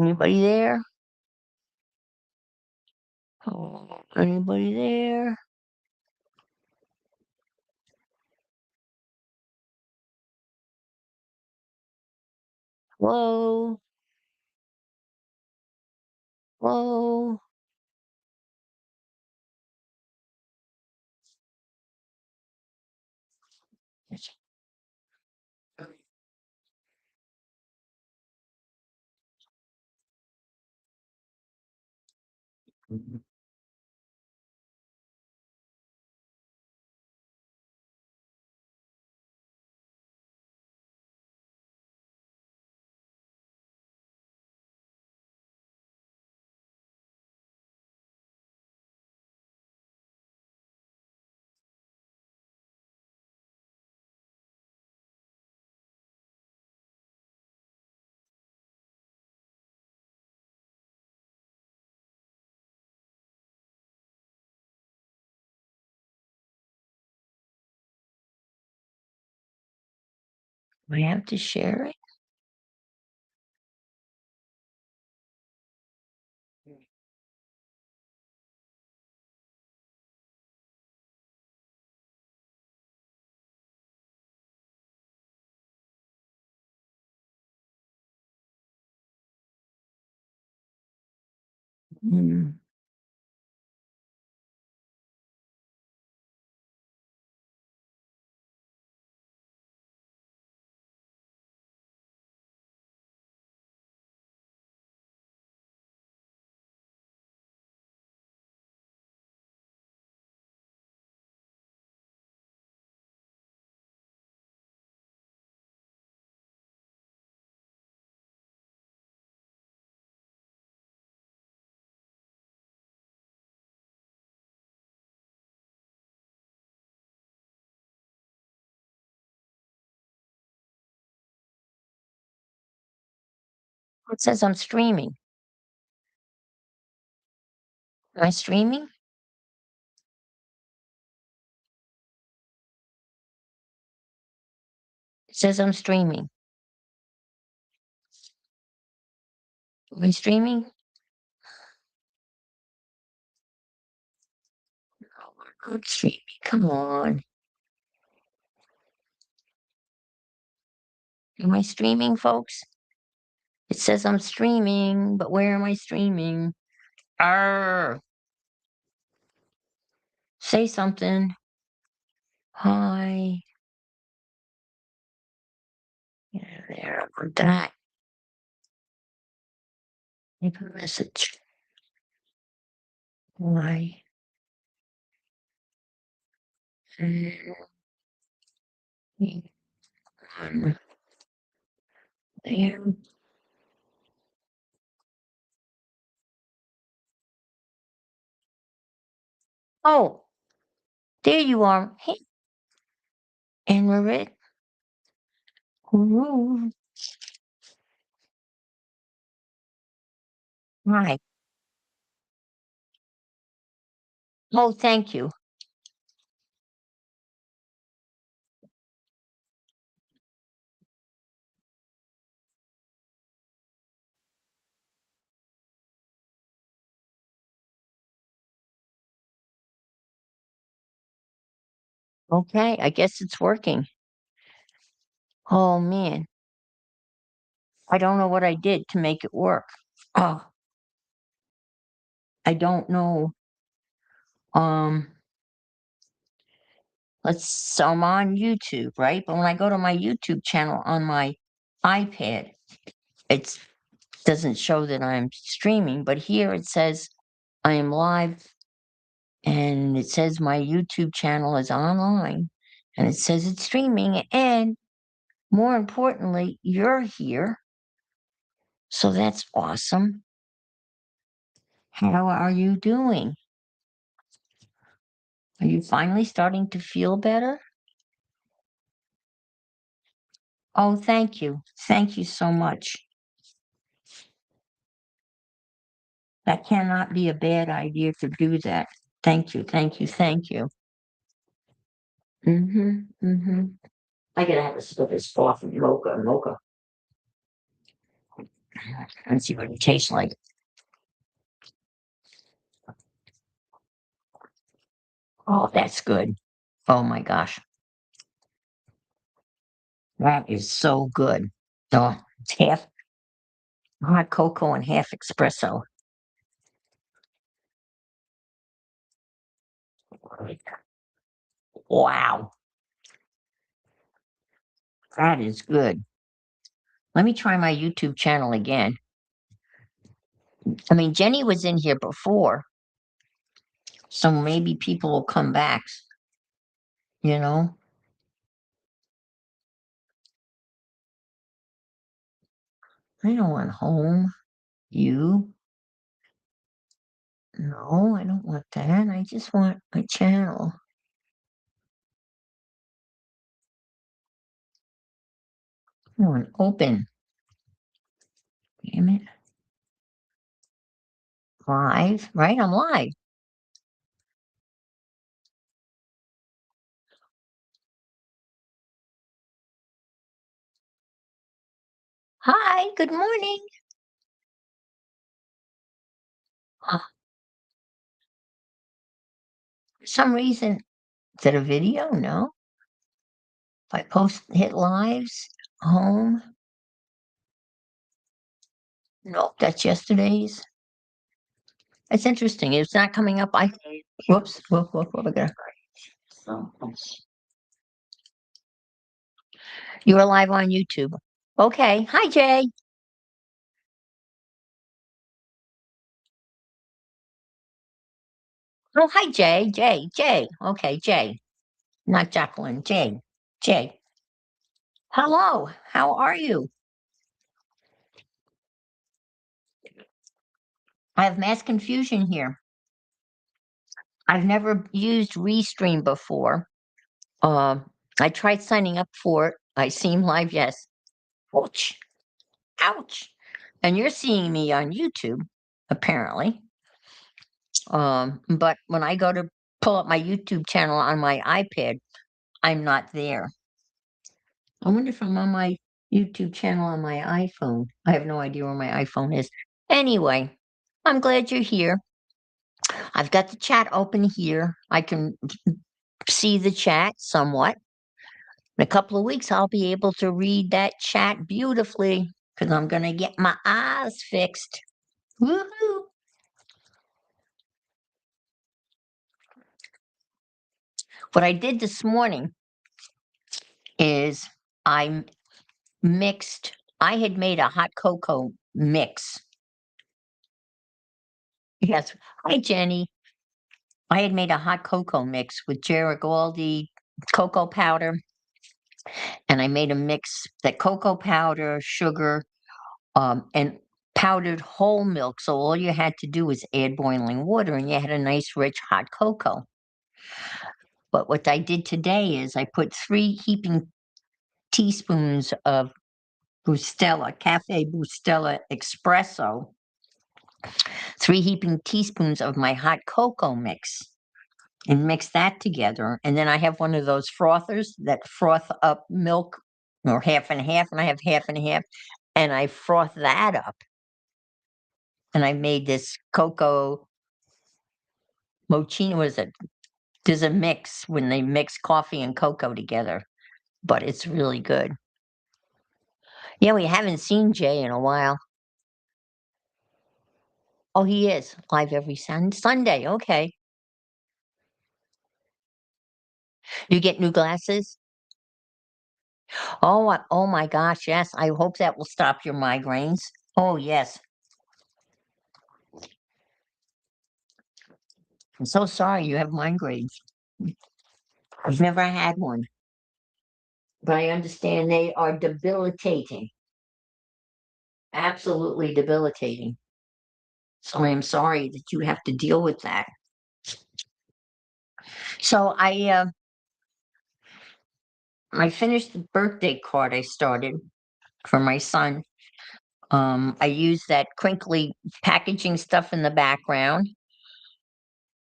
Anybody there? Oh, anybody there? Whoa, whoa. Do I have to share it? Hmm. It says I'm streaming. Am I streaming? It says I'm streaming. Am I streaming? Oh, I'm streaming. Come on. Am I streaming, folks? It says I'm streaming, but where am I streaming? Arr, say something. Hi. Yeah, there, I want that. Leave a message. Hi. On there. Oh, there you are. Hey, and Marit. Ooh, hi. Oh, thank you. Okay, I guess it's working. Oh man, I don't know what I did to make it work. Oh, I don't know. Um, so I'm on YouTube, right? But when I go to my YouTube channel on my iPad, it doesn't show that I'm streaming, but here it says I am live and it says my YouTube channel is online and it says it's streaming and more importantly, you're here. So that's awesome. How are you doing? Are you finally starting to feel better? Oh, thank you. Thank you so much. That cannot be a bad idea to do that. Thank you, thank you, thank you. I gotta have a sip of this coffee, mocha, mocha. Let's see what it tastes like. Oh, that's good. Oh my gosh, that is so good. Oh, it's half hot cocoa and half espresso. Wow, that is good. Let me try my YouTube channel again. I mean, Jenny was in here before, so maybe people will come back, you know? I don't want home. You? No, I don't want that. I just want my channel. I want open. Damn it. Live, right? I'm live. Hi, good morning. For some reason, is it a video? No. If I post, hit lives, home. Nope, that's yesterday's. That's interesting. It's not coming up. Whoops, whoop, I gotta. You are live on YouTube. Okay. Hi, Jay. Oh, hi, Jay. Jay. Okay, Jay. Not Jacqueline. Jay. Jay. Hello. How are you? I have mass confusion here. I've never used Restream before. I tried signing up for it. I seem live, yes. Ouch. Ouch. And you're seeing me on YouTube, apparently. But when I go to pull up my YouTube channel on my iPad, I'm not there. I wonder if I'm on my YouTube channel on my iPhone. I have no idea where my iPhone is. Anyway, I'm glad you're here. I've got the chat open here. I can see the chat somewhat. In a couple of weeks, I'll be able to read that chat beautifully because I'm going to get my eyes fixed. Woohoo! What I did this morning is I mixed, I had made a hot cocoa mix. Yes. Hi, Jenny. I had made a hot cocoa mix with Garibaldi cocoa powder, and I made a mix that cocoa powder, sugar, and powdered whole milk. So all you had to do was add boiling water, and you had a nice, rich hot cocoa. But what I did today is I put 3 heaping teaspoons of Bustelo, Cafe Bustelo espresso, 3 heaping teaspoons of my hot cocoa mix, and mix that together. And then I have one of those frothers that froth up milk, or half and half, and I have half and half, and I froth that up. And I made this cocoa mochino. What is it? There's a mix when they mix coffee and cocoa together, but it's really good. Yeah, we haven't seen Jay in a while. Oh, he is live every Sunday. Okay. You get new glasses? Oh, oh my gosh, yes. I hope that will stop your migraines. Oh, yes. I'm so sorry you have migraines. I've never had one, but I understand they are debilitating. Absolutely debilitating. So I am sorry that you have to deal with that. So I finished the birthday card I started for my son. I used that crinkly packaging stuff in the background.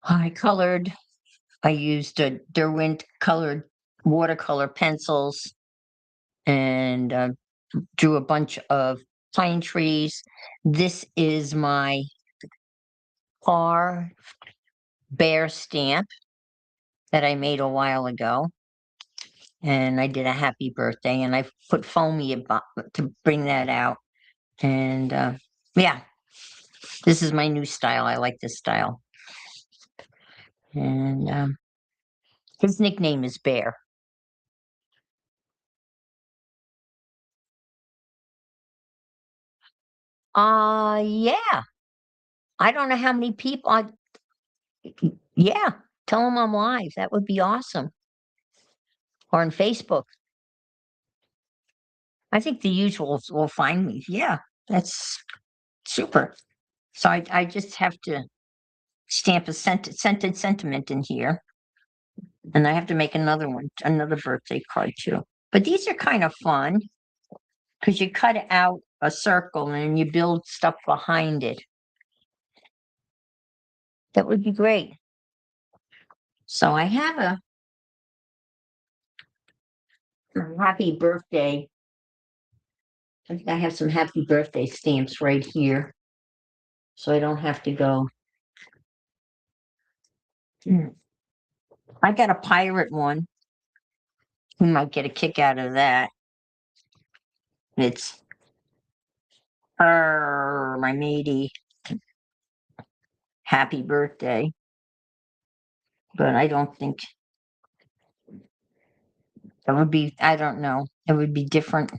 I colored. I used a Derwent colored watercolor pencils and drew a bunch of pine trees. This is my car bear stamp that I made a while ago. And I did a happy birthday, and I put foamy to bring that out. And yeah, this is my new style. I like this style. And his nickname is Bear. Yeah. I don't know how many people. Yeah, tell him I'm live. That would be awesome. Or on Facebook. I think the usuals will find me. Yeah, that's super. So I just have to stamp a scented sentiment in here. And I have to make another one, another birthday card too. But these are kind of fun because you cut out a circle and you build stuff behind it. That would be great. So I have a happy birthday. I think I have some happy birthday stamps right here. So I don't have to go. I got a pirate one. You might get a kick out of that. It's my matey. Happy birthday. But I don't think that would be, I don't know. It would be different.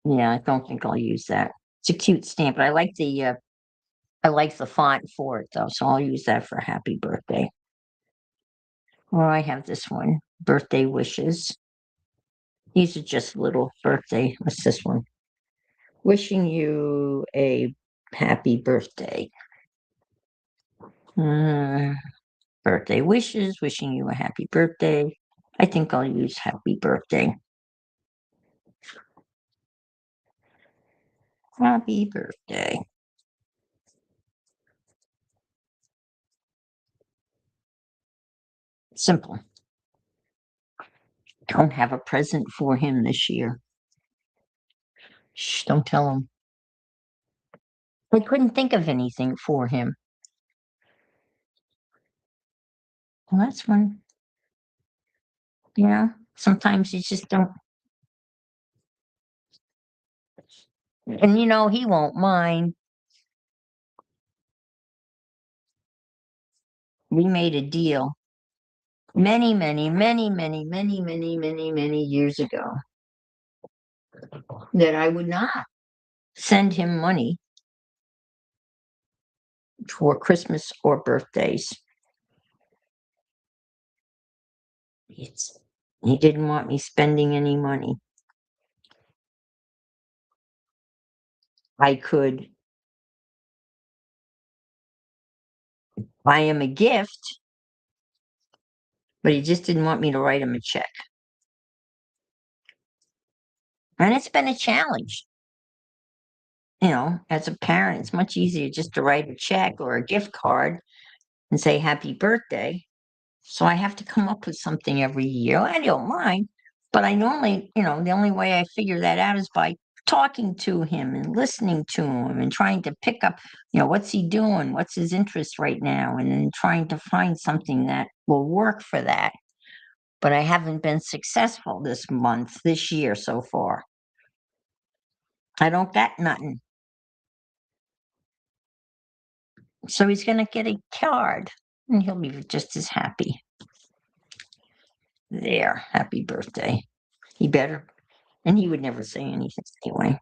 Yeah, I don't think I'll use that. It's a cute stamp, but I like the font for it though, so I'll use that for happy birthday. Or I have this one, birthday wishes. These are just little birthday. What's this one? Wishing you a happy birthday. Uh, birthday wishes, wishing you a happy birthday. I think I'll use happy birthday. Happy birthday. Simple. Don't have a present for him this year. Shh, don't tell him. I couldn't think of anything for him. Well, that's one. Yeah, sometimes you just don't. And he won't mind. We made a deal many, many, many, many, many, many, many, many years ago that I would not send him money for Christmas or birthdays. It's, he didn't want me spending any money. I could buy him a gift, but he just didn't want me to write him a check. And it's been a challenge. As a parent, it's much easier just to write a check or a gift card and say happy birthday. So I have to come up with something every year. I don't mind, but I normally, the only way I figure that out is by talking to him and listening to him and trying to pick up, what's he doing? What's his interest right now? And then trying to find something that will work for that. But I haven't been successful this year so far. I don't get nothing. So he's going to get a card and he'll be just as happy. There, happy birthday. He better. And he would never say anything anyway.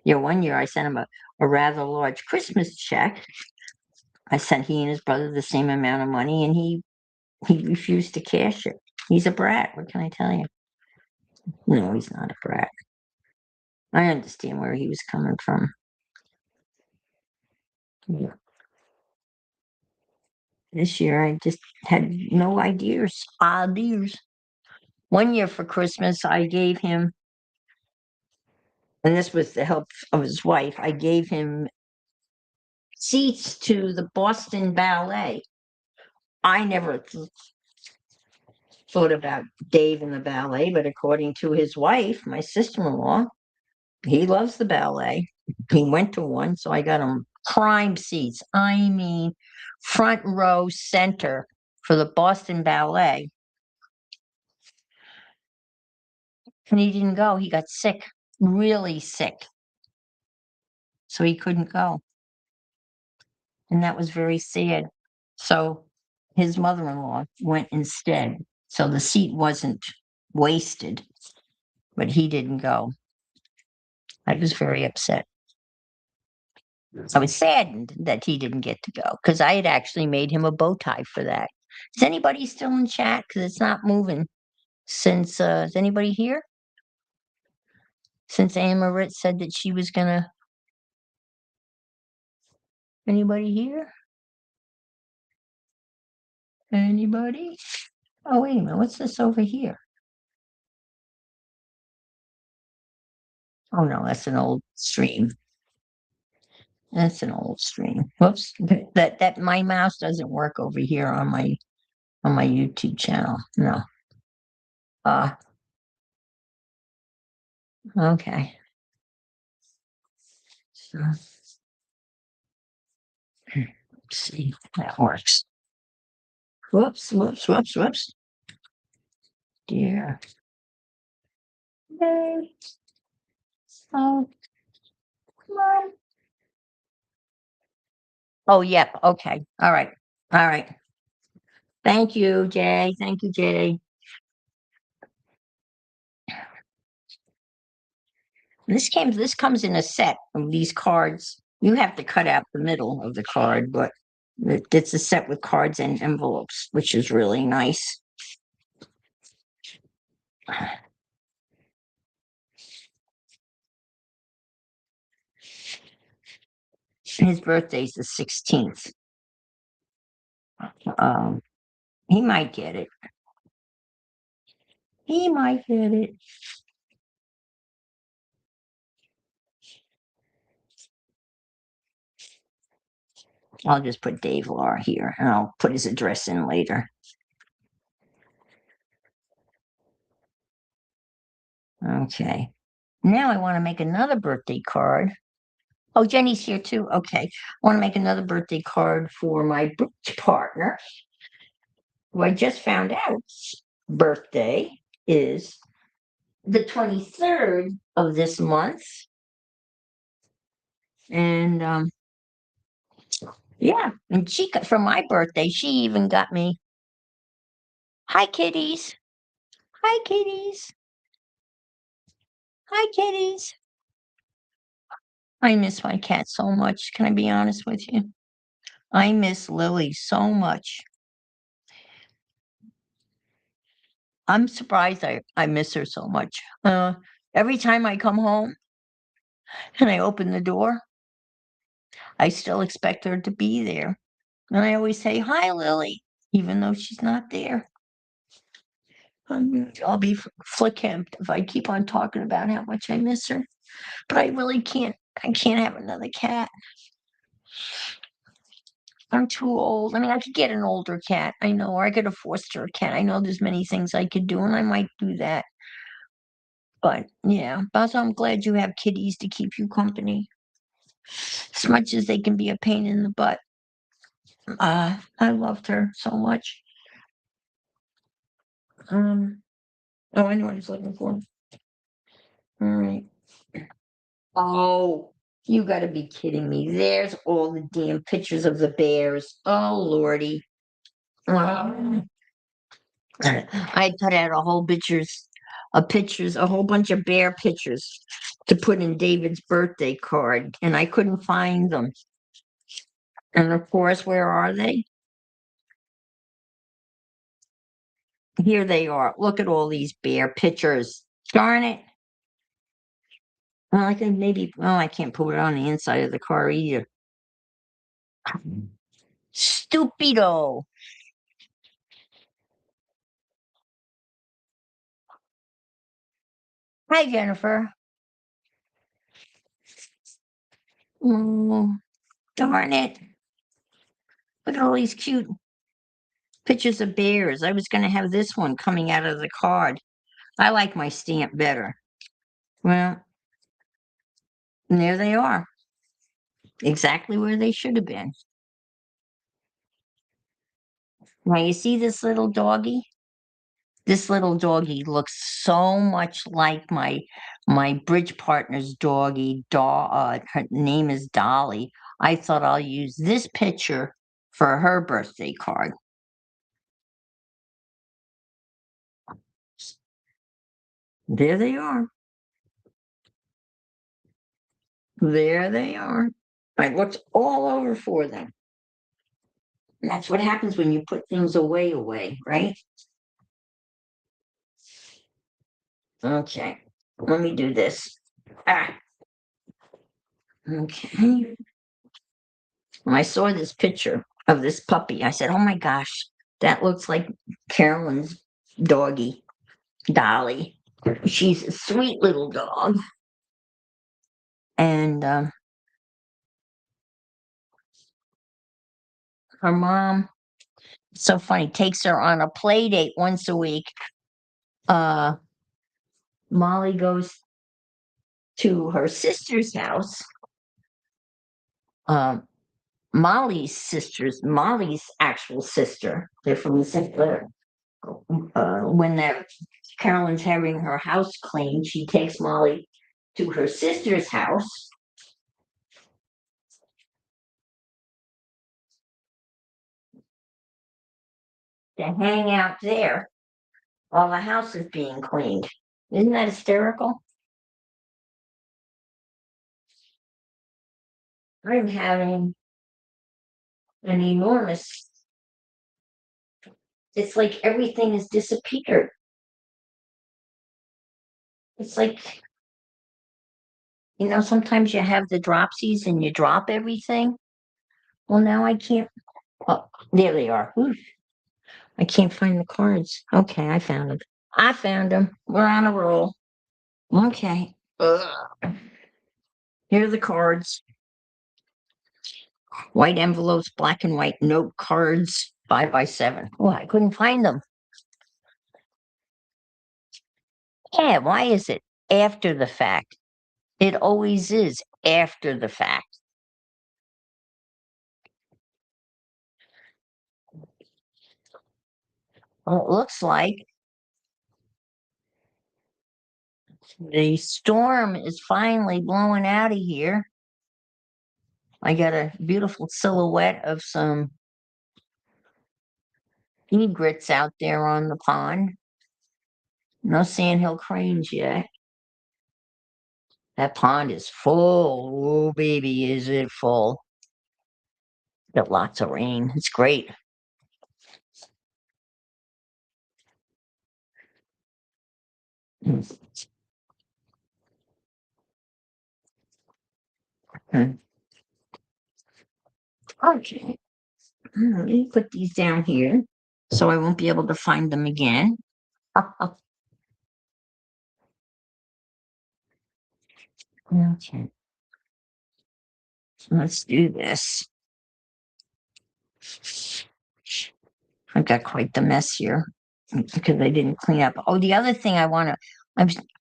One year I sent him a rather large Christmas check. I sent he and his brother the same amount of money, and he refused to cash it. He's a brat. What can I tell you? No, he's not a brat. I understand where he was coming from. Yeah. This year I just had no ideas. Ideas. One year for Christmas, I gave him, and this was the help of his wife, I gave him seats to the Boston Ballet. I never thought about Dave and the ballet, but according to his wife, my sister-in-law, he loves the ballet. He went to one, so I got him prime seats. I mean, front row center for the Boston Ballet. And he didn't go. He got sick, really sick. So he couldn't go. And that was very sad. So his mother-in-law went instead. So the seat wasn't wasted, but he didn't go. I was very upset. I was saddened that he didn't get to go because I had actually made him a bow tie for that. Is anybody still in chat? Because it's not moving since, is anybody here? Since Anne Marit said that she was gonna, anybody here? Anybody? Oh, wait a minute, what's this over here? Oh, no, that's an old stream. That's an old stream. Whoops, that my mouse doesn't work over here on my YouTube channel. No. Uh, okay. So, let's see if that works. Whoops, whoops, whoops, whoops. Dear. Yay. Oh, come on. Oh, yep. Okay. All right. All right. Thank you, Jay. Thank you, Jay. This comes in a set of these cards. You have to cut out the middle of the card, but it's a set with cards and envelopes, which is really nice. His birthday's the 16th. Um, he might get it. He might get it. I'll just put Dave Law here and I'll put his address in later. Okay. Now I want to make another birthday card. Oh, Jenny's here too. Okay. I want to make another birthday card for my bridge partner, who I just found out birthday is the 23rd of this month. And yeah, and she got for my birthday, she even got me. Hi kitties. Hi kitties. Hi kitties. I miss my cat so much. Can I be honest with you? I miss Lily so much. I'm surprised I miss her so much. Every time I come home and I open the door, I still expect her to be there. And I always say, "Hi, Lily," even though she's not there. I'll be flickhamped if I keep on talking about how much I miss her. But I really can't. I can't have another cat. I'm too old. I mean, I could get an older cat. I know, or I could a foster cat. I know there's many things I could do, and I might do that. But yeah, but I'm glad you have kitties to keep you company. As much as they can be a pain in the butt. I loved her so much. Oh, I know what I was looking for. All right. Oh, you gotta be kidding me. There's all the damn pictures of the bears. Oh, Lordy. Um, I cut out a whole bunch of bear pictures to put in David's birthday card, and I couldn't find them. And of course, where are they? Here they are. Look at all these bear pictures. Darn it. Well, I think maybe, well, I can't put it on the inside of the car either. Stupido. Hi, Jennifer. Oh, darn it. Look at all these cute Pictures of bears. I was going to have this one coming out of the card. I like my stamp better. Well, and there they are, exactly where they should have been. Now, you see this little doggy? This little doggy looks so much like my bridge partner's doggy. Her name is Dolly. I thought I'll use this picture for her birthday card. There they are. There they are. I looked all over for them. And that's what happens when you put things away, right? Okay, let me do this. Ah, okay. When I saw this picture of this puppy, I said, "Oh my gosh, that looks like Carolyn's doggy, Dolly. She's a sweet little dog." And her mom, so funny, takes her on a play date once a week. Uh, Molly goes to her sister's house. Um, Molly's actual sister. They're from the same. When that Carolyn's having her house cleaned, she takes Molly to her sister's house to hang out there while the house is being cleaned. Isn't that hysterical? I'm having an enormous, it's like everything has disappeared. It's like, sometimes you have the dropsies and you drop everything. Well, now I can't. Oh, there they are. Oof, I can't find the cards. Okay, I found them. I found them. We're on a roll. Okay. Ugh. Here are the cards. White envelopes, black and white note cards, 5 by 7. Oh, I couldn't find them. Yeah, why is it after the fact? It always is after the fact. Well, it looks like the storm is finally blowing out of here. I got a beautiful silhouette of some egrets out there on the pond. No sandhill cranes yet. That pond is full. Oh, baby, is it full. Got lots of rain. It's great. Mm. Mm. Okay. Let me put these down here so I won't be able to find them again. Okay. Let's do this. I've got quite the mess here because I didn't clean up. Oh, the other thing I'm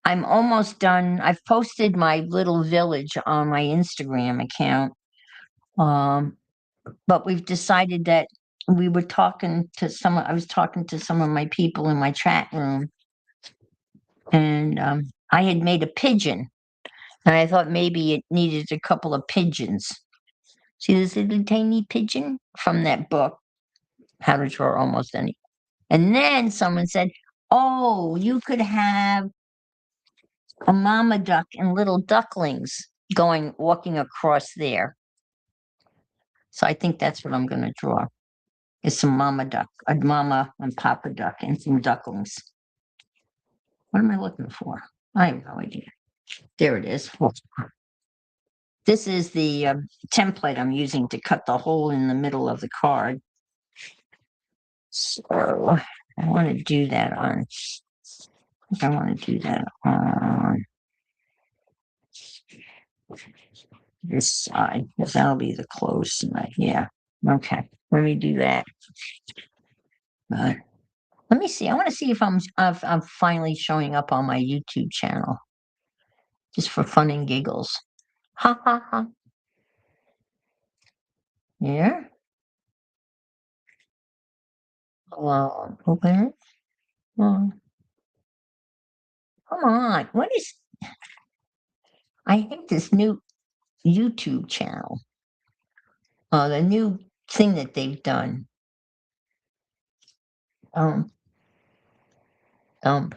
I'm almost done. I've posted my little village on my Instagram account. Um, but we've decided that I was talking to some of my people in my chat room, and I had made a pigeon, and I thought maybe it needed a couple of pigeons. See this little tiny pigeon from that book, How to Draw Almost Any. And then someone said, "Oh, you could have a mama duck and little ducklings walking across there." So I think that's what I'm going to draw. Is some mama duck, a mama and papa duck, and some ducklings. What am I looking for? I have no idea. There it is. This is the template I'm using to cut the hole in the middle of the card. So I want to do that on. I want to do that on this side because that'll be the closed side. Yeah. Okay. Let me do that. But let me see. I want to see if I'm finally showing up on my YouTube channel just for fun and giggles. Ha ha ha. Yeah. Open it. Oh, come on. What is? I hate this new YouTube channel. The new thing that they've done. Um, dump,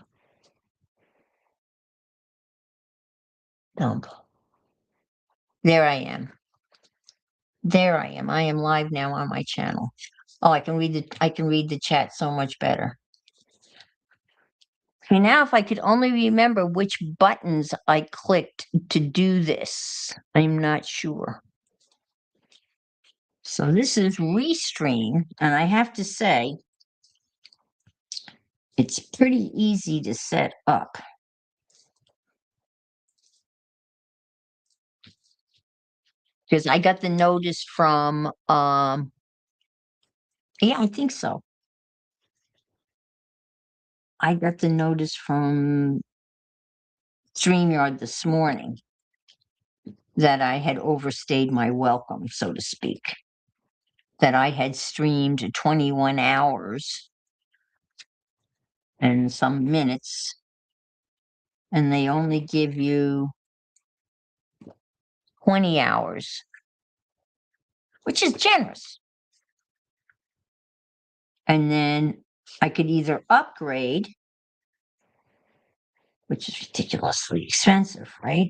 dump. There I am. There I am. I am live now on my channel. Oh, I can read the chat so much better. Okay, now if I could only remember which buttons I clicked to do this. I'm not sure. So this is Restream, and I have to say, it's pretty easy to set up. Because I got the notice from, yeah, I think so. I got the notice from StreamYard this morning that I had overstayed my welcome, so to speak. That I had streamed 21 hours and some minutes, and they only give you 20 hours, which is generous. And then I could either upgrade, which is ridiculously expensive, right?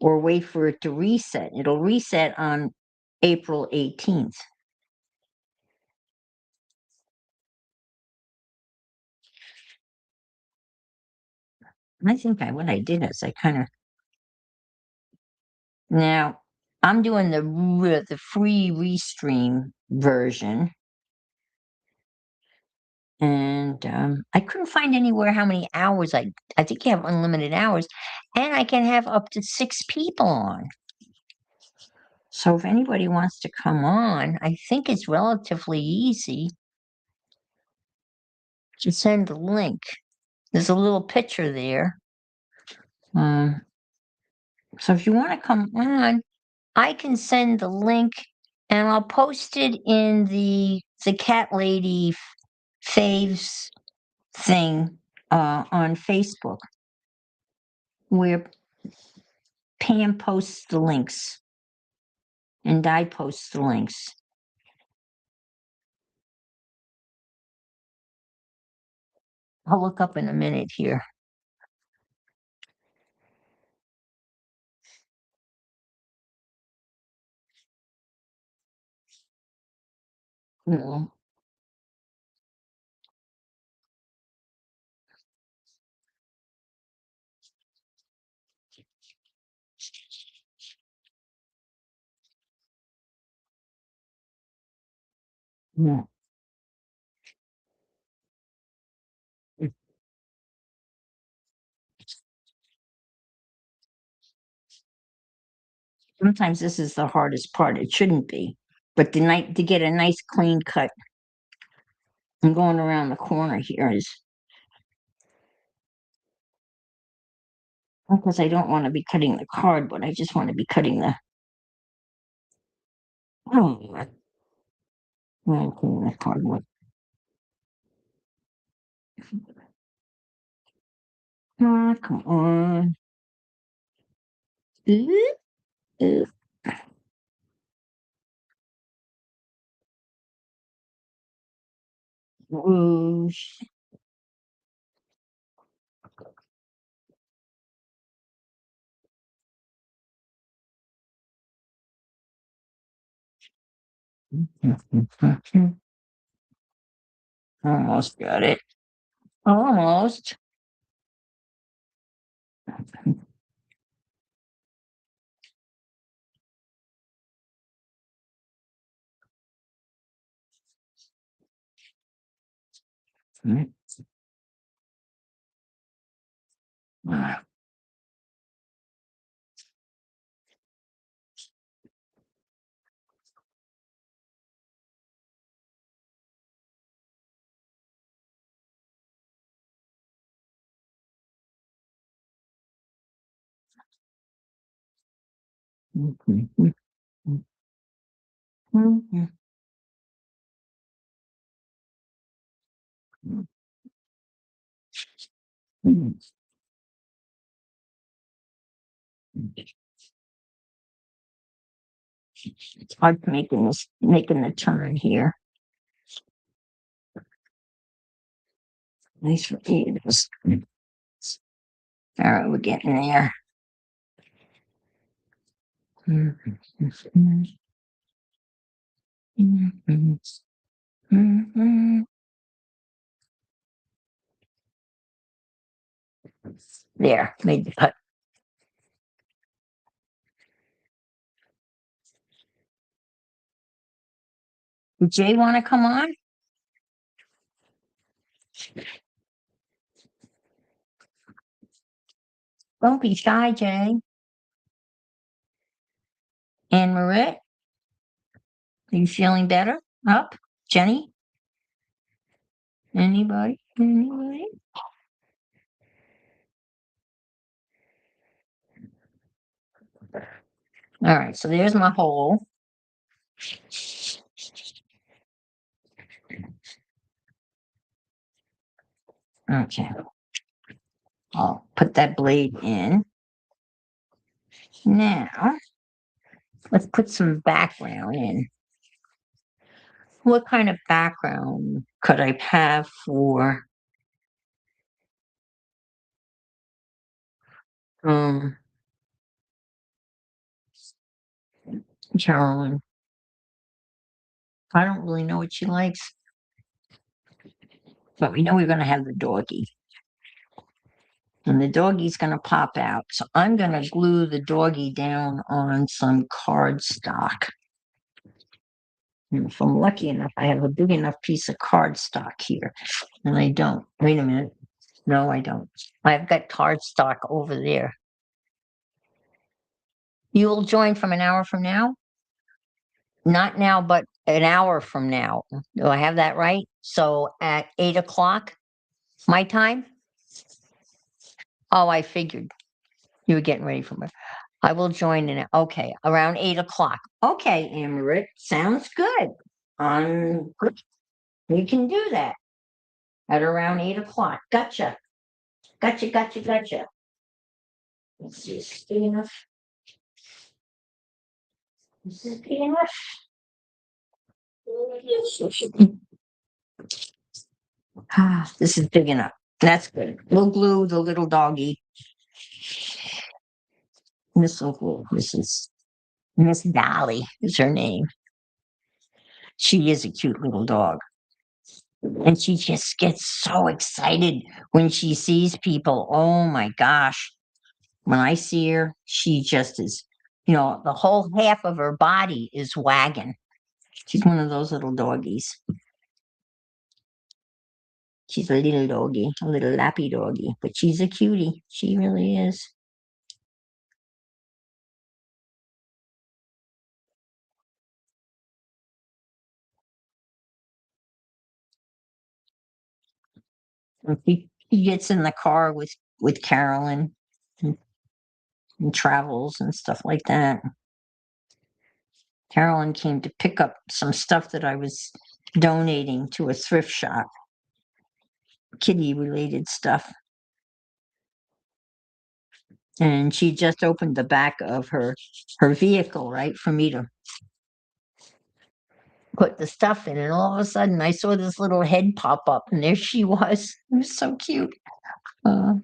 Or wait for it to reset. It'll reset on April 18th. I think what I did is I kind of now I'm doing the free Restream version, and I couldn't find anywhere how many hours I think you have unlimited hours, and I can have up to 6 people on. So if anybody wants to come on, I think it's relatively easy to send a link. There's a little picture there. Um, so if you want to come on, I can send the link and I'll post it in the cat lady faves thing on Facebook where Pam posts the links and I post the links. I'll look up in a minute here. Mm. Yeah. Sometimes this is the hardest part. It shouldn't be. But the night to get a nice clean cut and going around the corner here is because I don't want to be cutting the card, but I just want to be cutting the oh I'm cutting the cardboard. Ah, come on. Ooh, ooh, whoosh. Almost got it. Almost. Ah, It's hard making the turn here. Nice potatoes. All right, we're getting there. There, made the cut. Did Jay want to come on? Don't be shy, Jay. And Marit, are you feeling better? Up? Jenny? Anybody? Anybody? All right, so there's my hole. Okay. I'll put that blade in. Now, let's put some background in. What kind of background could I have for um Carolyn? I don't really know what she likes, but we know we're gonna have the doggy. And the doggy's gonna pop out. So I'm gonna glue the doggy down on some cardstock. And if I'm lucky enough, I have a big enough piece of cardstock here. And I don't. Wait a minute. No, I don't. I've got cardstock over there. You will join from an hour from now? Not now, but an hour from now. Do I have that right? So at 8 o'clock, my time? Oh, I figured you were getting ready for me. I will join in. Okay, around 8 o'clock. Okay, Amarit, sounds good. Good. We can do that at around 8 o'clock. Gotcha. Gotcha, gotcha, gotcha. Let's see, is this big enough? Is this big enough? Ah, this is big enough. That's good. We'll glue the little doggy. Miss Uncle, Miss Dolly is her name. She is a cute little dog. And she just gets so excited when she sees people. Oh my gosh. When I see her, she just is, the whole half of her body is wagging. She's one of those little doggies. She's a little doggy, a little lappy doggy, but she's a cutie. She really is. And he gets in the car with Carolyn and, and travels and stuff like that. Carolyn came to pick up some stuff that I was donating to a thrift shop, kitty related stuff. And she just opened the back of her vehicle, right, for me to put the stuff in. And all of a sudden, I saw this little head pop up, and there she was. It was so cute. Uh,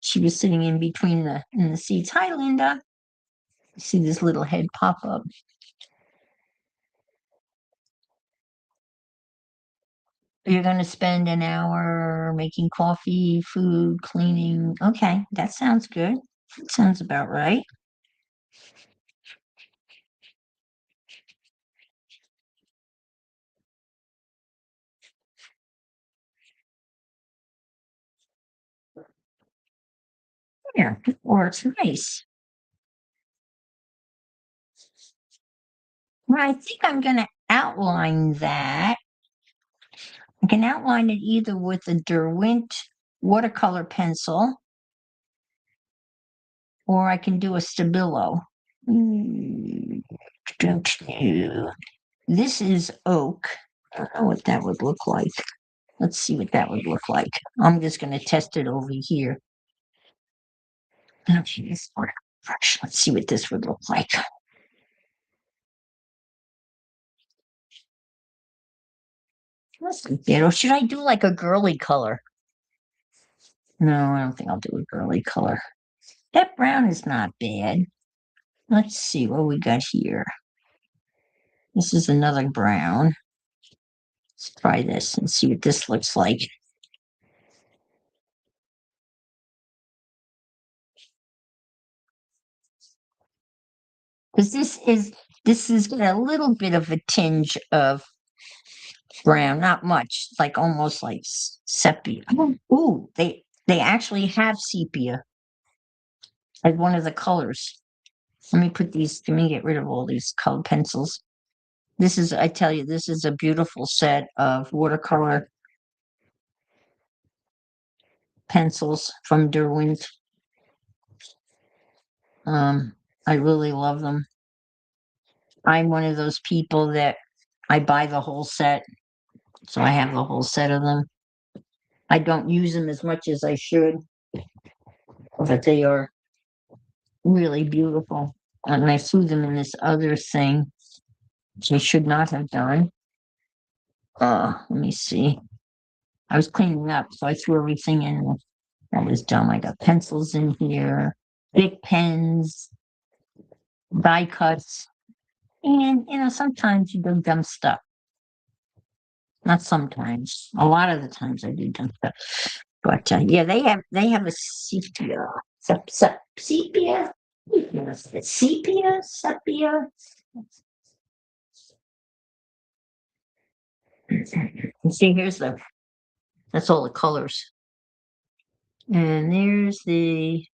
she was sitting in between the seats. Hi, Linda. See this little head pop up. You're going to spend an hour making coffee, food, cleaning. Okay, that sounds good. That sounds about right. Yeah, or it's nice. Well, I think I'm going to outline that. I can outline it either with a Derwent watercolor pencil, or I can do a Stabilo. Don't know. This is oak. I don't know what that would look like. Let's see what that would look like. I'm just going to test it over here. Okay, this one fresh. Let's see what this would look like. Or should I do like a girly color? No, I don't think I'll do a girly color. That brown is not bad. Let's see what we got here. This is another brown. Let's try this and see what this looks like. Because this is got a little bit of a tinge of brown, not much, like almost like sepia. Ooh, they actually have sepia as one of the colors. Let me get rid of all these colored pencils. I tell you, this is a beautiful set of watercolor pencils from Derwent. I really love them. I'm one of those people that I buy the whole set, so I have the whole set of them. I don't use them as much as I should, but they are really beautiful. And I threw them in this other thing, which I should not have done. Let me see. I was cleaning up, so I threw everything in. That was dumb. I got pencils in here, big pens, die cuts, and sometimes you do dumb stuff. Not sometimes. A lot of the times I do dumb stuff. But yeah, they have a sepia, sepia, sepia. And see, that's all the colors. And there's the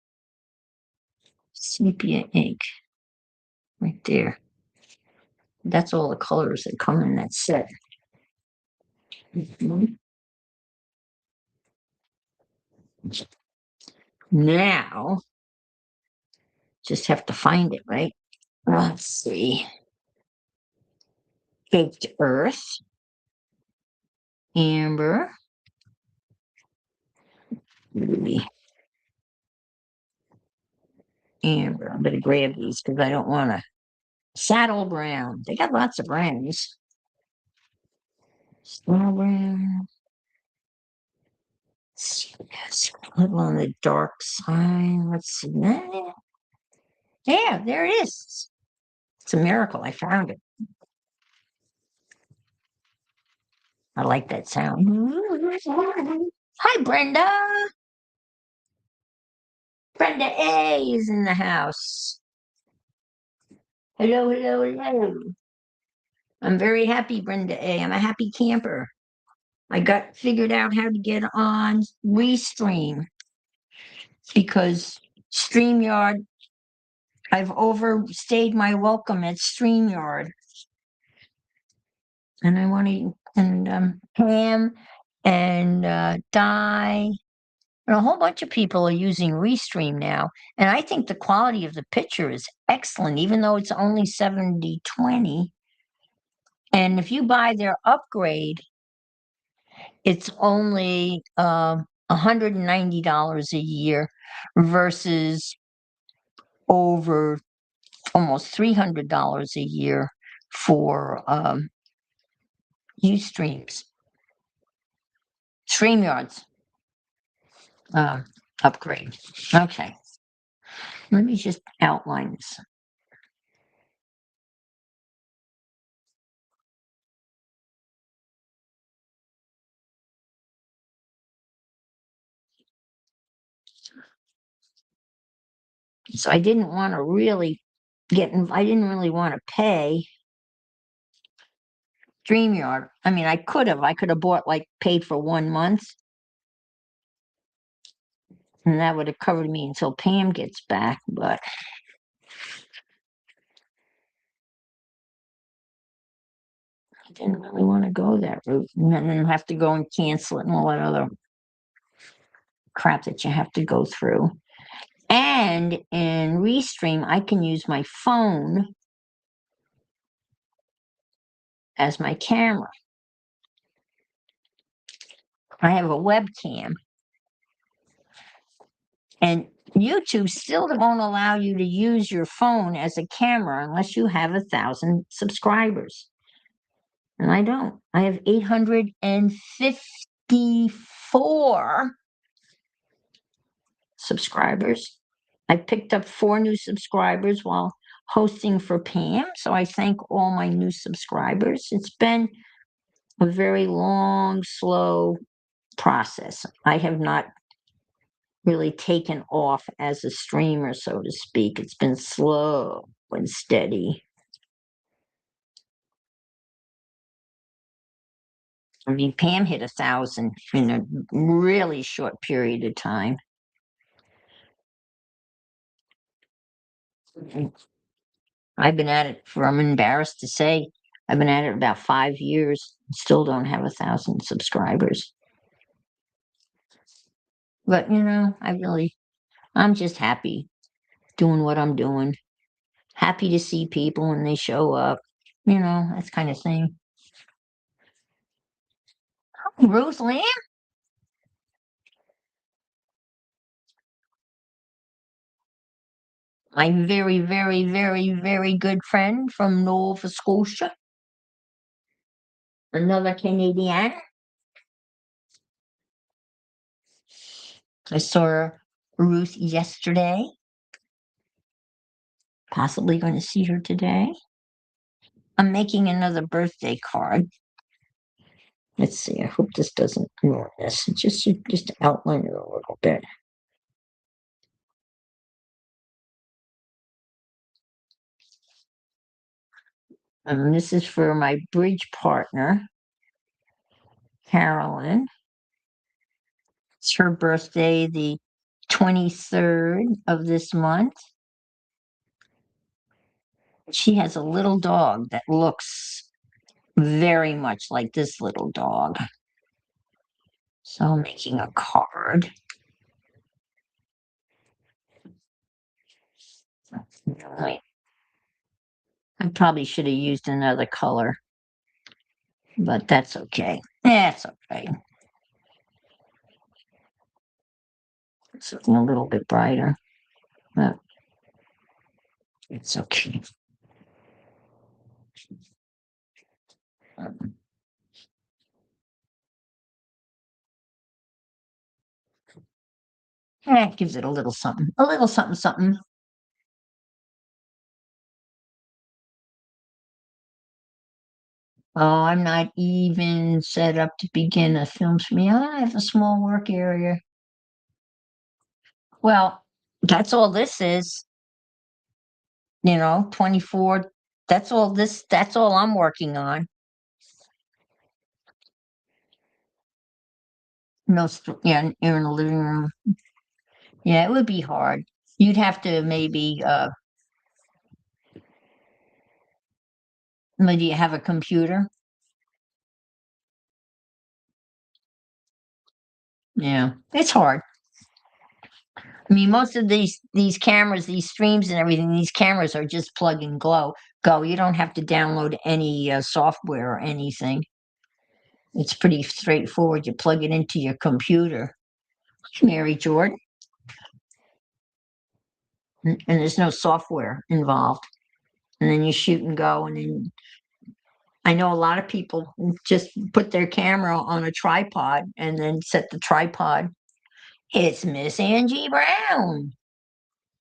sepia ink right there. That's all the colors that come in that set. Now, just have to find it, right? Let's see. Baked earth, amber, ruby, amber. I'm gonna grab these because I don't want to. Saddle brown. They got lots of browns. Saddle brown. Yes, a little on the dark side. Let's see. Yeah, there it is. It's a miracle. I found it. I like that sound. Hi, Brenda. Brenda A is in the house. Hello, hello, hello. I'm very happy, Brenda A. I'm a happy camper. I got figured out how to get on Restream because StreamYard, I've overstayed my welcome at StreamYard. And I want to, and Pam and Di, and a whole bunch of people are using Restream now. And I think the quality of the picture is excellent, even though it's only 70/20. And if you buy their upgrade, it's only $190 a year versus over almost $300 a year for Ustreams, StreamYards upgrade. Okay, let me just outline this. So I didn't want to really I didn't really want to pay StreamYard. I mean, I could have paid for 1 month, and that would have covered me until Pam gets back, but I didn't really want to go that route and then have to go and cancel it and all that other crap that you have to go through. And in Restream, I can use my phone as my camera. I have a webcam. And YouTube still won't allow you to use your phone as a camera unless you have 1,000 subscribers. And I don't. I have 854 subscribers. I picked up 4 new subscribers while hosting for Pam. So I thank all my new subscribers. It's been a very long, slow process. I have not really taken off as a streamer, so to speak. It's been slow and steady. I mean, Pam hit 1,000 in a really short period of time. I've been at it for, I'm embarrassed to say, I've been at it about 5 years, still don't have 1,000 subscribers. But, I'm just happy doing what I'm doing. Happy to see people when they show up, that kind of thing. Ruth Lamb, my very, very, very, very good friend from Nova Scotia, another Canadian. I saw Ruth yesterday, possibly going to see her today. I'm making another birthday card. Let's see. I hope this doesn't ruin this. Just outline it a little bit. And this is for my bridge partner, Carolyn. It's her birthday, the 23rd of this month. She has a little dog that looks very much like this little dog. So I'm making a card. Right. I probably should have used another color, but that's okay. That's okay. It's looking a little bit brighter, but it's okay. It gives it a little something, something. Oh, I'm not even set up to begin a film for me. I have a small work area. Well, that's all this is, 24. That's all I'm working on. No, yeah, you're in the living room. Yeah, it would be hard. You'd have to maybe you have a computer. Yeah, it's hard. I mean, most of these cameras, these streams and everything, these cameras are just plug and go. You don't have to download any software or anything. It's pretty straightforward. You plug it into your computer. Mary Jordan, and there's no software involved. And then you shoot and go. And then I know a lot of people just put their camera on a tripod and then set the tripod. It's Miss Angie Brown.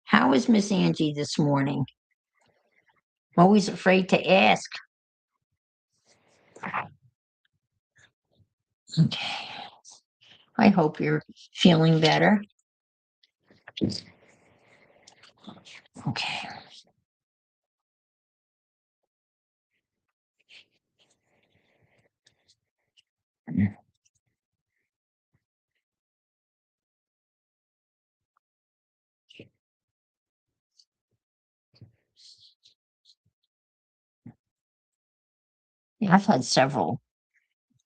How is Miss Angie this morning? Always afraid to ask. Okay. I hope you're feeling better. Okay. Yeah, I've had several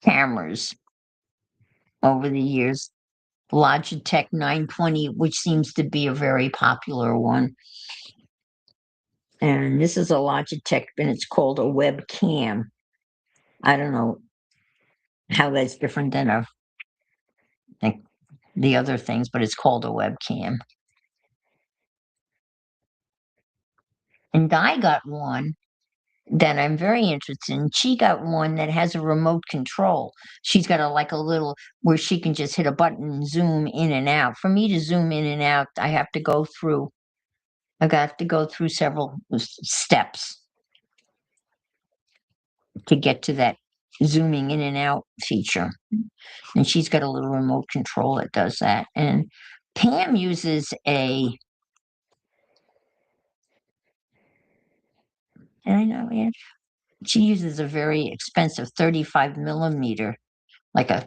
cameras over the years. Logitech 920, which seems to be a very popular one. And this is a Logitech, and it's called a webcam. I don't know how that's different than like the other things, but it's called a webcam. And I got one that I'm very interested in. She got one that has a remote control. She's got like a little where she can just hit a button and zoom in and out. For me to zoom in and out, I got to go through several steps to get to that zooming in and out feature. And she's got a little remote control that does that. And Pam uses I know, yeah, she uses a very expensive 35 millimeter, like a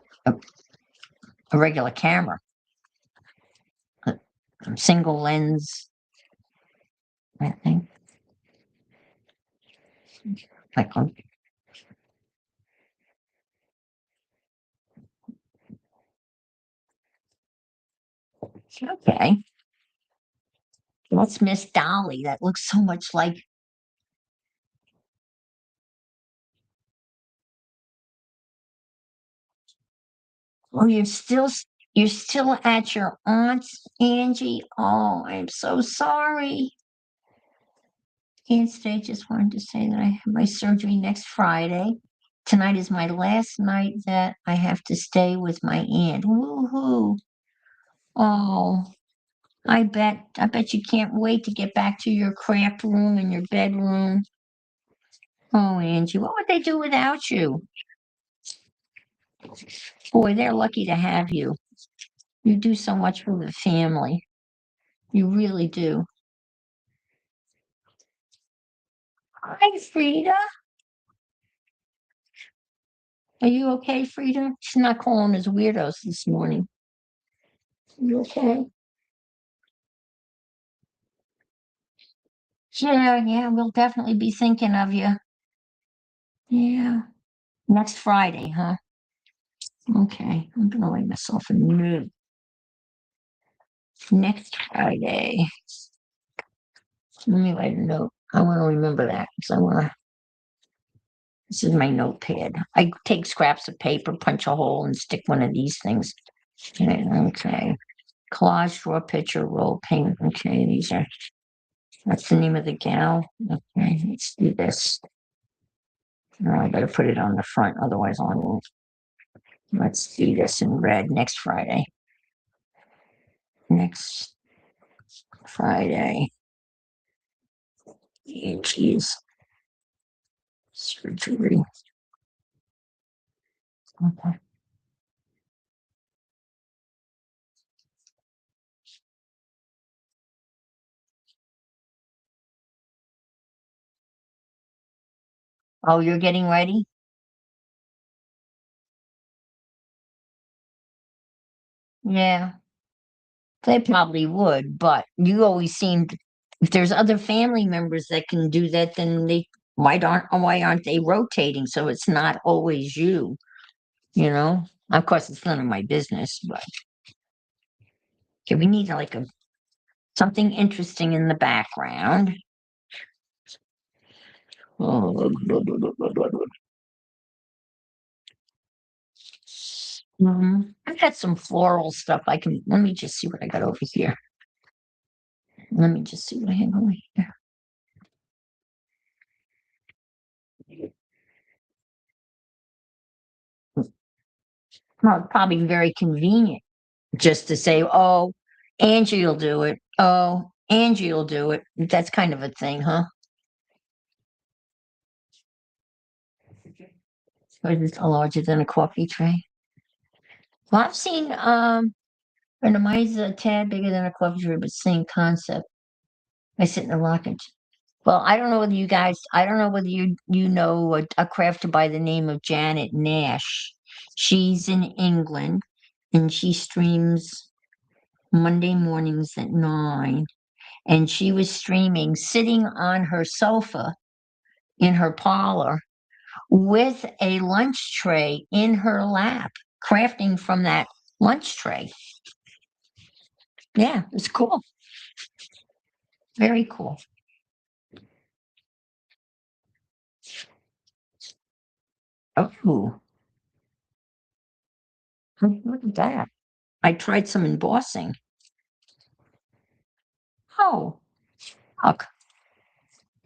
regular camera, a single lens, I think. Like, okay, that's Miss Dolly. That looks so much like. Oh, you're still at your aunt's, Angie. Oh, I'm so sorry. And today, just wanted to say that I have my surgery next Friday. Tonight is my last night that I have to stay with my aunt. Woohoo! Oh, I bet you can't wait to get back to your craft room and your bedroom. Oh, Angie, what would they do without you? Boy, they're lucky to have you. You do so much for the family. You really do. Hi, Frida. Are you okay, Frida? She's not calling us weirdos this morning. You okay? Yeah, yeah, we'll definitely be thinking of you. Yeah. Next Friday, huh? Okay. I'm gonna write myself a note. Next Friday. Let me write a note. I want to remember that because I want to. This is my notepad. I take scraps of paper, punch a hole, and stick one of these things in it. Okay. Collage, draw a picture, roll, paint. Okay, that's the name of the gal. Okay, let's do this. Oh, I better put it on the front, otherwise I won't. Let's do this in red next Friday. Next Friday. Geez. Surgery. Okay. Oh, you're getting ready? Yeah, they probably would, but you always seemed if there's other family members that can do that, then why aren't they rotating so it's not always you, you know? Of course it's none of my business, but okay, we need like a something interesting in the background. Oh, I've got some floral stuff I can let me just see what I got over here. Let me just see what I have over here. Well, it's probably very convenient just to say, oh, Angie will do it. Oh, Angie will do it. That's kind of a thing, huh? Or is it larger than a coffee tray? Well, I've seen and mine's a tad bigger than a coffee tray, but same concept. I sit in a rocking. Well, I don't know whether you know a crafter by the name of Janet Nash. She's in England and she streams Monday mornings at 9. And she was streaming sitting on her sofa in her parlor with a lunch tray in her lap, crafting from that lunch tray. Yeah, it's cool. Very cool. Oh, look at that. I tried some embossing. Oh, look.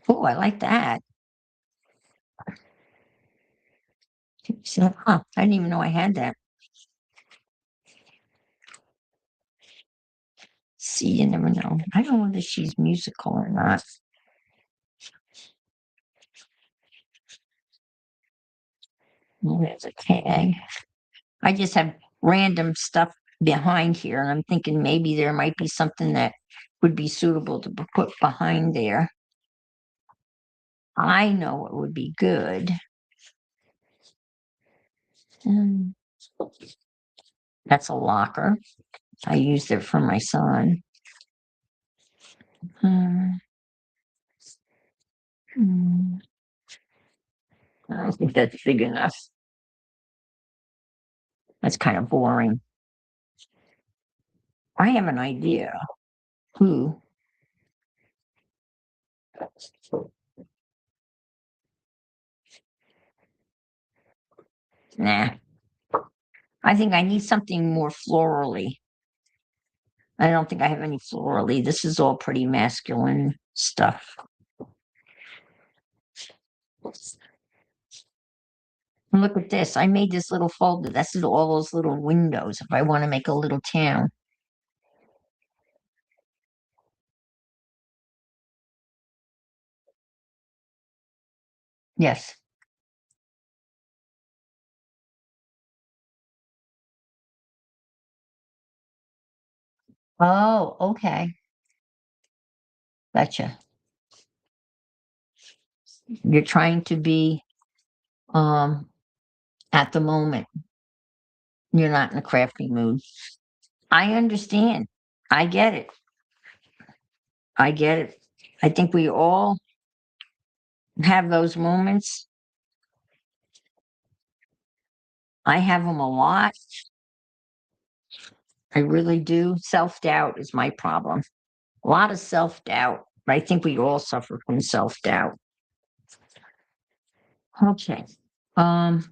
Oh, I like that. So, huh, I didn't even know I had that. See, you never know. I don't know whether she's musical or not. Oh, there's a tag. I just have random stuff behind here, and I'm thinking maybe there might be something that would be suitable to put behind there. I know it would be good. Um, that's a locker. I used it for my son. Um, hmm, I think that's big enough. That's kind of boring. I have an idea. Who? Nah. I think I need something more florally. I don't think I have any florally. This is all pretty masculine stuff. And look at this. I made this little folder. That's all those little windows if I want to make a little town. Yes. Oh, okay. Gotcha. You're trying to be at the moment. You're not in a crafty mood. I understand. I get it. I get it. I think we all have those moments. I have them a lot. I really do. Self-doubt is my problem. A lot of self-doubt. I think we all suffer from self-doubt. Okay. Um,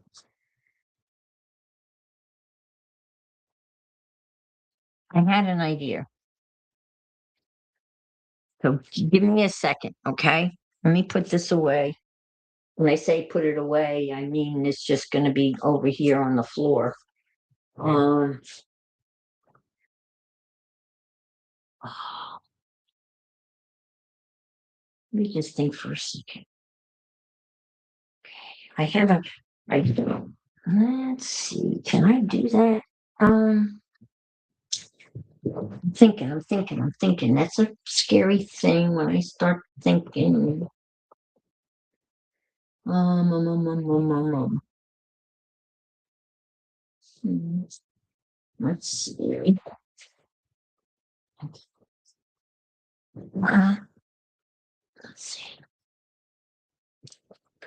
I had an idea. So give me a second, okay? Let me put this away. When I say put it away, I mean it's just going to be over here on the floor. Um, let me just think for a second. I have a, I don't. Let's see. Can I do that? I'm thinking. That's a scary thing when I start thinking. Um, um, um, um, um, um, um. Hmm, let's see. Uh, let's see.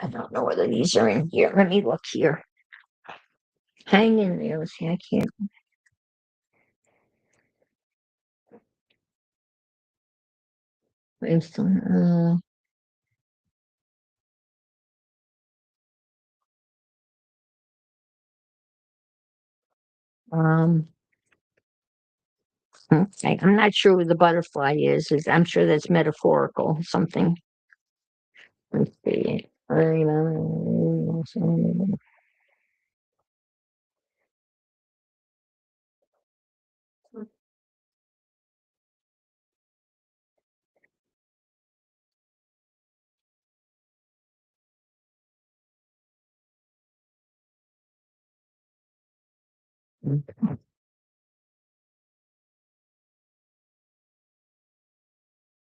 I don't know whether these are in here. Let me look here. Hang in there. Let's see. I can't. Waste on, okay. I'm not sure what the butterfly I'm sure that's metaphorical. Something. Let's see.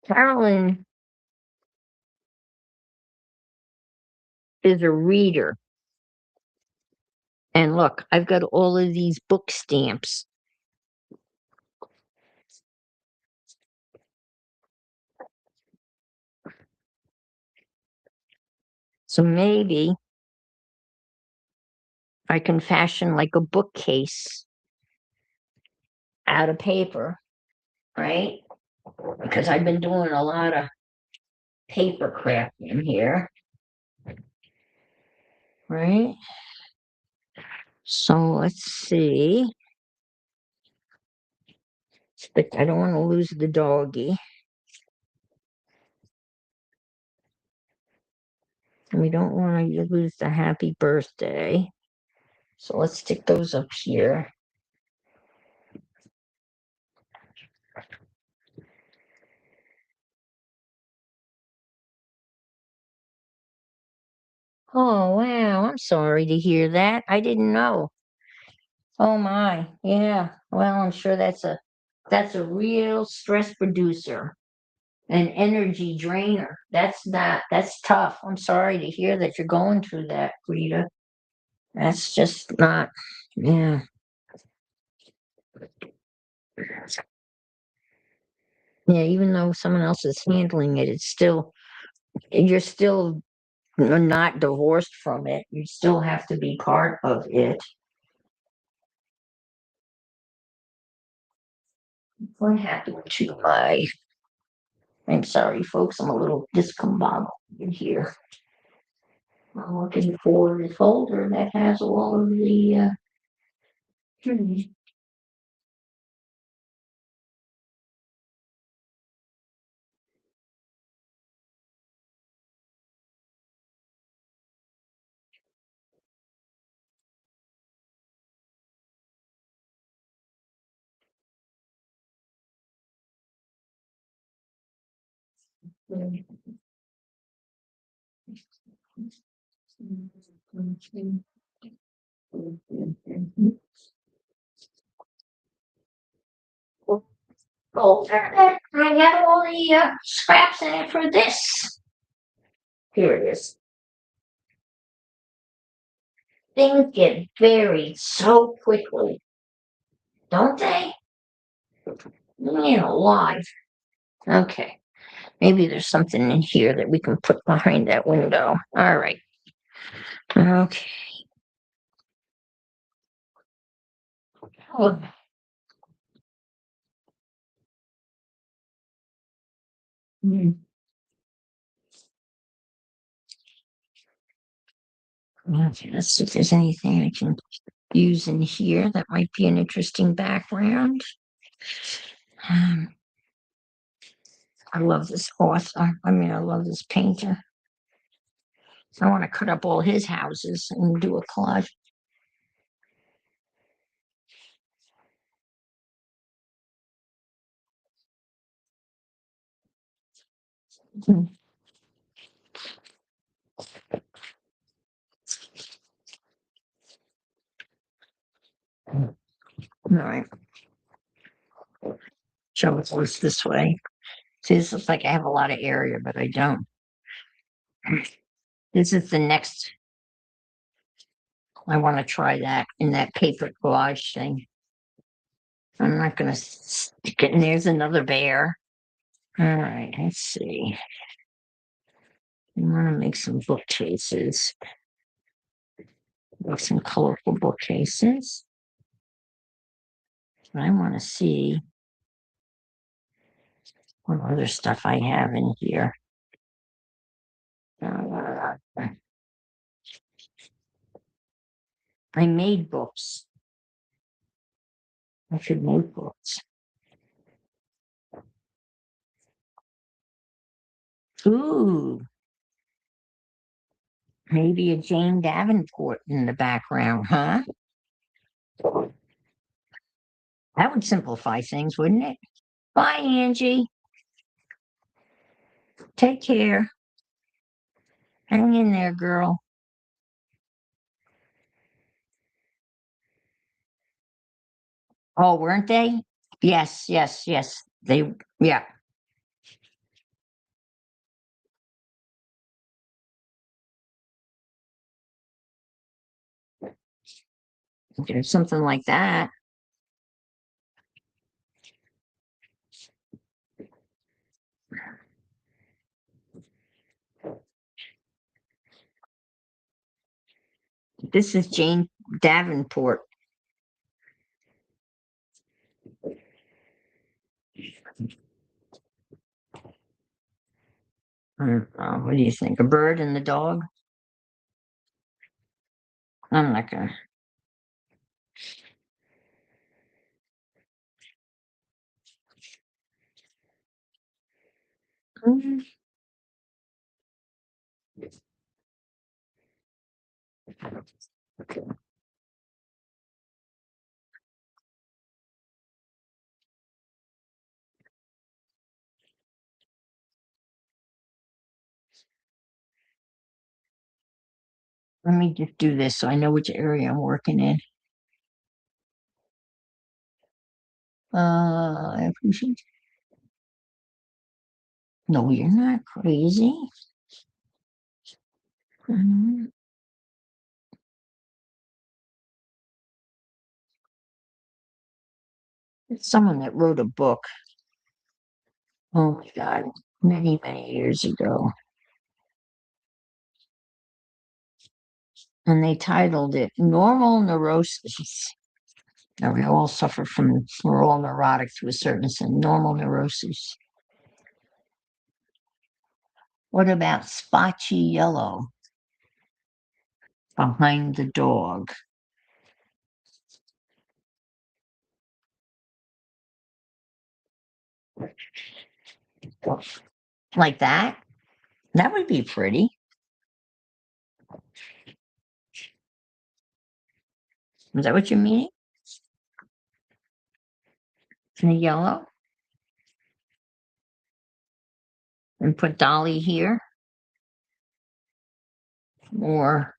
Carolyn is a reader. And look, I've got all of these book stamps. So maybe I can fashion like a bookcase out of paper, right? Because I've been doing a lot of paper crafting here, right? So let's see. But I don't want to lose the doggy. And we don't want to lose the happy birthday. So let's stick those up here. Oh, wow. I'm sorry to hear that. I didn't know. Oh my. Yeah. Well, I'm sure that's a real stress producer, an energy drainer. That's tough. I'm sorry to hear that you're going through that, Rita. That's just not, yeah. Yeah, even though someone else is handling it, you're still not divorced from it. You still have to be part of it. What happened to I'm sorry, folks, I'm a little discombobulated here. I'm looking for the folder that has all of the, hmm, folder that I have all the scraps in it for this. Here it is. Things get buried so quickly, don't they? Man alive. Okay. Maybe there's something in here that we can put behind that window. All right. Okay. Oh, hmm. Okay, let's see if there's anything I can use in here that might be an interesting background. Um, I love this author. I mean, I love this painter. I want to cut up all his houses and do a collage. Hmm. All right. Show it this way. See, this looks like I have a lot of area, but I don't. This is the next. I want to try that in that paper collage thing. I'm not going to stick it. And there's another bear. All right, let's see. I want to make some bookcases. Make some colorful bookcases. But I want to see what other stuff I have in here. Uh, I made books. I should make books. Ooh, maybe a Jane Davenport in the background, huh? That would simplify things, wouldn't it? Bye, Angie. Take care. Hang in there, girl. Oh, weren't they? Yes, yes, yes. Yeah. There's something like that. This is Jane Davenport. What do you think? A bird and the dog? I'm not gonna. Mm, Let me just do this so I know which area I'm working in. I appreciate. No, you're not crazy. Mhm. It's someone that wrote a book. Oh my God, many, many years ago. And they titled it Normal Neurosis. Now, we all suffer from, we're all neurotic to a certain extent, normal neurosis. What about spotchy yellow behind the dog? Like that? That would be pretty. Is that what you mean? The yellow? And put Dolly here? Or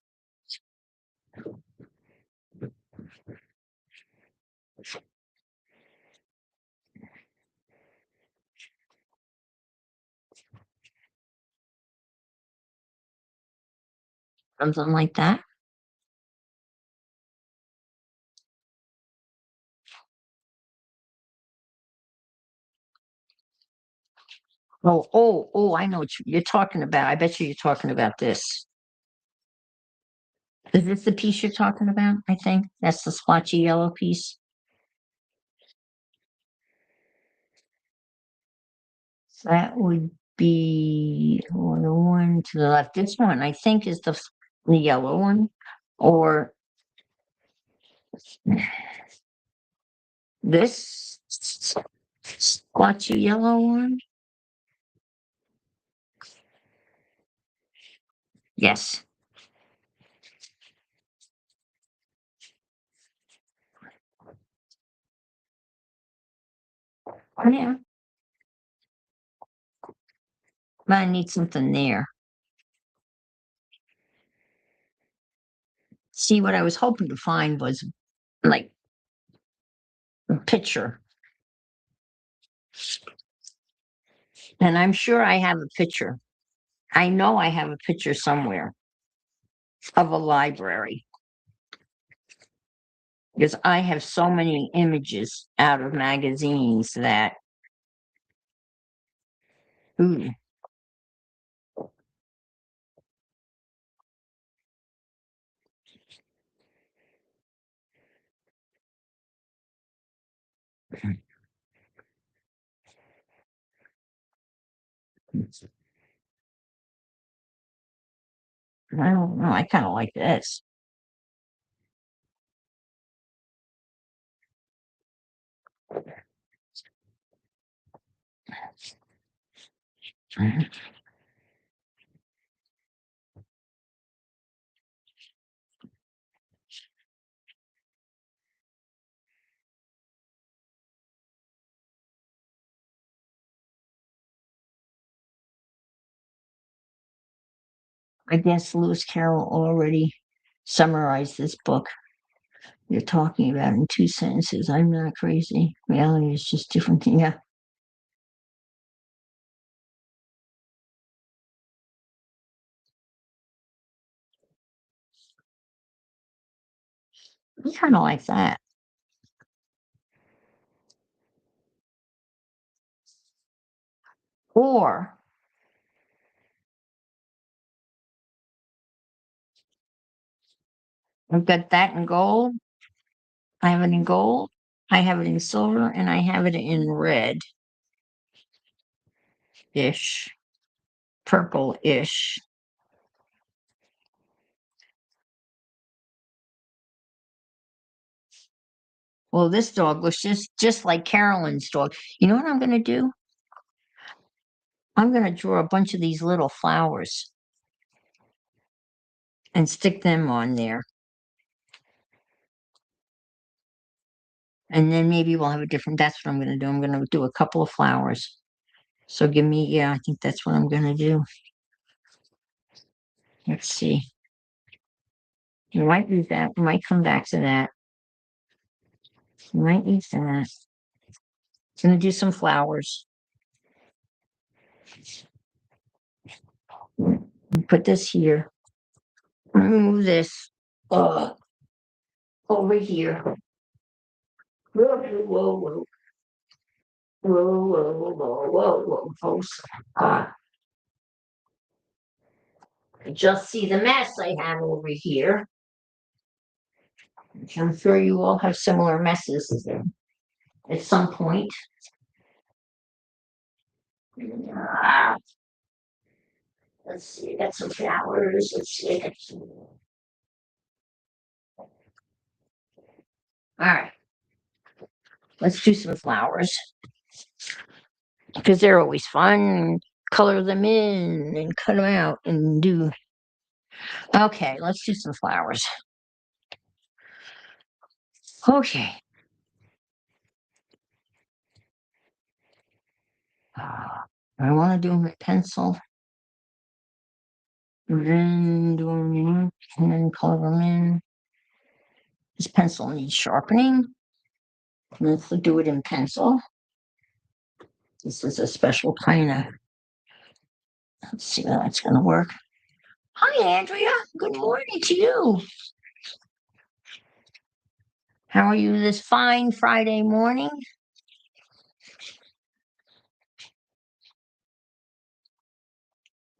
something like that? Oh, I know what you're talking about. I bet you're talking about this. Is this the piece you're talking about? I think that's the splotchy yellow piece. That would be the one to the left. This one, I think, is the yellow one, or this splotchy yellow one. Yes. Oh, yeah. But I need something there. See, what I was hoping to find was like a picture, and I'm sure I have a picture. I know I have a picture somewhere of a library because I have so many images out of magazines that, ooh, I don't know. I kind of like this. I guess Lewis Carroll already summarized this book you're talking about in 2 sentences. I'm not crazy. Reality is just different. Yeah, I kind of like that. Or I've got that in gold. I have it in gold. I have it in silver and I have it in red-ish, purple-ish. Well, this dog looks just like Carolyn's dog. You know what I'm going to do? I'm going to draw a bunch of these little flowers and stick them on there. And then maybe we'll have a different, that's what I'm going to do. I'm going to do a couple of flowers. So give me, yeah, I think that's what I'm going to do. Let's see. We might use that. We might come back to that. We might use that. Going to do some flowers. Put this here. Move this over here. Whoa, whoa, whoa. Whoa, whoa, whoa, whoa, whoa, folks. Just see the mess I have over here. I'm sure you all have similar messes at some point. Let's see, got some flowers. Let's see. All right. Let's do some flowers because they're always fun. Color them in and cut them out and do. Okay, let's do some flowers. Okay. I want to do them with pencil. Then do them and then color them in. This pencil needs sharpening. Let's do it in pencil. This is a special kind of. Let's see how that's going to work. Hi, Andrea. Good morning to you. How are you this fine Friday morning?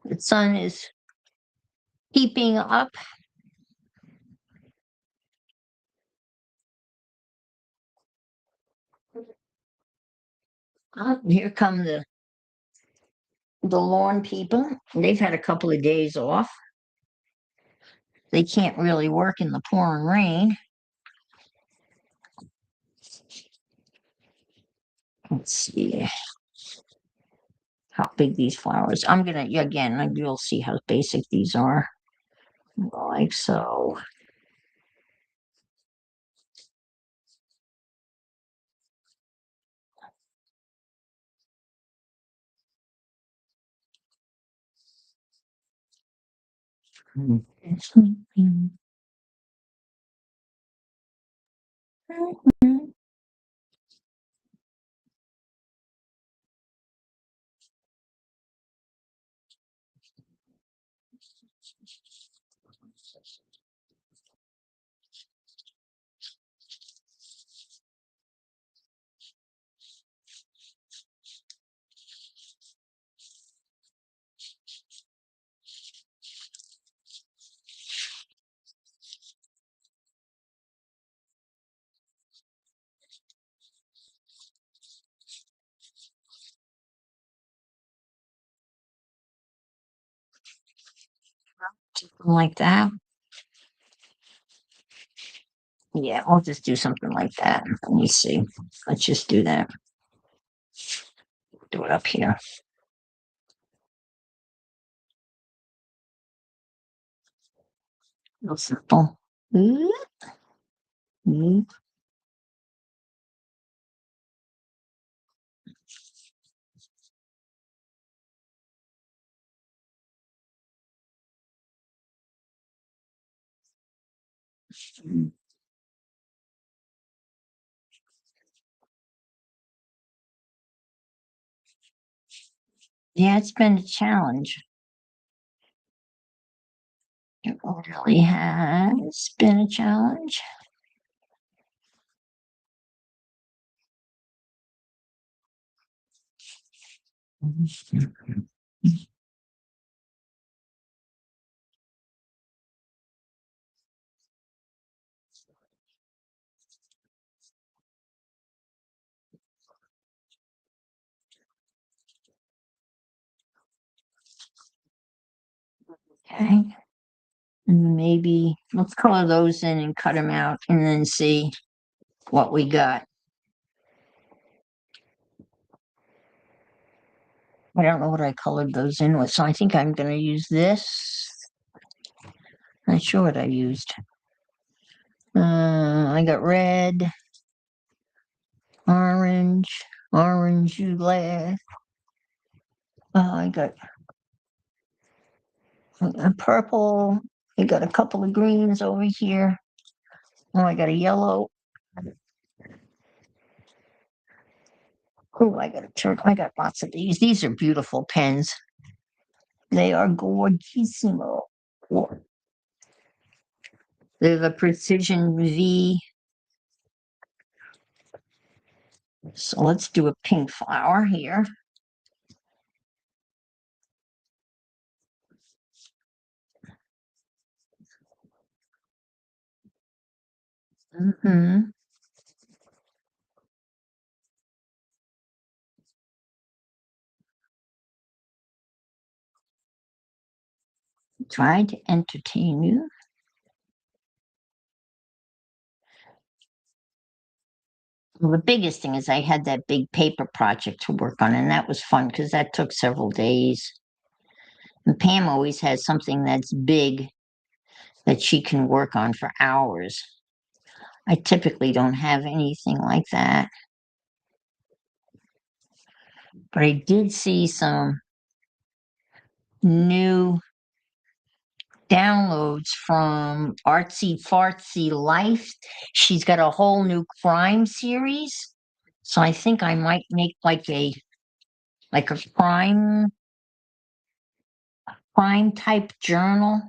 The sun is keeping up. Here come the lawn people. They've had a couple of days off. They can't really work in the pouring rain. Let's see how big these flowers. I'm gonna again. You'll see how basic these are, like so. Like that. Yeah, I'll just do something like that. Let me see. Let's just do that. Do it up here. Real simple. Yeah, it's been a challenge. It really has been a challenge. Okay. And maybe let's color those in and cut them out and then see what we got. I don't know what I colored those in with, so I think I'm going to use this. Not sure what I used. I got red, orange, orange glass. I got a purple. I got a couple of greens over here. Oh, I got a yellow. Oh, I got a turn. I got lots of these. These are beautiful pens. They are gorgeissimo. They're the Precision V. So let's do a pink flower here. Mm-hmm. Try to entertain you. Well, the biggest thing is I had that big paper project to work on, and that was fun because that took several days. And Pam always has something that's big that she can work on for hours. I typically don't have anything like that. But I did see some new downloads from Artsy Fartsy Life. She's got a whole new crime series. So I think I might make like a crime type journal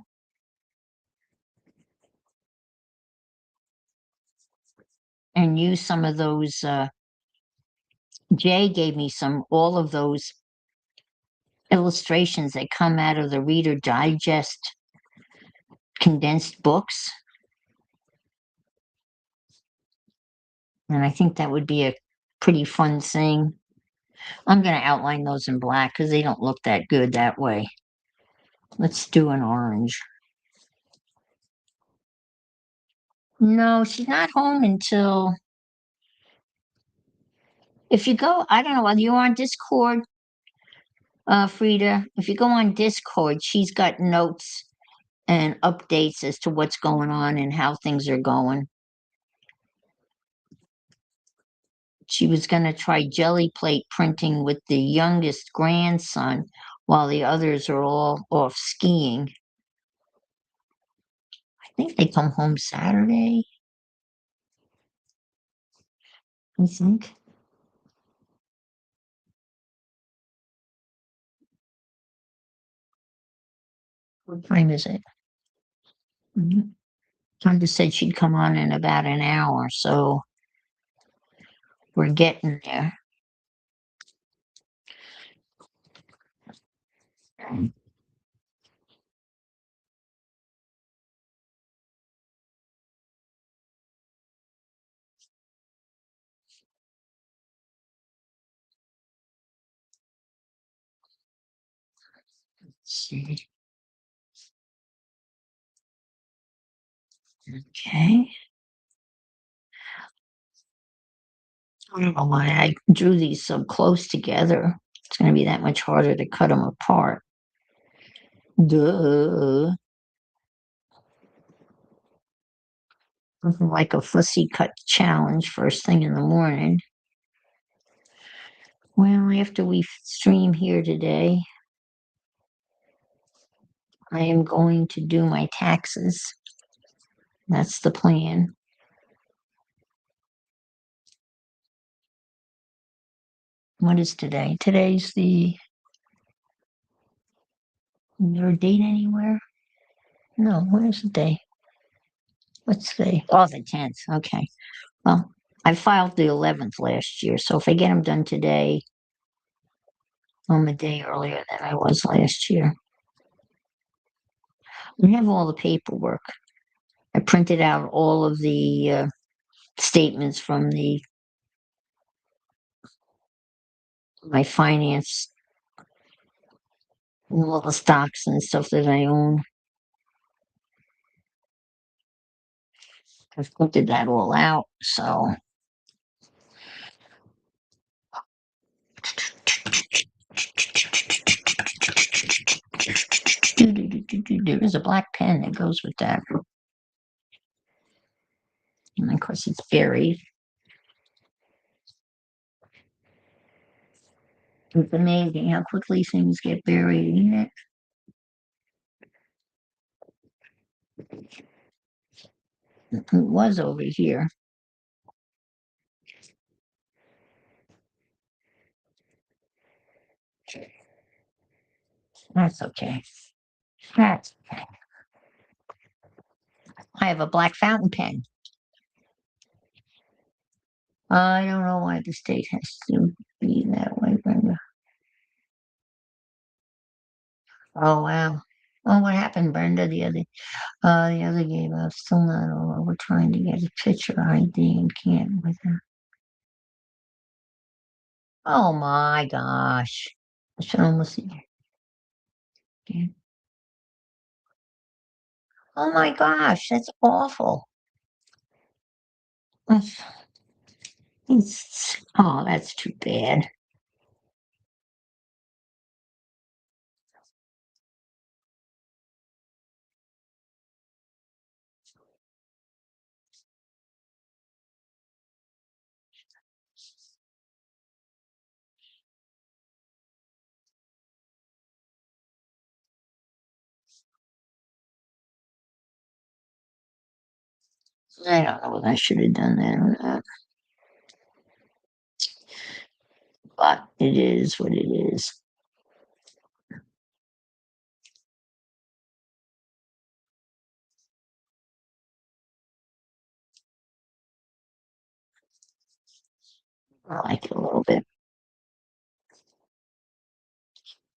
and use some of those Jay gave me all of those illustrations that come out of the Reader Digest condensed books. And I think that would be a pretty fun thing. I'm going to outline those in black because they don't look that good that way. Let's do an orange. No, she's not home until if you go, I don't know whether you're on Discord, Frida. If you go on Discord, she's got notes and updates as to what's going on and how things are going. She was going to try jelly plate printing with the youngest grandson while the others are all off skiing. I think they come home Saturday, I think. What time is it? Tanya said she'd come on in about an hour, so we're getting there. Let's see. Okay. I don't know why I drew these so close together. It's going to be that much harder to cut them apart. Duh. Nothing like a fussy cut challenge first thing in the morning. Well, after we stream here today, I am going to do my taxes. That's the plan. What is today? Today's is there a date anywhere? No, where's the day? What's the Oh, the 10th. Okay. Well, I filed the 11th last year, so if I get them done today, I'm a day earlier than I was last year. I have all the paperwork. I printed out all of the statements from my finance, all the stocks and stuff that I own. I've printed that all out, so. There is a black pen that goes with that. And of course, it's buried. It's amazing how quickly things get buried, isn't it? It was over here. That's okay. That's okay. I have a black fountain pen. I don't know why the state has to be that way, Brenda. Oh wow. Oh, what happened, Brenda? The other gave up. Still not over. We're trying to get a picture ID and can't with her. Oh my gosh. I should almost see. Yeah. Oh my gosh, that's awful. That's, oh, that's too bad. I don't know if I should have done that or not, but it is what it is. I like it a little bit.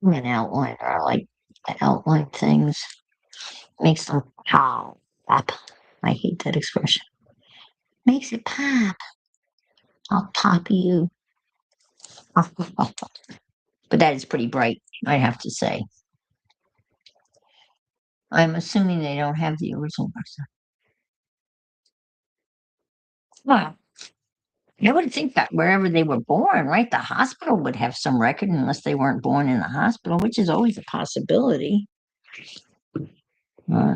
I'm an outliner. I like the outline things. Makes them pop. Pop. I hate that expression. Makes it pop. I'll pop you. But that is pretty bright, I have to say. I'm assuming they don't have the original version. Well, I would think that wherever they were born, right, the hospital would have some record unless they weren't born in the hospital, which is always a possibility. Uh,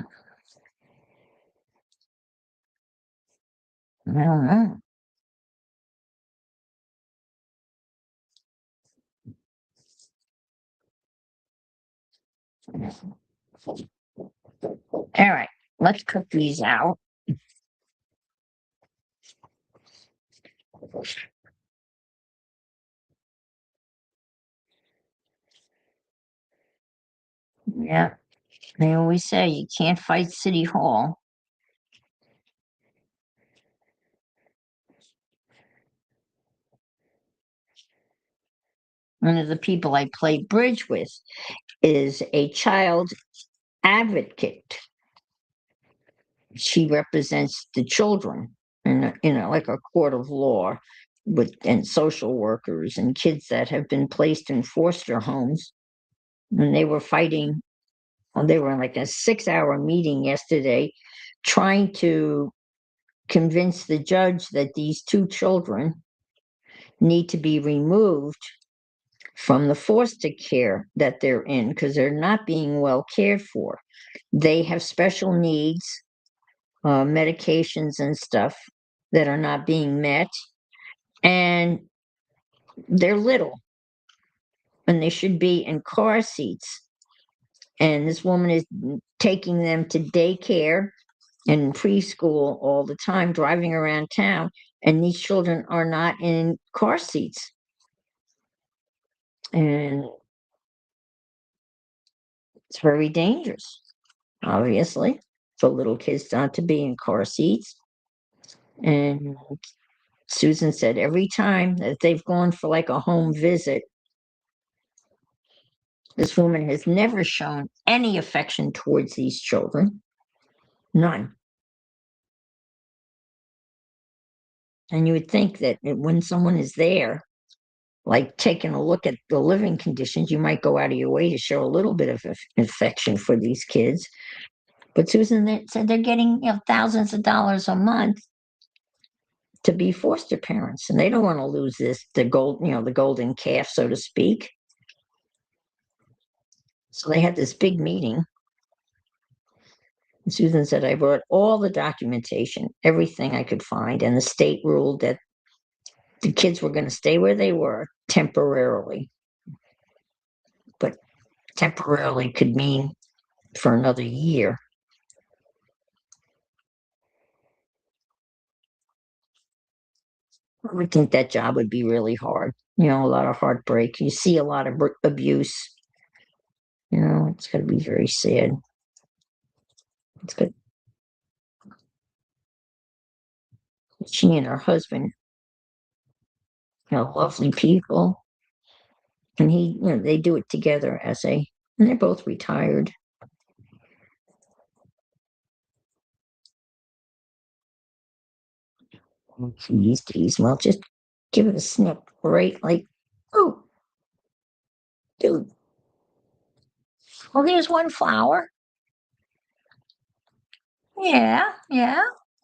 I don't know. All right, let's cook these out. Yeah, they always say you can't fight City Hall. One of the people I play bridge with is a child advocate. She represents the children in like a court of law with and social workers and kids that have been placed in foster homes. And they were fighting, well, they were in like a 6-hour meeting yesterday trying to convince the judge that these two children need to be removed from the foster care that they're in because they're not being well cared for. They have special needs, medications and stuff that are not being met, and they're little and they should be in car seats. And this woman is taking them to daycare and preschool all the time, driving around town, and these children are not in car seats. And it's very dangerous, obviously, for little kids not to be in car seats. And Susan said every time that they've gone for like a home visit, this woman has never shown any affection towards these children, none. And you would think that when someone is there, like taking a look at the living conditions, you might go out of your way to show a little bit of affection for these kids. But Susan said they're getting thousands of dollars a month to be foster parents, and they don't want to lose the golden calf, so to speak. So they had this big meeting. And Susan said, I brought all the documentation, everything I could find, and the state ruled that the kids were going to stay where they were temporarily. But temporarily could mean for another year. I would think that job would be really hard. A lot of heartbreak. You see a lot of abuse. It's going to be very sad. It's good. She and her husband, lovely people, and they do it together and they're both retired. Geez, well, just give it a snip, right? Like, oh, dude. Well, here's one flower. Yeah.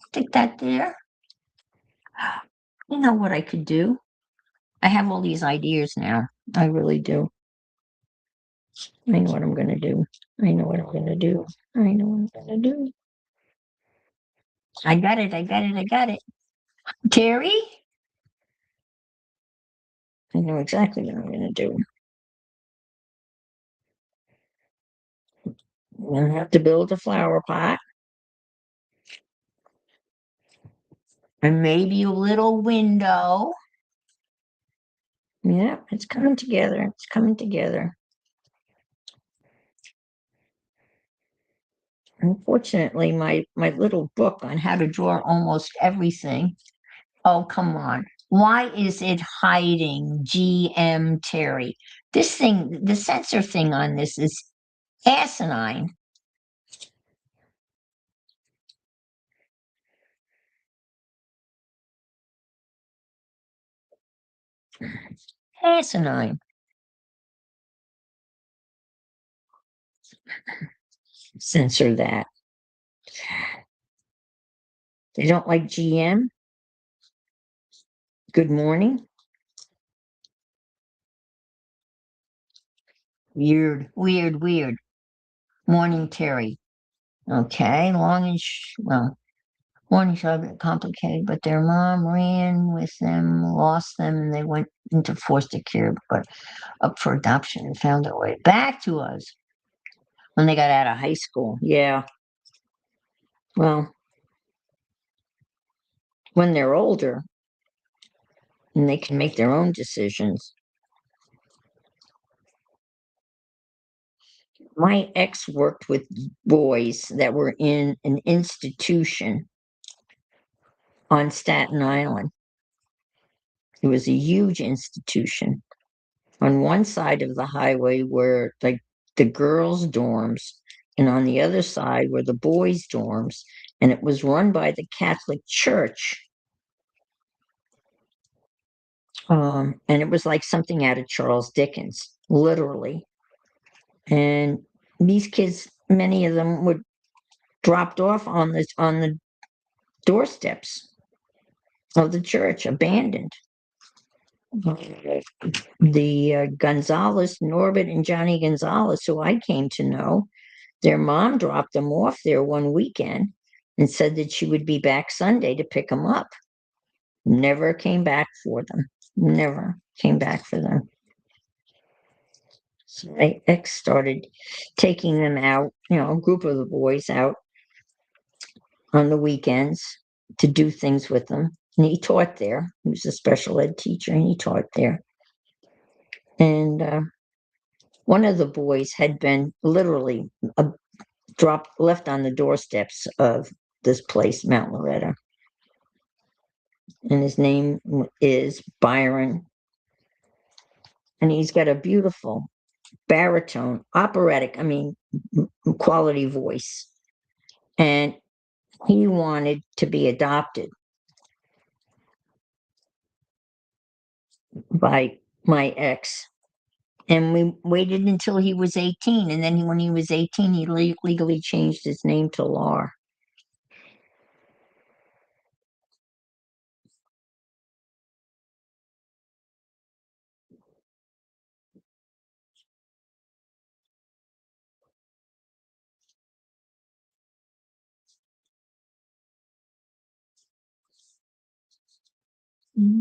Stick that there. You know what I could do? I have all these ideas now. I really do. I know what I'm going to do. I know what I'm going to do. I know what I'm going to do. I got it. Terry? I know exactly what I'm going to do. I'm going to have to build a flower pot. And maybe a little window. Yeah, it's coming together. It's coming together. Unfortunately, my little book on how to draw almost everything. Oh, come on. Why is it hiding GM Terry? This thing, the censor thing on this is asinine. Asinine. Censor that. They don't like GM. Good morning. Weird. Morning, Terry. Okay, well, morning shot a bit complicated, but their mom ran with them, lost them, and they went into foster care, but up for adoption and found their way back to us when they got out of high school. Yeah, well, when they're older and they can make their own decisions. My ex worked with boys that were in an institution on Staten Island. It was a huge institution. On one side of the highway were like the girls' dorms, and on the other side were the boys' dorms, and it was run by the Catholic Church. And it was like something out of Charles Dickens, literally. And these kids, many of them were dropped off on the doorsteps of the church, abandoned. The Gonzalez, Norbert and Johnny Gonzalez, who I came to know, their mom dropped them off there one weekend and said that she would be back Sunday to pick them up. Never came back for them. Never came back for them. So my ex started taking them out, a group of the boys out on the weekends to do things with them. And he taught there. He was a special ed teacher and he taught there. And one of the boys had been literally left on the doorsteps of this place, Mount Loretta. And his name is Byron. And he's got a beautiful baritone, operatic, quality voice. And he wanted to be adopted by my ex. And we waited until he was 18. And then when he was 18, he legally changed his name to Lar.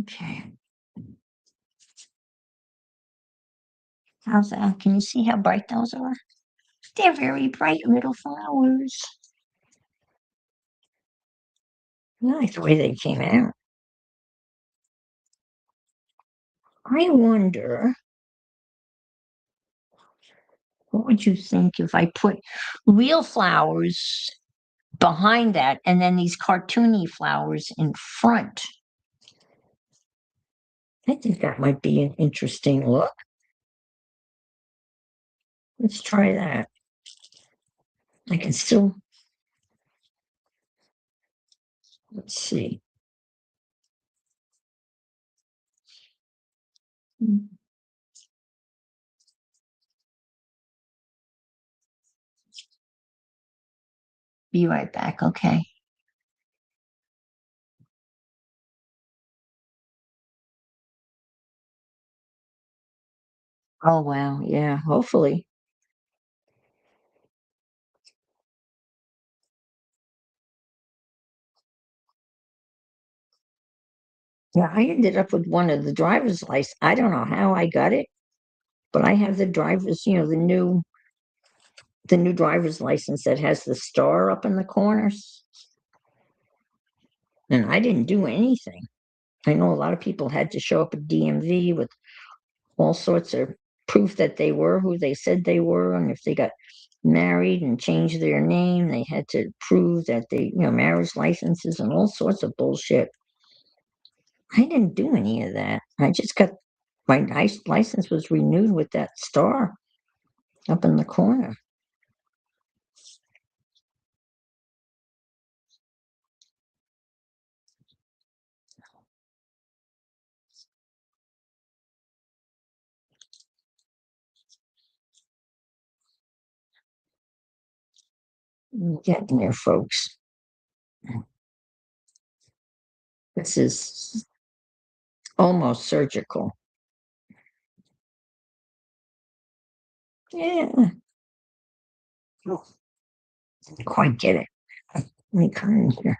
Okay. How's that? Can you see how bright those are? They're very bright little flowers. I like the way they came out. I wonder, what would you think if I put real flowers behind that and then these cartoony flowers in front? I think that might be an interesting look. Let's try that. I can still, let's see. Be right back, okay? Oh, wow. Yeah, hopefully. Yeah, I ended up with one of the driver's license. I don't know how I got it, but I have the driver's, the new driver's license that has the star up in the corners. And I didn't do anything. I know a lot of people had to show up at DMV with all sorts of proof that they were who they said they were. And if they got married and changed their name, they had to prove that they, marriage licenses and all sorts of bullshit. I didn't do any of that. I just got my license was renewed with that star up in the corner. Getting there, folks. This is almost surgical. Yeah, oh, didn't quite get it. Let me come in here.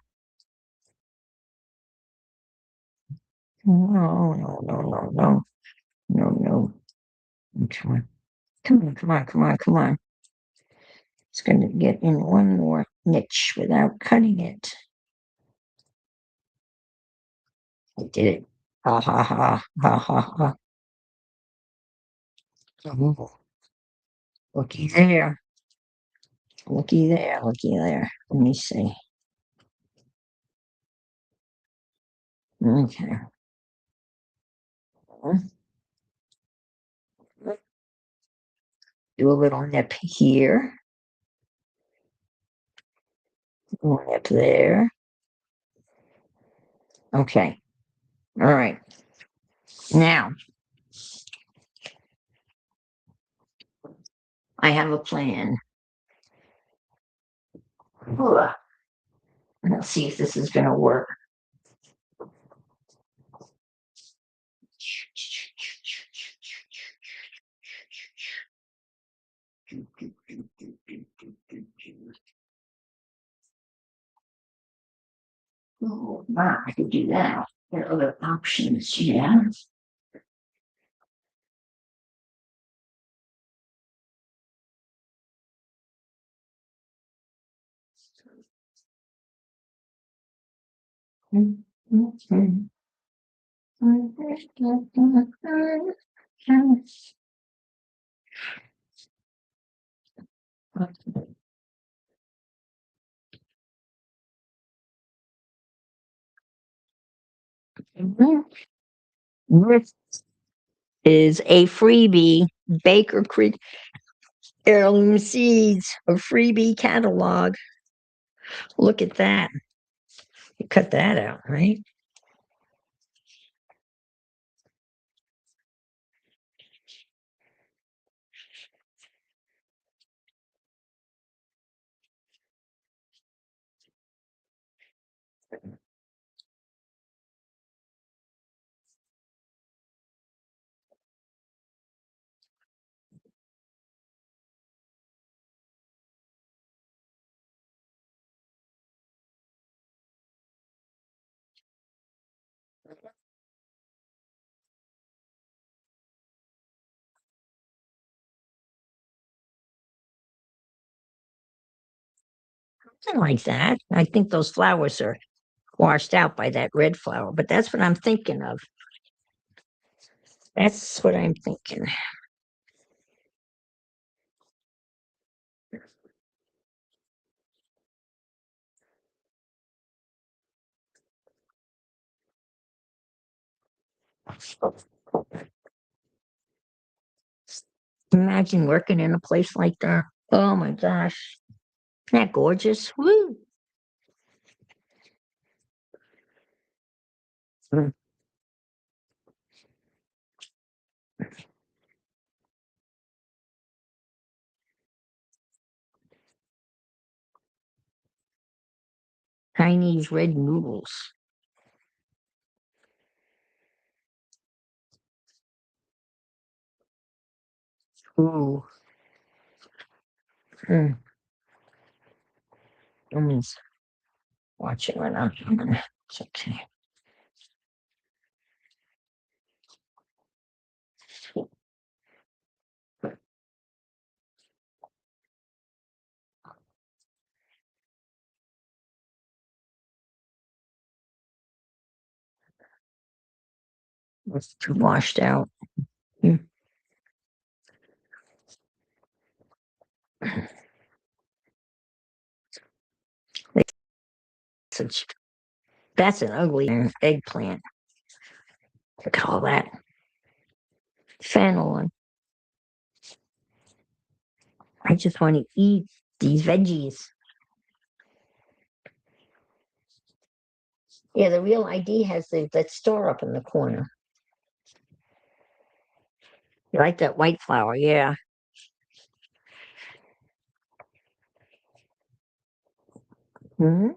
No, no, no, no, no, no, no. Come on, come on, come on, come on, come on. It's going to get in one more niche without cutting it. I did it. Ha ha ha ha ha ha. Oh, looky there. Looky there. Looky there. Let me see. Okay. Do a little nip here. A little nip there. Okay. All right. Now, I have a plan. Ugh. Let's see if this is going to work. Oh, wow, I could do that. There are other options, yeah. This is a freebie, Baker Creek Heirloom Seeds, a freebie catalog. Look at that. You cut that out, right? Something like that. I think those flowers are washed out by that red flower, but that's what I'm thinking of. That's what I'm thinking. Imagine working in a place like that. Oh my gosh. Isn't that gorgeous? Woo! Mm. Chinese red noodles. Ooh. Mm. Someone's watching what I'm doing. It's okay. It's too washed out. Mm. Such, that's an ugly eggplant. Look at all that fennel. And I just want to eat these veggies. Yeah, the Real ID has that store up in the corner. You like that white flower? Yeah. Hmm.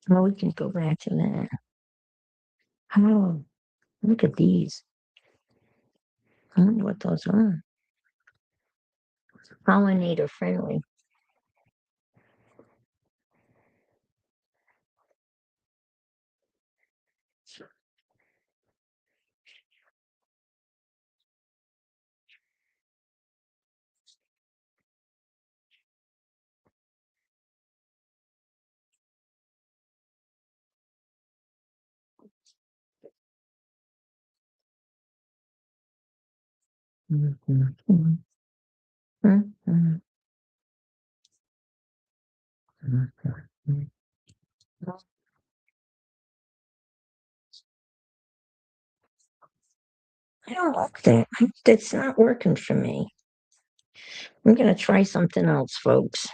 Well, we can go back to that. Oh, look at these. I wonder what those are. Pollinator friendly. Mhm, mhm, mhm, mhm, mhm. I don't like that. That's not working for me. I'm gonna try something else, folks.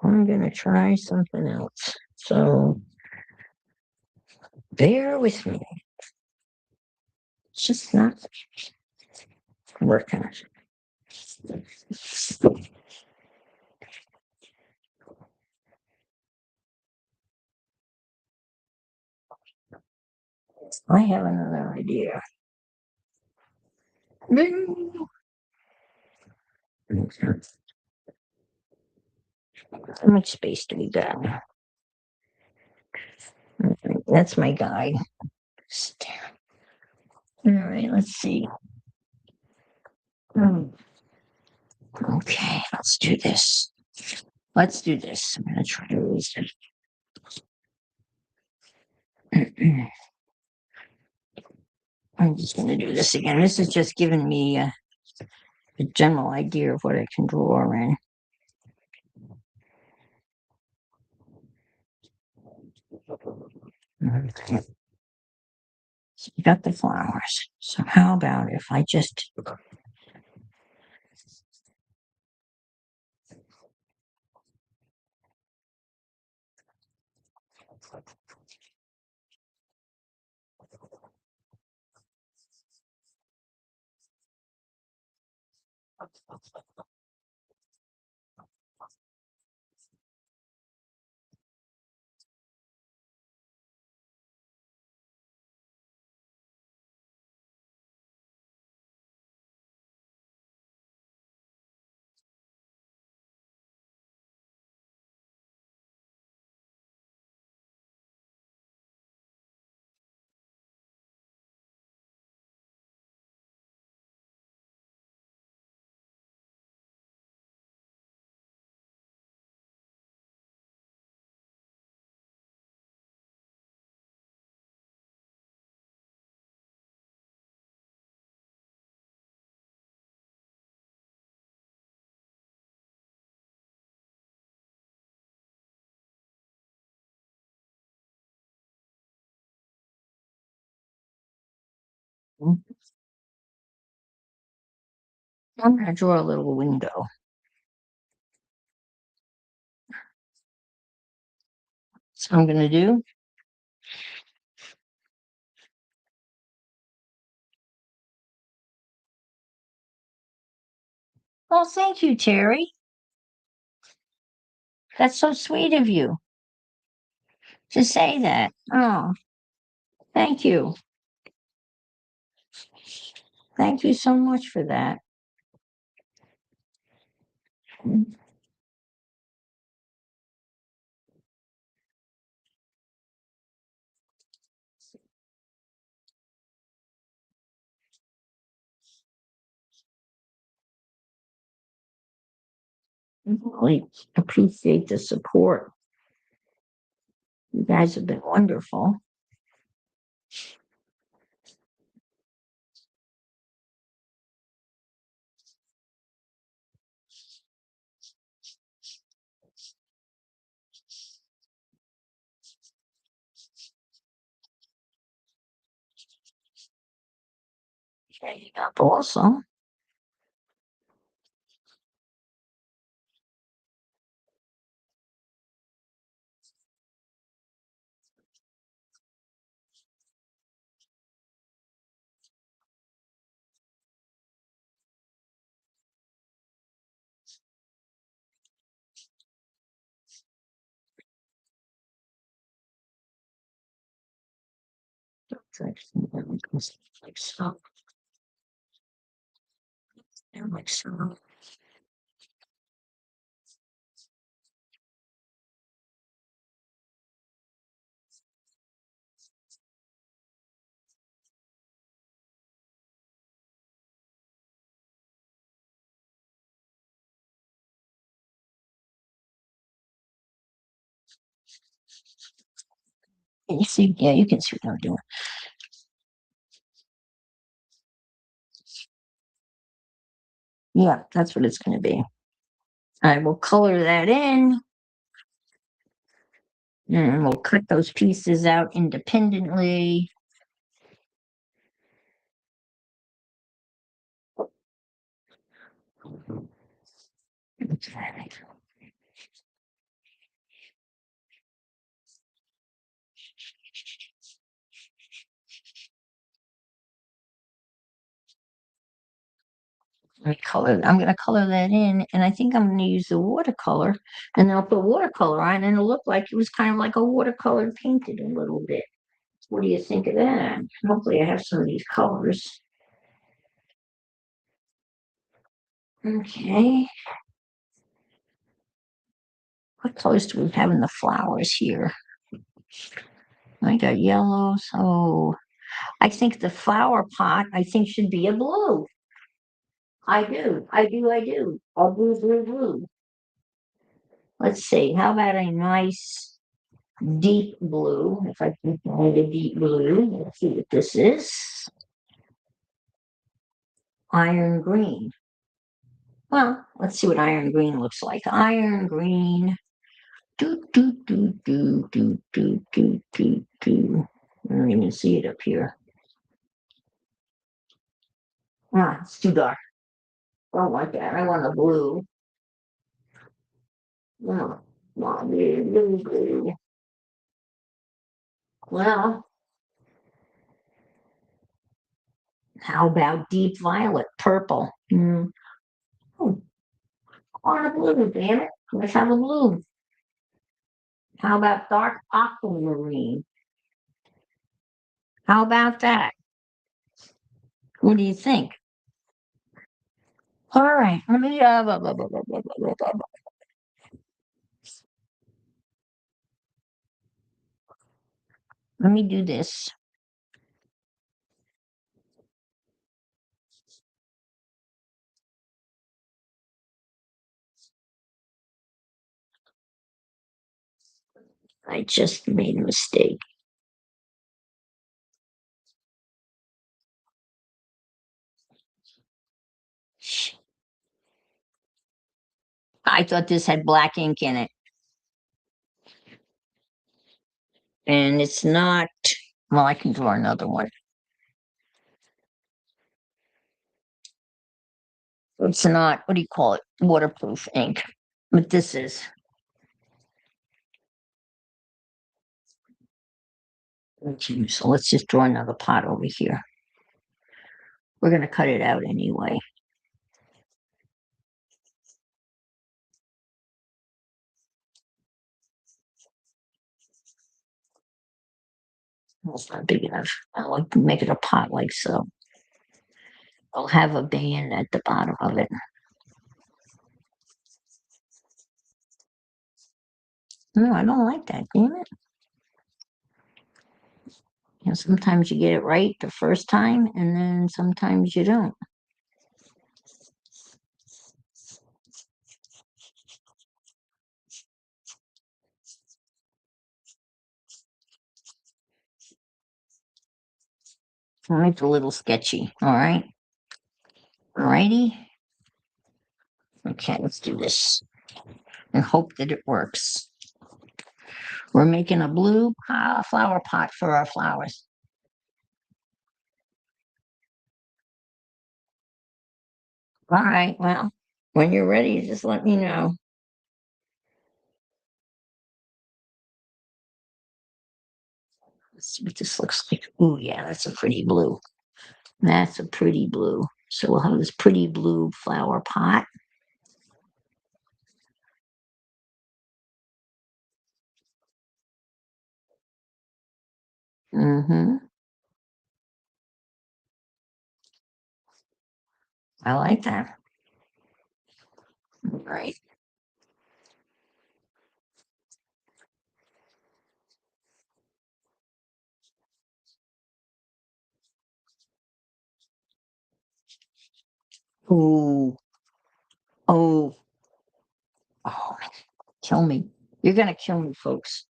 I'm gonna try something else. So bear with me. It's just not working. I have another idea. How much space do we got? That's my guide. All right, let's see. Hmm. Okay, let's do this. Let's do this. I'm gonna try to lose it. I'm just gonna do this again. This is just giving me a general idea of what I can draw in. Okay. So we got the flowers. So how about if I just I'm gonna draw a little window. That's what I'm gonna do. Well, thank you, Terry. That's so sweet of you to say that. Oh, thank you. Thank you so much for that. Really appreciate the support. You guys have been wonderful. Shading up also. Like so. Like so. You see, yeah, you can see what I'm doing. Yeah, that's what it's going to be. I will color that in, and we'll cut those pieces out independently. I'm going to color that in, and I think I'm going to use the watercolor, and then I'll put watercolor on, and it'll look like it was kind of like a watercolor painted a little bit. What do you think of that? Hopefully, I have some of these colors. Okay. What colors do we have in the flowers here? I got yellow, so I think the flower pot, I think, should be a blue. I do. A blue. Let's see, how about a nice deep blue? If I can find a deep blue, let's see what this is. Iron green. Well, let's see what iron green looks like. Iron green. Do. I don't even see it up here. Ah, it's too dark. I don't like that. I want a blue. No, not blue. Well, how about deep violet, purple? Oh, I want a blue, damn it. Let's have a blue. How about dark aquamarine? How about that? What do you think? All right, let me let me do this. I just made a mistake. I thought this had black ink in it, and it's not. Well, I can draw another one. It's not, what do you call it? Waterproof ink. But this is. Okay, so let's just draw another pot over here. We're going to cut it out anyway. That's not big enough. I'll like make it a pot like so. I'll have a band at the bottom of it. No, I don't like that, damn it. You know, sometimes you get it right the first time, and then sometimes you don't. It's a little sketchy, all right? All righty. Okay, let's do this and hope that it works. We're making a blue flower pot for our flowers. All right, well, when you're ready, just let me know. Let's see what this looks like. Oh, yeah, that's a pretty blue. That's a pretty blue. So we'll have this pretty blue flower pot. Mm-hmm. I like that. All right. Ooh. Oh. Oh, kill me. You're gonna kill me, folks.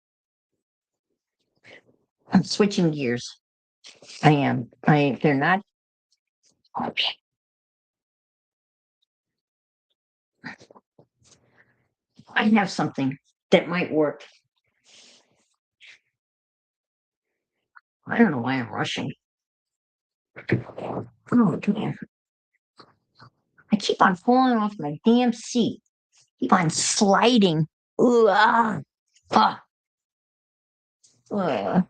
I'm switching gears. I am. They're not. Okay. I have something that might work. I don't know why I'm rushing. Oh, damn. I keep on falling off my damn seat. Keep on sliding. Ooh, ah, uh.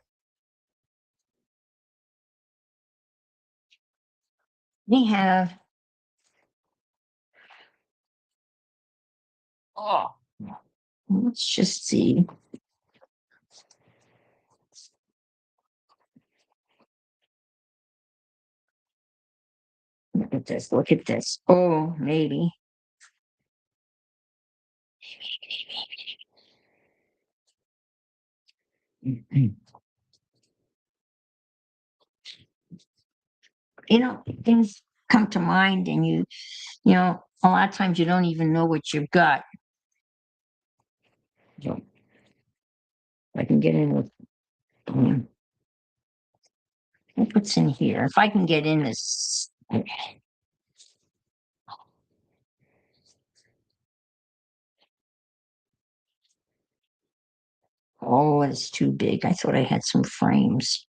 We have, oh, let's just see. Look at this. Look at this. Oh, maybe. You know, things come to mind, and a lot of times you don't even know what you've got. So I can get in with, um, what's in here? If I can get in this, oh, it's too big. I thought I had some frames.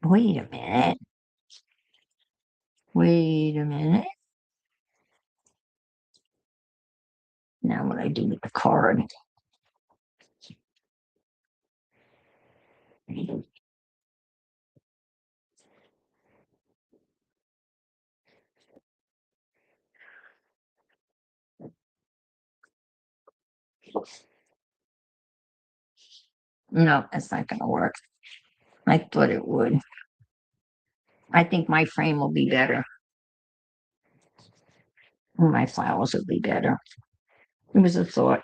Wait a minute. Wait a minute. Now what I do with the card? No, that's not going to work. I thought it would. I think my frame will be better. My flowers will be better. It was a thought.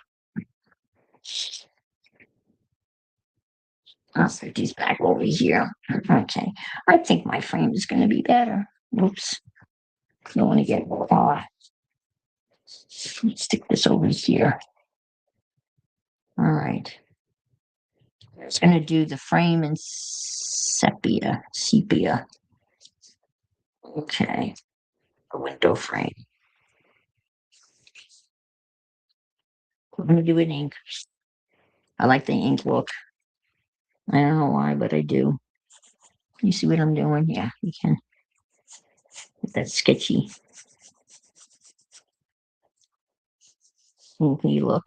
I'll set these back over here. Okay. I think my frame is going to be better. Oops. Don't want to get stick this over here. All right. I was going to do the frame in sepia. Okay. A window frame. I'm going to do an ink. I like the ink look. I don't know why, but I do. You see what I'm doing? Yeah, you can. That's sketchy. sneaky look.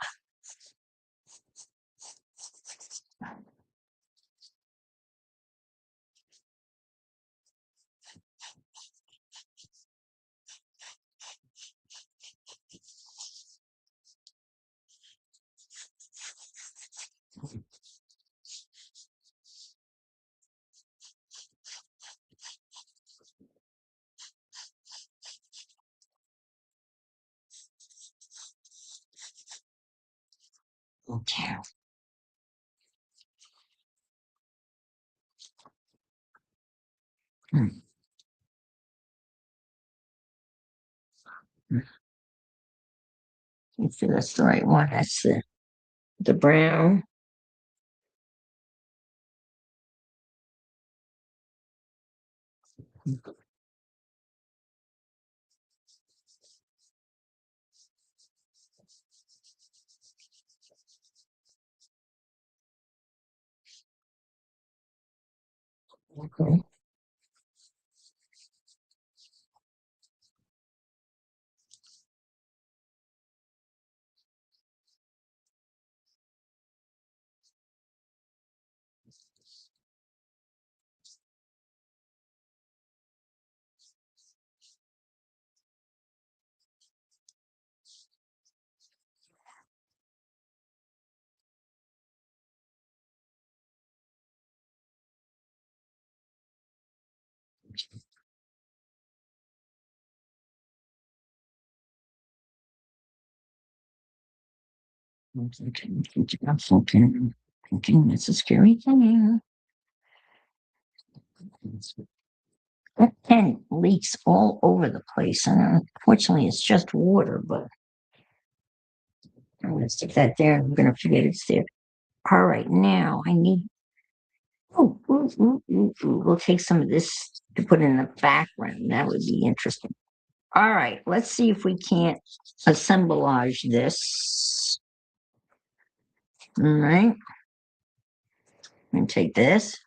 Okay. Hmm. Let's see, that's the right one. That's the brown. Okay. Thinking it's a scary thing. That pen leaks all over the place, and unfortunately, it's just water. But I'm going to stick that there. I'm going to forget it's there. All right, now I need. Oh, we'll take some of this to put in the background. That would be interesting. All right, let's see if we can't assemblage this. All right, and take this.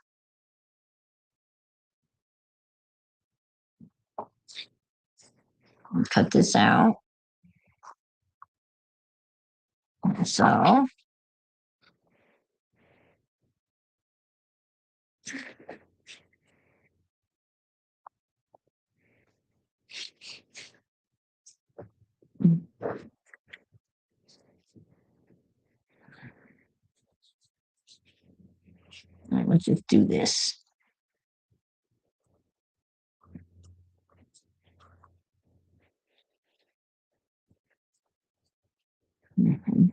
And cut this out. So, let's just do this. Mhm.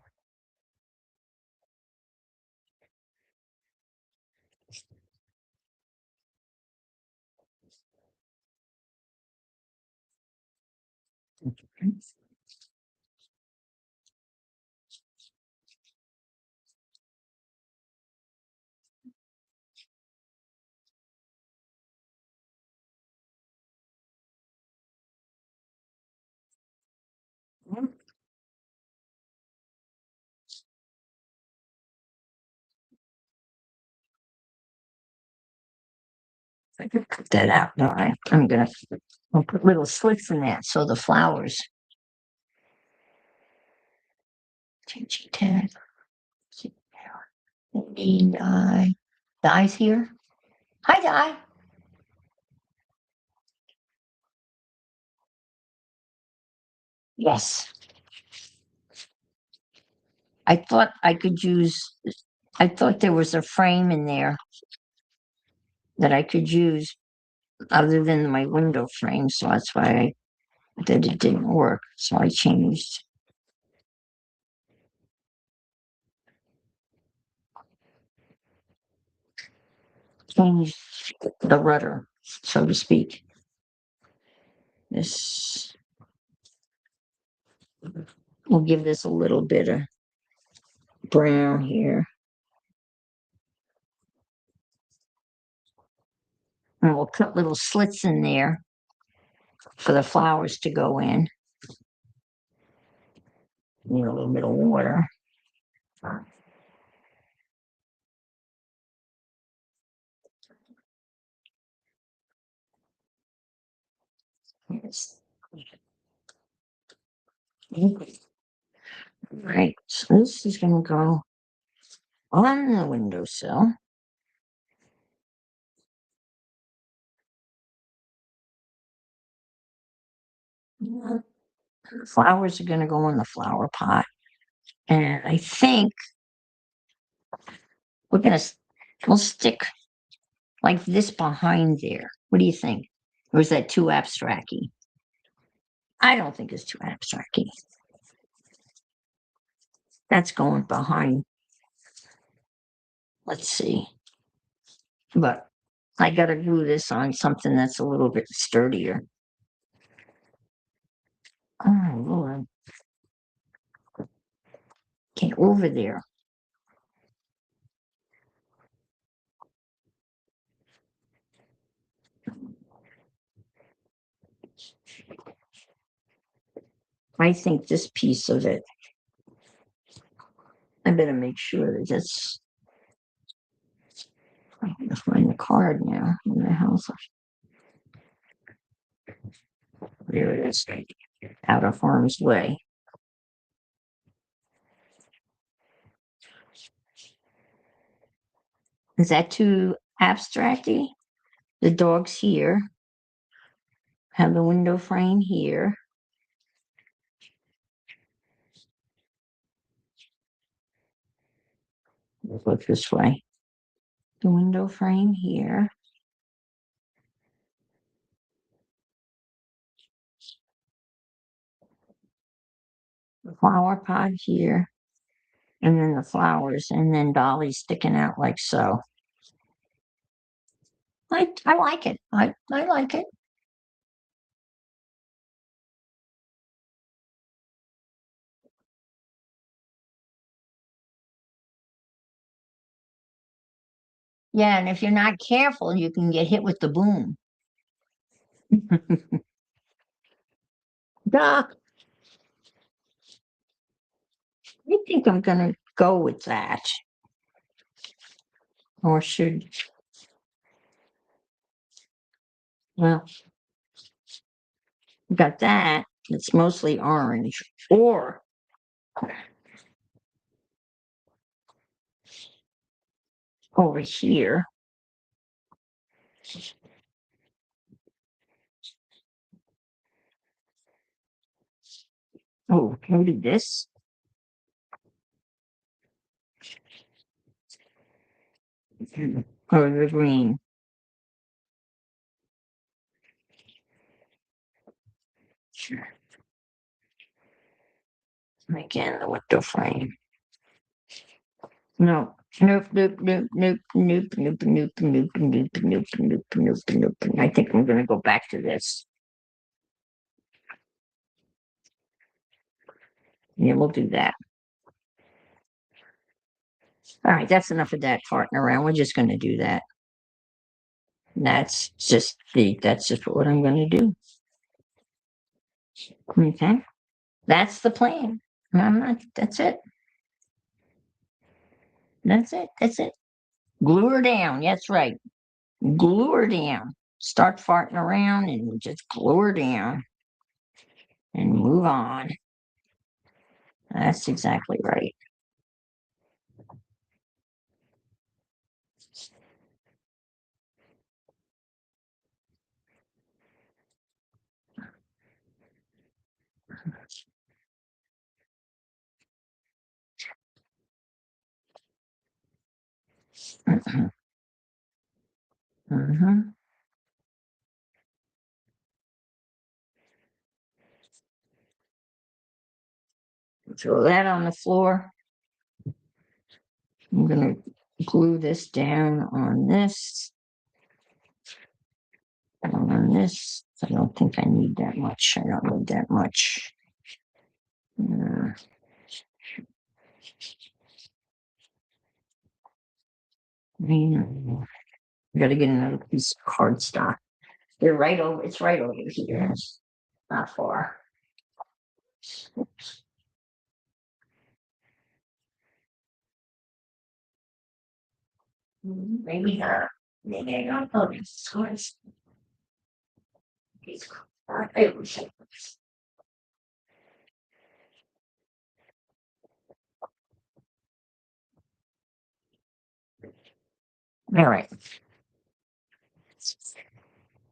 I could cut that out. All right, I'll put little slits in that so the flowers. Change tag. Di's here. Hi, Di. Yes, I thought I could use. I thought there was a frame in there that I could use other than my window frame, so that's why that it didn't work. So I changed the rudder, so to speak. This we'll give this a little bit of brown here, and we'll cut little slits in there for the flowers to go in. Need a little bit of water. Yes. Right, so this is gonna go on the windowsill. The flowers are gonna go in the flower pot. And I think we're gonna, we'll stick like this behind there. What do you think? Or is that too abstracty? I don't think it's too abstracty. That's going behind. Let's see. But I gotta glue this on something that's a little bit sturdier. Oh, Lord. Get over there. I think this piece of it, I better make sure that it's, I'm gonna find the card now in the house. There it is, out of harm's way. Is that too abstracty? The dog's here, have the window frame here. Look this way. The window frame here. The flower pot here. And then the flowers, and then Dolly sticking out like so. I like it. I like it. Yeah, and if you're not careful, you can get hit with the boom. Duh. I think I'm gonna go with that. Or should, well, we got that. It's mostly orange. Or over here. Oh, maybe this. Or the green. Again, the window frame. No. Nope, nope, nope, nope, nope, nope, nope, nope, nope, nope, nope, nope, nope. I think I'm gonna go back to this. Yeah, we'll do that. All right, that's enough of that farting around. We're just gonna do that. That's just what I'm gonna do. Okay. That's the plan. I'm not, that's it. That's it. That's it. Glue her down. That's right. Glue her down. Start farting around and just glue her down and move on. That's exactly right. Hmm. Throw that on the floor. I'm gonna glue this down on this. On this. I don't think I need that much. I don't need that much. Uh, I gotta get another piece of cardstock. They're right over, it's right over here. It's not far. Oops. Maybe not. Maybe I don't know these cards. These cards. All right.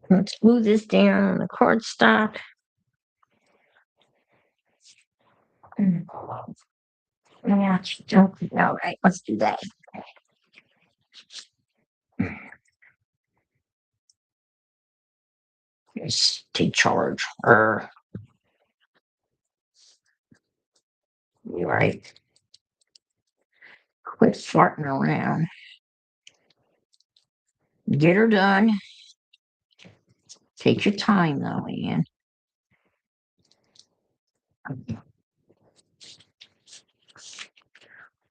Let's move this down on the cardstock. Yeah, all right, let's do that. Just take charge. You're right. Quit farting around. Get her done. Take your time, though, Ian.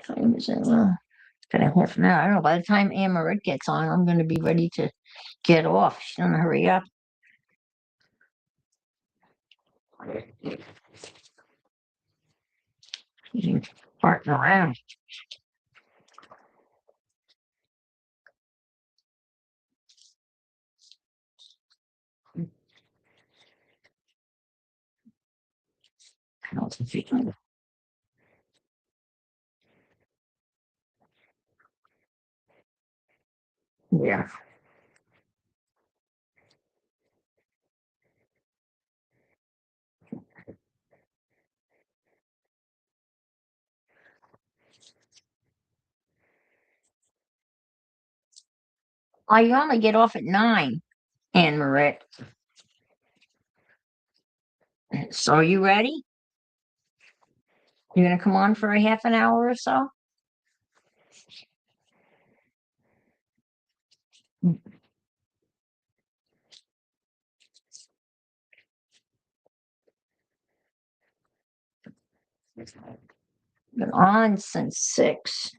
Time is it? Got a half an hour. I don't know. By the time Amarit gets on, I'm going to be ready to get off. She's going to hurry up. She's farting around. I don't think she can. Yeah. I only get off at 9, Anne Marit. So are you ready? You're going to come on for a half an hour or so? Been on since 6.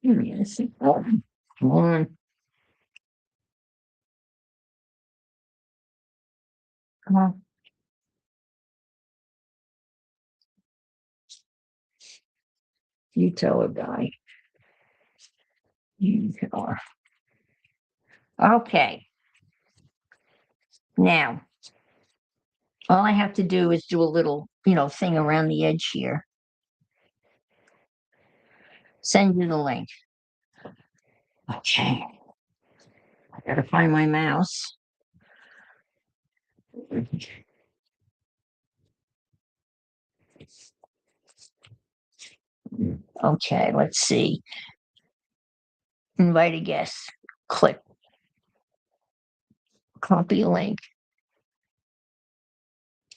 Yes. Come on. Come on. You tell her, guy. You tell her. Okay. Now, all I have to do is do a little, thing around the edge here. Send you the link. Okay. I gotta find my mouse. Okay, let's see. Invite a guest. Click. Copy link.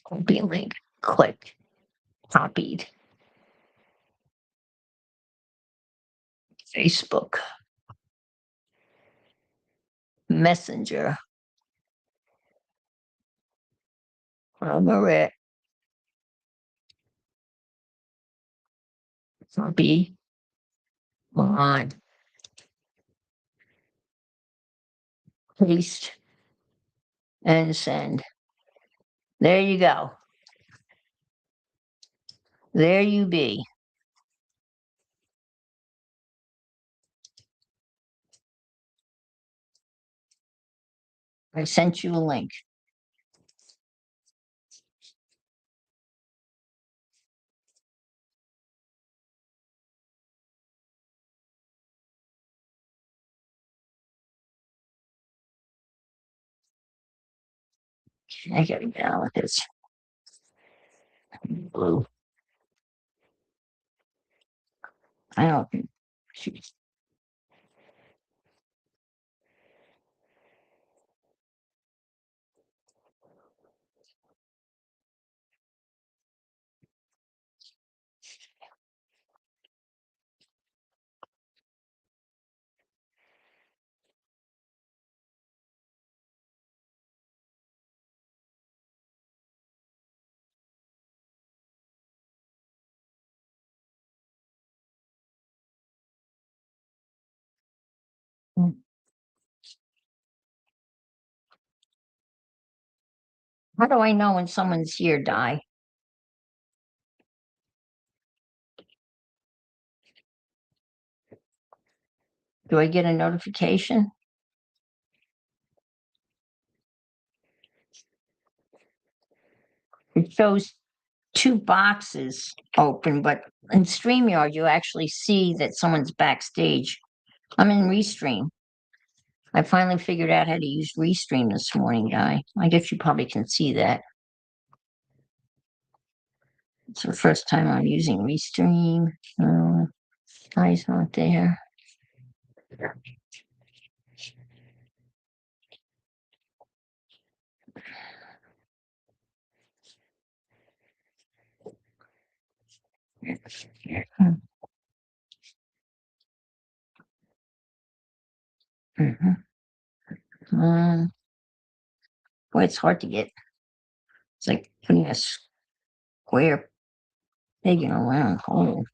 Copy link. Click. Copied. Facebook. Messenger. Marit. Copy. On. Paste. And send. There you go. There you be. I sent you a link. I gotta get out with this blue. I don't. How do I know when someone's here, Di? Do I get a notification? It shows two boxes open, but in StreamYard, you actually see that someone's backstage. I'm in Restream. I finally figured out how to use Restream this morning, Guy. I guess you probably can see that. It's the first time I'm using Restream. Guy's not there. Mhm. Boy, it's hard to get. It's like putting a square peg in a round hole.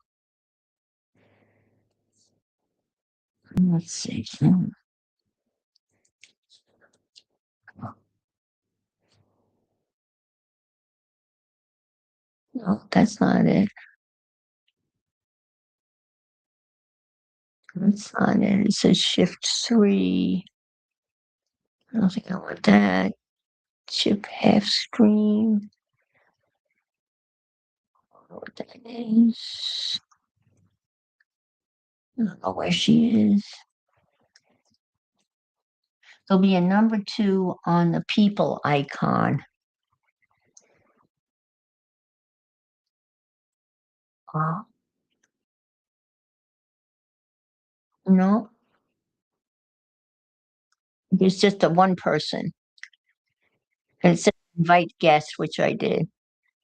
Let's see. No, that's not it. That's not it. It says shift 3. I don't think I want that. Shift half screen. I don't know what that is. I don't know where she is. There'll be a number 2 on the people icon. Uh, no, there's just a one person. And it says invite guests, which I did.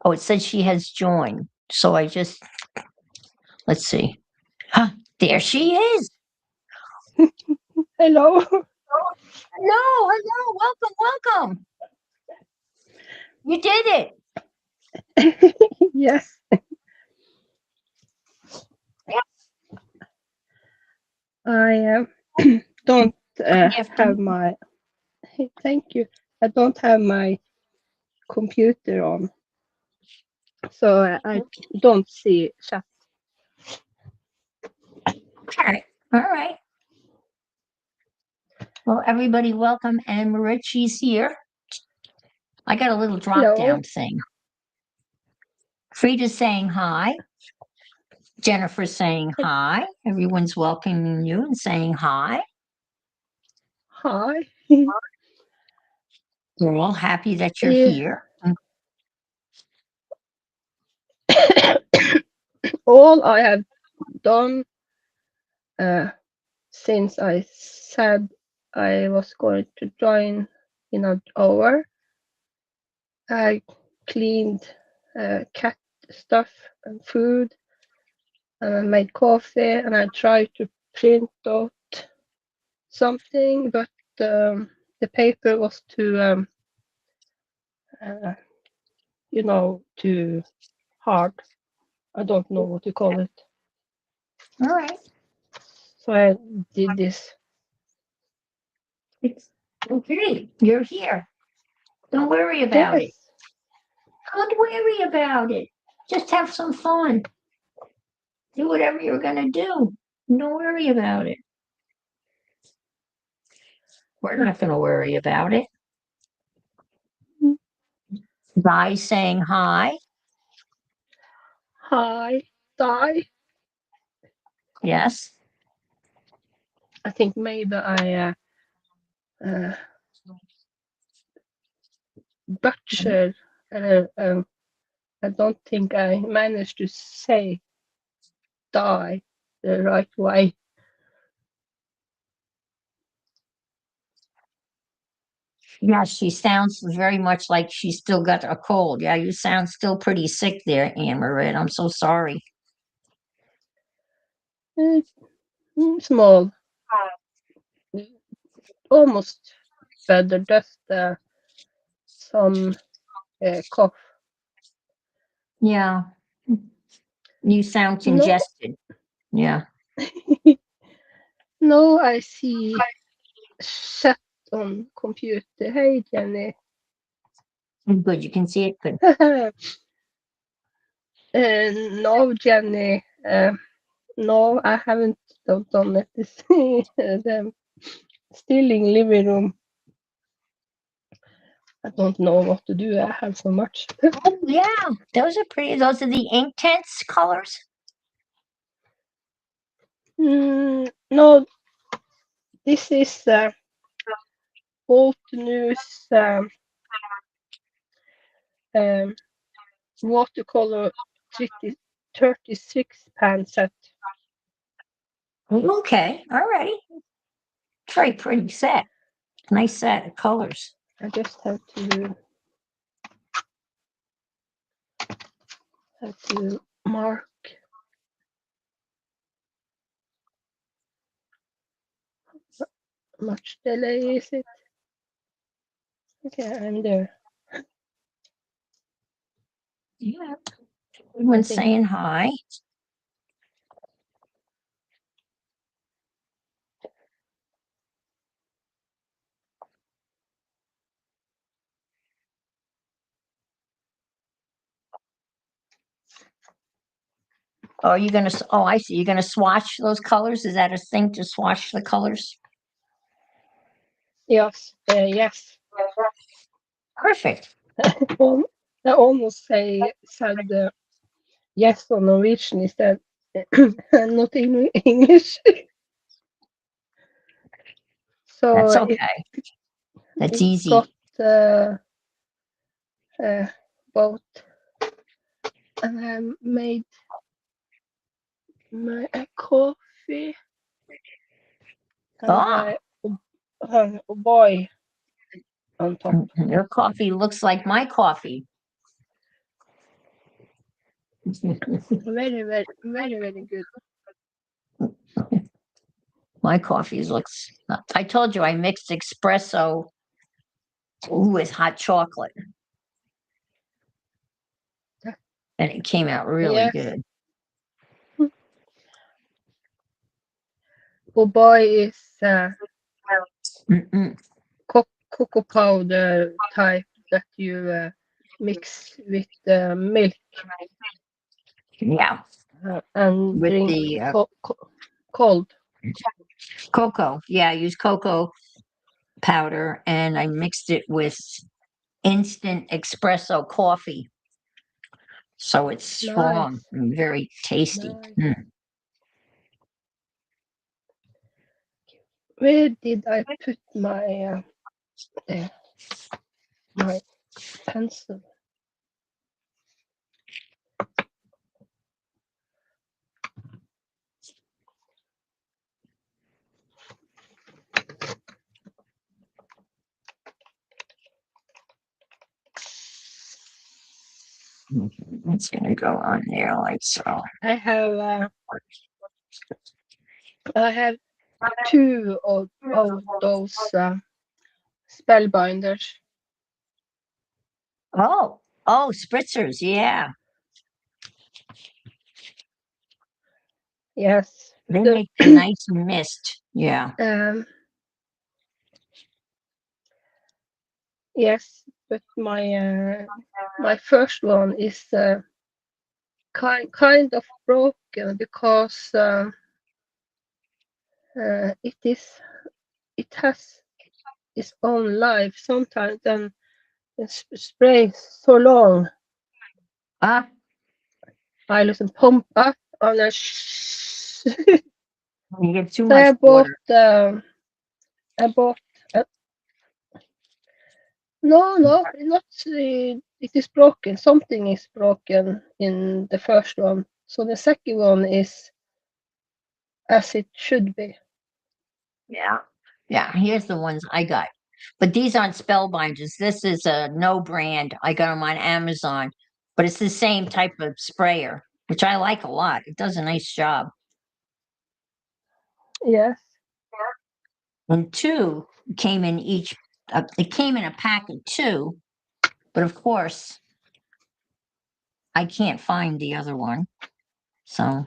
Oh, it says she has joined. So I just, let's see. Huh, there she is. Hello. Hello, welcome. You did it. Yes. I don't have my. Thank you. I don't have my computer on, so I don't see chat. All right. Well, everybody, welcome. And Marichi's here. I got a little drop down thing. Frida's saying hi. Jennifer's saying hi. Everyone's welcoming you and saying hi. Hi. We're all happy that you're here. All I have done since I said I was going to join in an hour, I cleaned cat stuff and food, and I made coffee, and I tried to print out something, but the paper was too too hard. I don't know what to call it. All right. So I did this. It's okay. You're here. Don't worry about it. Don't worry about it. Just have some fun. Do whatever you're going to do. Don't worry about it. We're not going to worry about it. Di saying hi. Hi, Di. Yes. I think maybe I butchered. I don't think I managed to say die the right way. Yeah, she sounds very much like she's still got a cold. Yeah, you sound still pretty sick there, Anne Marie. I'm so sorry. Small, almost better, just some cough. Yeah. You sound congested. No. Yeah. No, I see chat on computer. Hey, Jenny. Good. You can see it. Good. No, Jenny. No, I haven't done it. The still in living room. I don't know what to do. I have so much. Oh, yeah, those are pretty. Those are the ink tense colors. No, this is old news watercolor 36 pan set. Okay, all right. Very pretty set. Nice set of colors. I just have to mark. Much delay is it? Okay, I'm there. Yeah. Everyone's think- saying hi. Oh, are you gonna? Oh, I see. You're gonna swatch those colors. Is that a thing to swatch the colors? Yes, yes. Perfect. Well, I almost said yes on Norwegian instead, not in English. So That's okay. That's it easy. got both, and I made my coffee and Ah, a boy on top. your coffee looks like my coffee. Very, very, very, very good. My coffee looks. I told you I mixed espresso with hot chocolate, and it came out really Yes. good. Oh boy is Mm-mm. cocoa powder type that you mix with milk Yeah, and with drink the cold. cocoa. Yeah, I used cocoa powder, and I mixed it with instant espresso coffee. So it's strong Nice, and very tasty. nice. Mm. Where did I put my my pencil? It's gonna go on there like so. I have two of those spellbinders. Oh, spritzers. Yeah, Yes, they make a nice mist. Yeah. um, yes, but my first one is kind of broken because it has its own life sometimes, and the spray så long. Ah, I liksom pumpa on a you get too so much water. I bought no, not it is broken. Something is broken in the first one. So the second one is as it should be. Yeah. Yeah. Here's the ones I got. But these aren't spellbinders. This is a no brand. I got them on Amazon, but it's the same type of sprayer, which I like a lot. It does a nice job. Yes. And two came in each, it came in a pack of two, but of course, I can't find the other one. So,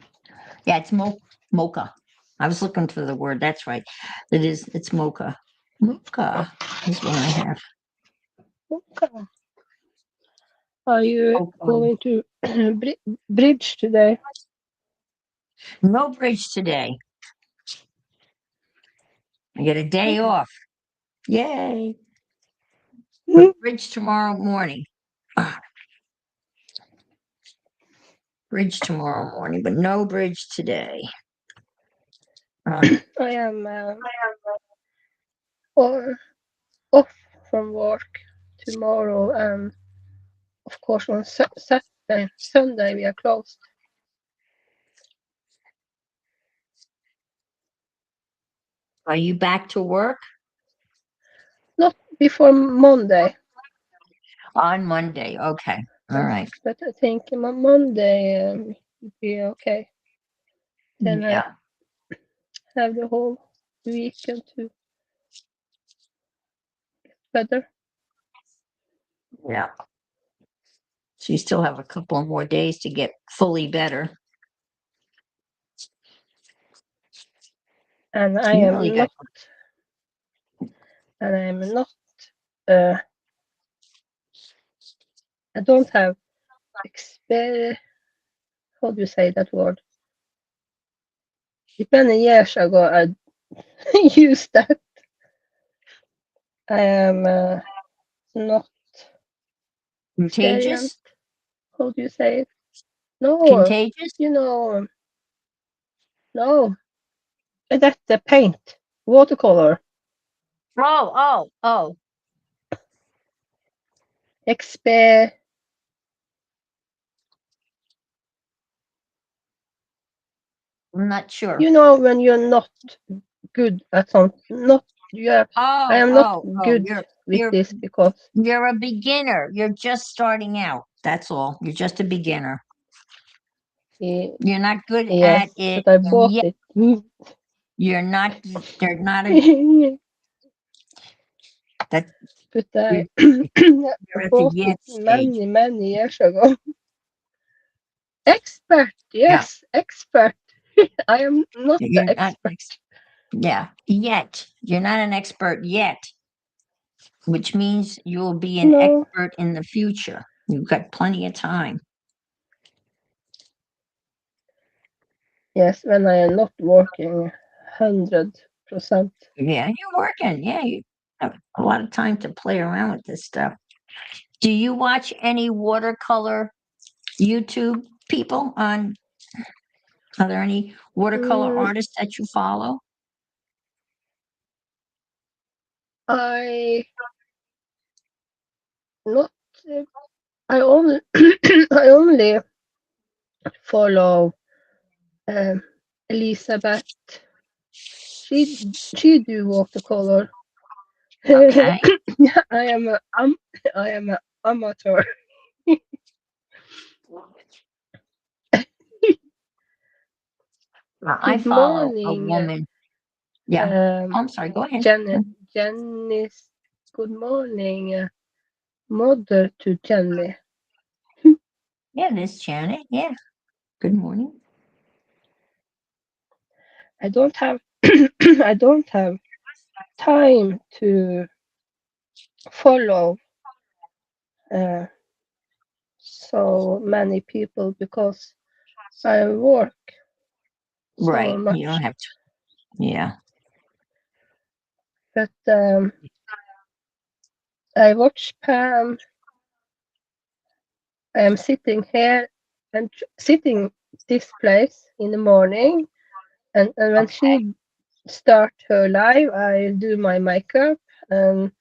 yeah, it's mocha. I was looking for the word. That's right. It's mocha. Mocha is what I have. Okay. Are you Cocoa. going to bridge today? No bridge today. I get a day off. Yay. But bridge tomorrow morning. Ah, bridge tomorrow morning, but no bridge today. I am or off from work tomorrow, and of course on Saturday, Sunday we are closed. Are you back to work? Not before Monday, On Monday. Okay. All right. but I think on Monday will be okay. Then I Yeah. have the whole weekend to get better. Yeah. So you still have a couple of more days to get fully better. And I You really am got not. Uh, I don't have how do you say that word? Many years ago, I used that. I am not experienced. contagious. How do you say it? No, Contagious. you know, no. That's the paint, watercolor. Oh. Exper. I'm not sure. You know when you're not good at something. Not you. I am not Oh. good with You're this because you're a beginner. You're just starting out. That's all. You're just a beginner. eh, You're not good at yes, it but I bought yet. it. You're not. You're not a. But That I you're, you're at the bought it yet stage. many years ago. Expert, Yeah. yes, expert. I am not the You're not. expert. Yeah. Yet. You're not an expert yet, which means you'll be an No, expert in the future. You've got plenty of time. yes, when I am not working 100%. Yeah, you're working. Yeah, you have a lot of time to play around with this stuff. Do you watch any watercolor YouTube people on? Are there any watercolor Mm, artists that you follow? I not. I only I only follow um, Elizabeth. She do watercolor. Okay. I am I am an amateur. Well, I Good follow a morning, woman. Yeah. um, Oh, I'm sorry. Go ahead. Janice. Good morning, mother to Jenny. Yeah, this Janet. Yeah. Good morning. I don't have I don't have time to follow uh, so many people because I work so Right. You don't much. have to. Yeah. But I watch Pam. I am sitting here and sitting this place in the morning, and when Okay. she start her live, I do my makeup and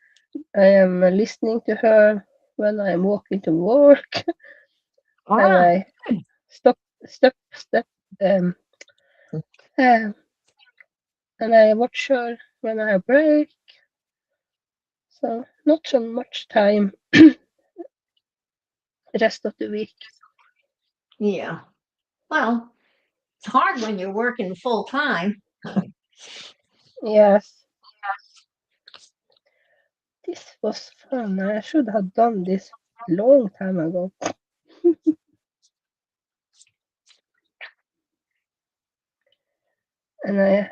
I am listening to her when I'm walking to work, and Ah, I step, um, uh, and I watch her when I have break. So not so much time the rest of the week. yeah. Well, it's hard when you're working full time. Yes, this was fun. I should have done this long time ago. And I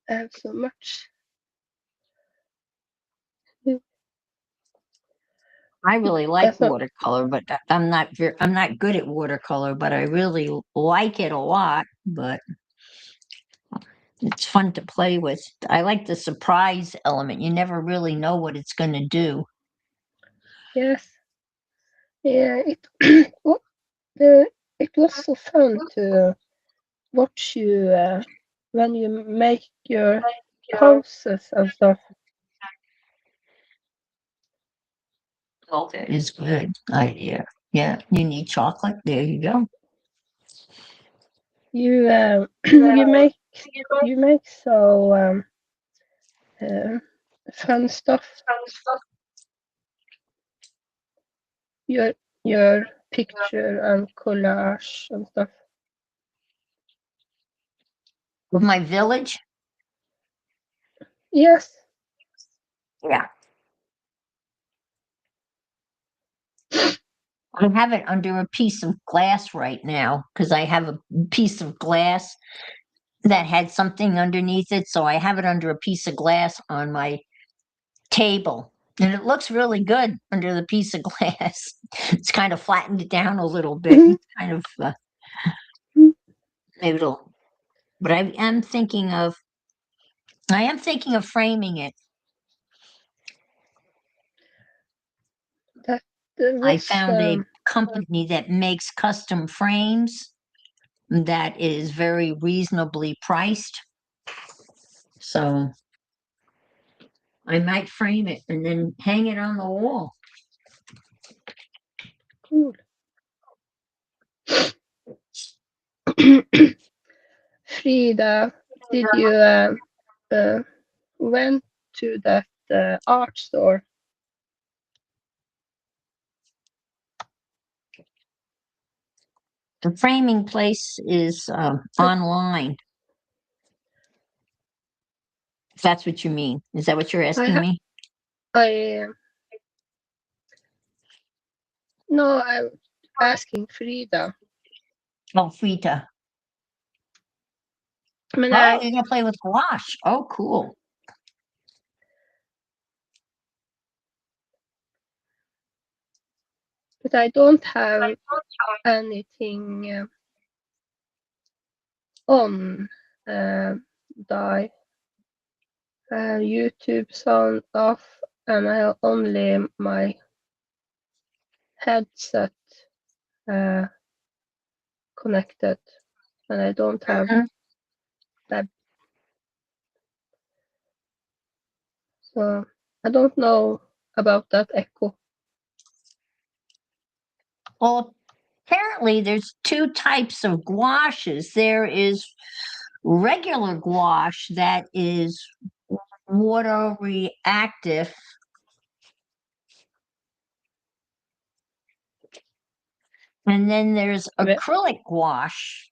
have so much. I really like That's not, watercolor, but I'm not good at watercolor, but I really like it a lot. But it's fun to play with. I like the surprise element. You never really know what it's going to do. yes. Yeah, what it was so fun to watch you when you make your poses and stuff. Oh, that is good idea. Yeah, you need chocolate. There you go. You you make so uh, fun stuff. Your your picture and collage and stuff. With my village, Yes, yeah, I have it under a piece of glass right now because I have a piece of glass that had something underneath it. So I have it under a piece of glass on my table. And it looks really good under the piece of glass. It's kind of flattened it down a little bit. It's kind of maybe it'll, but I am thinking of framing it. that I was found a company that makes custom frames that is very reasonably priced. So I might frame it and then hang it on the wall. cool. Frida, did you went to that art store? The framing place is Uh, online. If that's what you mean. Is that what you're I asking ha me? I no, I'm asking Frida. Oh, Frita. Men Oh, you're gonna play with gouache. Oh, cool. but I don't have anything on the YouTube sound off, and I have only my headset uh, connected, and I don't have Mhm. that. So I don't know about that echo. Well, apparently there's two types of gouaches. There is regular gouache that is water reactive, and then there's Where, acrylic gouache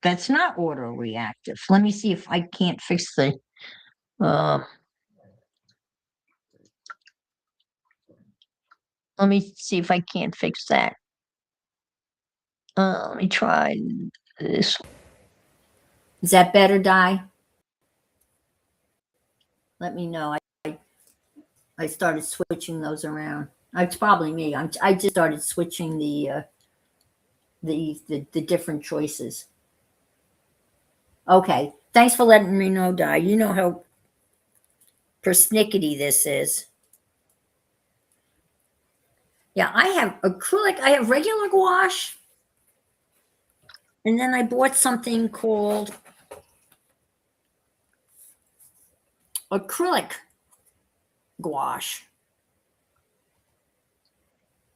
that's not water reactive. Let me see if I can't fix the uh, let me see if I can't fix that. Let me try this. Is that better, Di? Let me know. I started switching those around. It's probably me. I just started switching the different choices. Okay. Thanks for letting me know, Di. You know how persnickety this is. Yeah, I have acrylic. I have regular gouache, and then I bought something called acrylic gouache.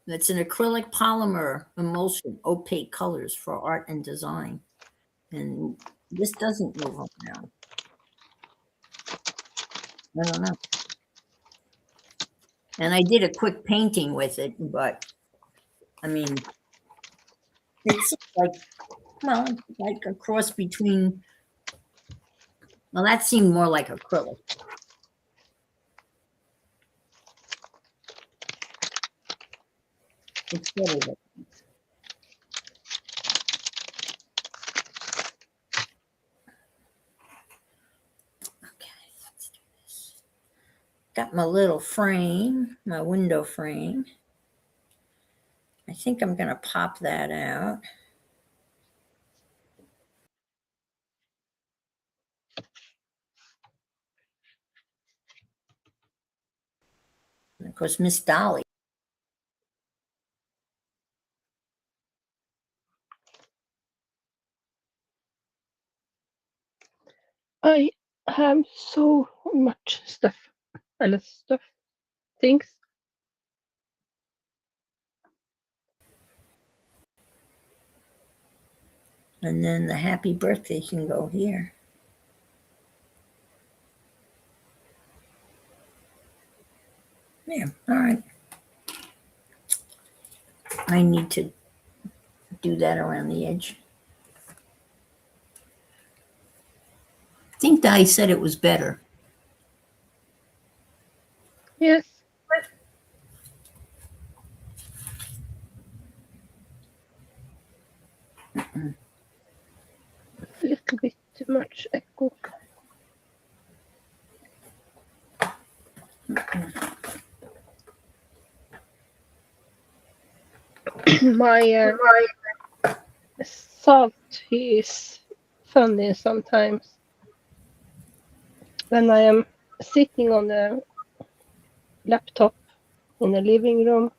That's an acrylic polymer emulsion, opaque colors for art and design. And this doesn't move around. I don't know. And I did a quick painting with it, but I mean, it's like, well, like a cross between, well, that seemed more like acrylic. It's better. Okay, let's do this. got my little frame, my window frame. I think I'm going to pop that out. And of course, Miss Dolly. I have so much stuff. Things. And then the happy birthday can go here. Yeah, all right. I need to do that around the edge. I think Di said it was better. Yes. A little bit too much echo. My salt, he is funny sometimes. When I am sitting on the laptop in the living room,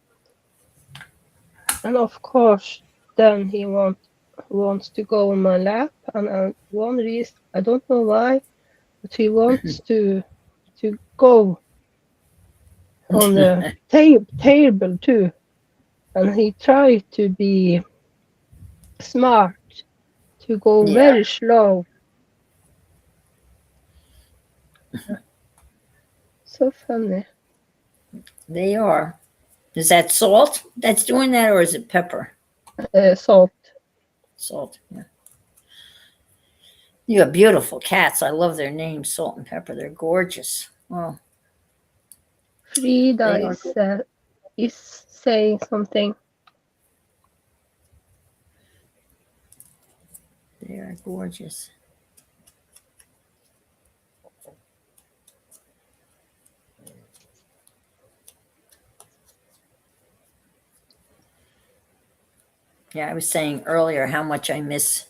and of course, then he wants to go on my lap, and one reason I don't know why, but he wants to go on the table too, and he tried to be smart to go Yeah, very slow. So funny. they are. Is that salt that's doing that, or is it pepper? Salt. Salt, yeah. You have beautiful cats. I love their names, Salt and Pepper. They're gorgeous. Oh, Frida they are. is saying something. They are gorgeous. Yeah, I was saying earlier how much I miss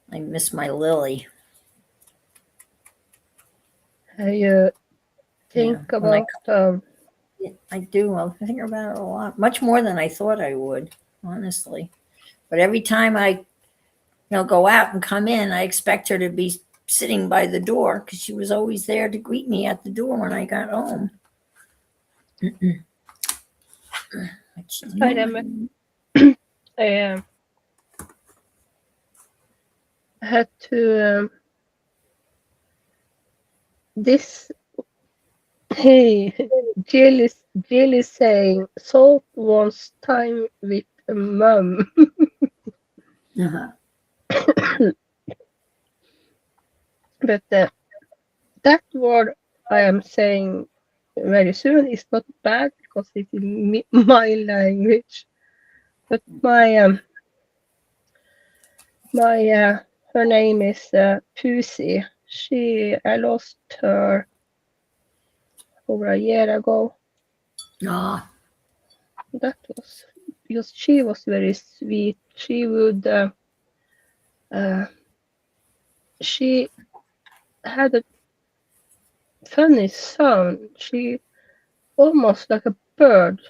my Lily. You Yeah, think when about I do. I think about it a lot, much more than I thought I would, honestly. But every time I, go out and come in, I expect her to be sitting by the door because she was always there to greet me at the door when I got home. I remember I had to this hey Jill is saying Salt wants time with mum. Uh-huh. But that word I am saying very soon is not bad because it's in my language. But my her name is Pussy. I lost her over a year ago. Ah, That was because she was very sweet. She had a funny sound. She almost like a bird.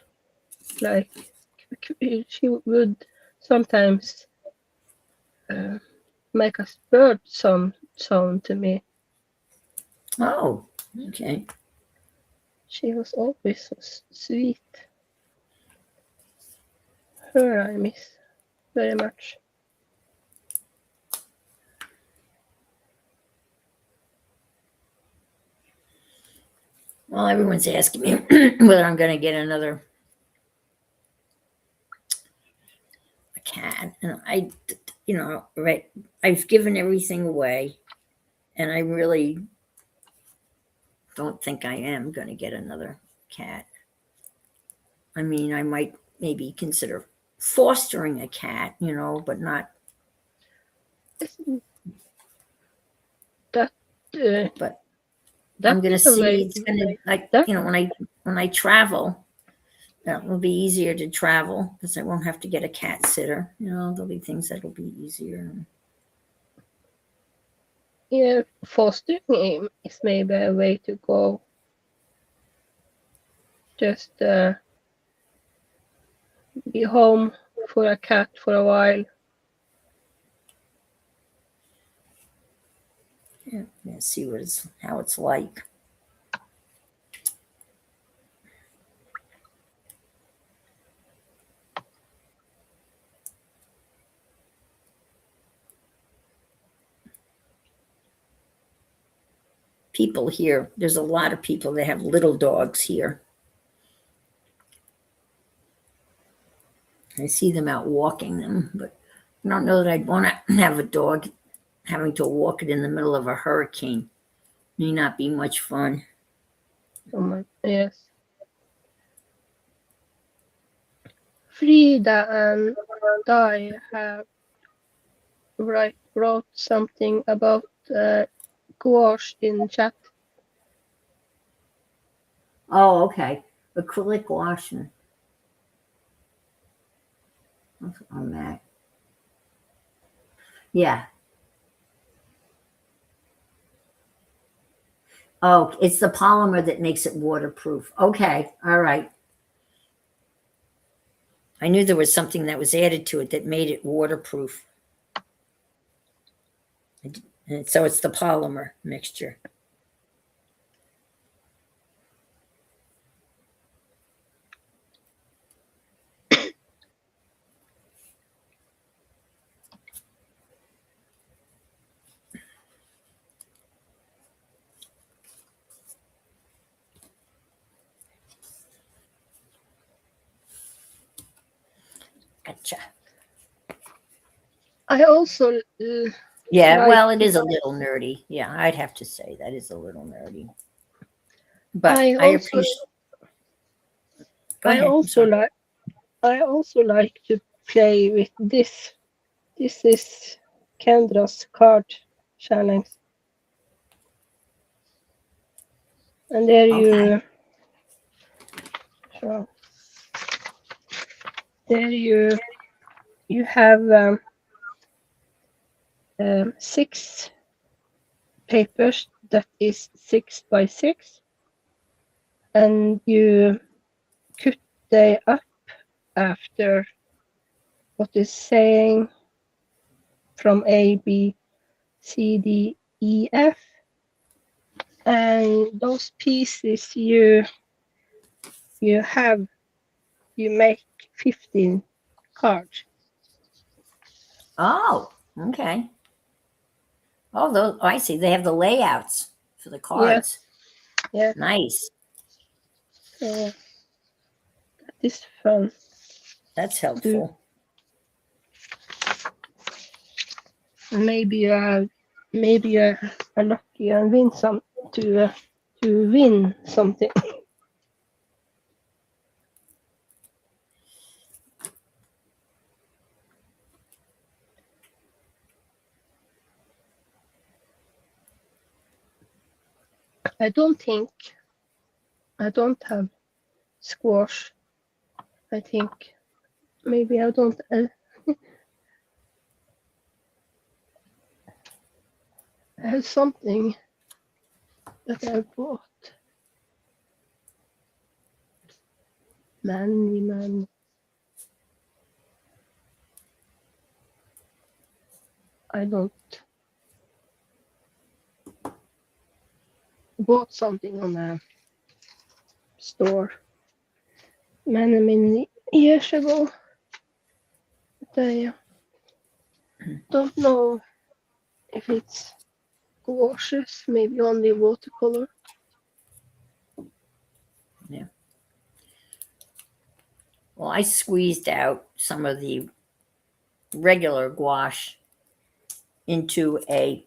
Like she would sometimes make a bird sound to me. oh, okay. She was always so sweet. Her I miss very much. Well, everyone's asking me whether I'm going to get another cat, and right. I've given everything away, and I really don't think I am going to get another cat. I mean, I might maybe consider fostering a cat, but not. That But That I'm gonna is a see. way. It's gonna like That when I travel, that will be easier to travel because I won't have to get a cat sitter. There'll be things that'll be easier. yeah, fostering is maybe a way to go. Just be home for a cat for a while. Yeah, see how it's like. People here, there's a lot of people that have little dogs here. I see them out walking them, but I don't know that I'd want to have a dog having to walk it in the middle of a hurricane. May not be much fun. Yes. Frida and Di have wrote something about gouache in chat. Oh, okay. Acrylic washing on that. Yeah. Oh, it's the polymer that makes it waterproof. Okay. All right. I knew there was something that was added to it that made it waterproof. And so it's the polymer mixture. Gotcha. I also Yeah, like. well, it is a little nerdy. Yeah, I'd have to say that is a little nerdy. But I I also appreciate. Go I ahead. I'm also sorry. like. I also like to play with this. This is Kendra's card challenge, and there Okay. so there you have 6 papers that is 6 by 6, and you cut they up after what is saying from A, B, C, D, E, F, and those pieces you make 15 cards. Oh, okay. Oh, I see. They have the layouts for the Yes, cards. yes. Nice. So that is fun. That's Do helpful. maybe you are lucky and win some to win something. I don't think I don't have squash. I think maybe I don't. I have something that I bought. Man. I don't bought something on a store many years ago. But I don't know if it's gouaches, maybe only watercolor. Yeah. Well, I squeezed out some of the regular gouache into a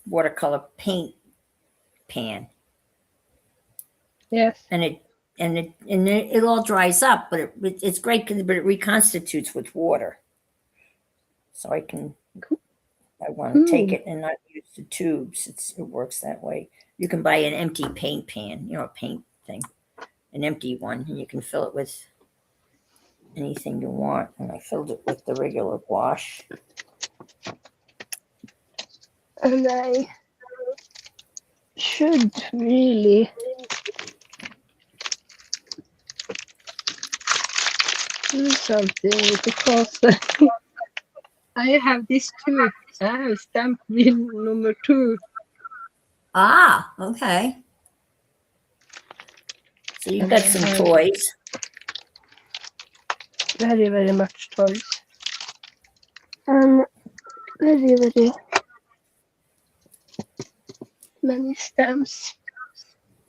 watercolor paint pan, Yes. and it all dries up, but it's great, but it reconstitutes with water, so I can I want to take Hmm. it and not use the tubes. It works that way. You can buy an empty paint pan, a paint thing, an empty one, and you can fill it with anything you want. And I filled it with the regular gouache. And I should really do something because I have this too. I have stamp wheel number 2. Ah, okay. So you've And I got some have toys. very, very much toys. And very, very many stamps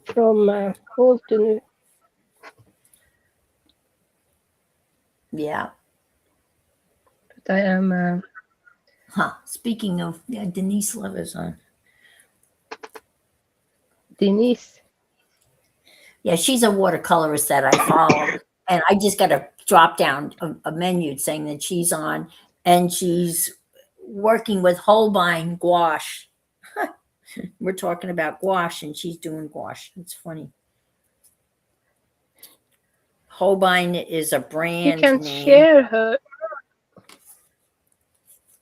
from old to new. Yeah. But I am Speaking of, yeah, Denise Love is on. Denise. Yeah, she's a watercolorist that I follow. And I just got a drop down a menu saying that she's on, and she's working with Holbein gouache. We're talking about gouache, and she's doing gouache. It's funny. Holbein is a You brand can name. share her.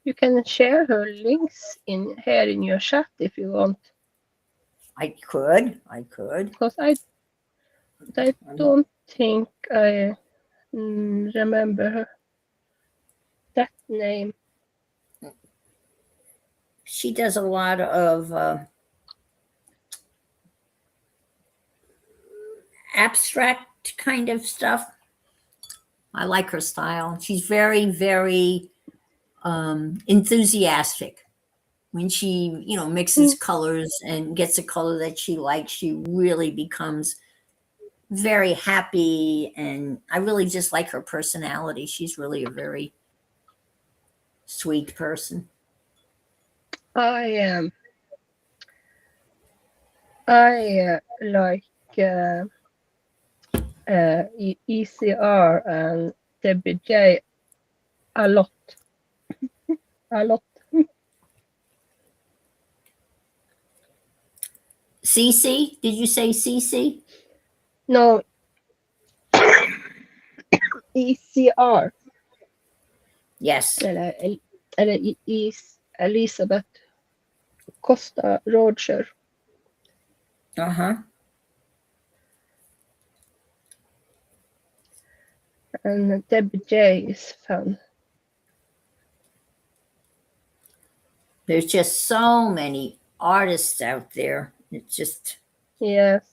You can share her links in here in your chat if you want. I could. Because I don't think I remember her, that name. She does a lot of abstract kind of stuff. I like her style. She's very, very enthusiastic. When she, mixes Mm. colors and gets a color that she likes, she really becomes very happy. And I really just like her personality. She's really a very sweet person. I am. I like ECR and Debbie J a lot. A lot. Cece, did you say Cece? No, ECR. Yes. Eller Elizabeth Costa Roger. Uh-huh. And Debbie J is fun. There's just so many artists out there. It's just, Yes.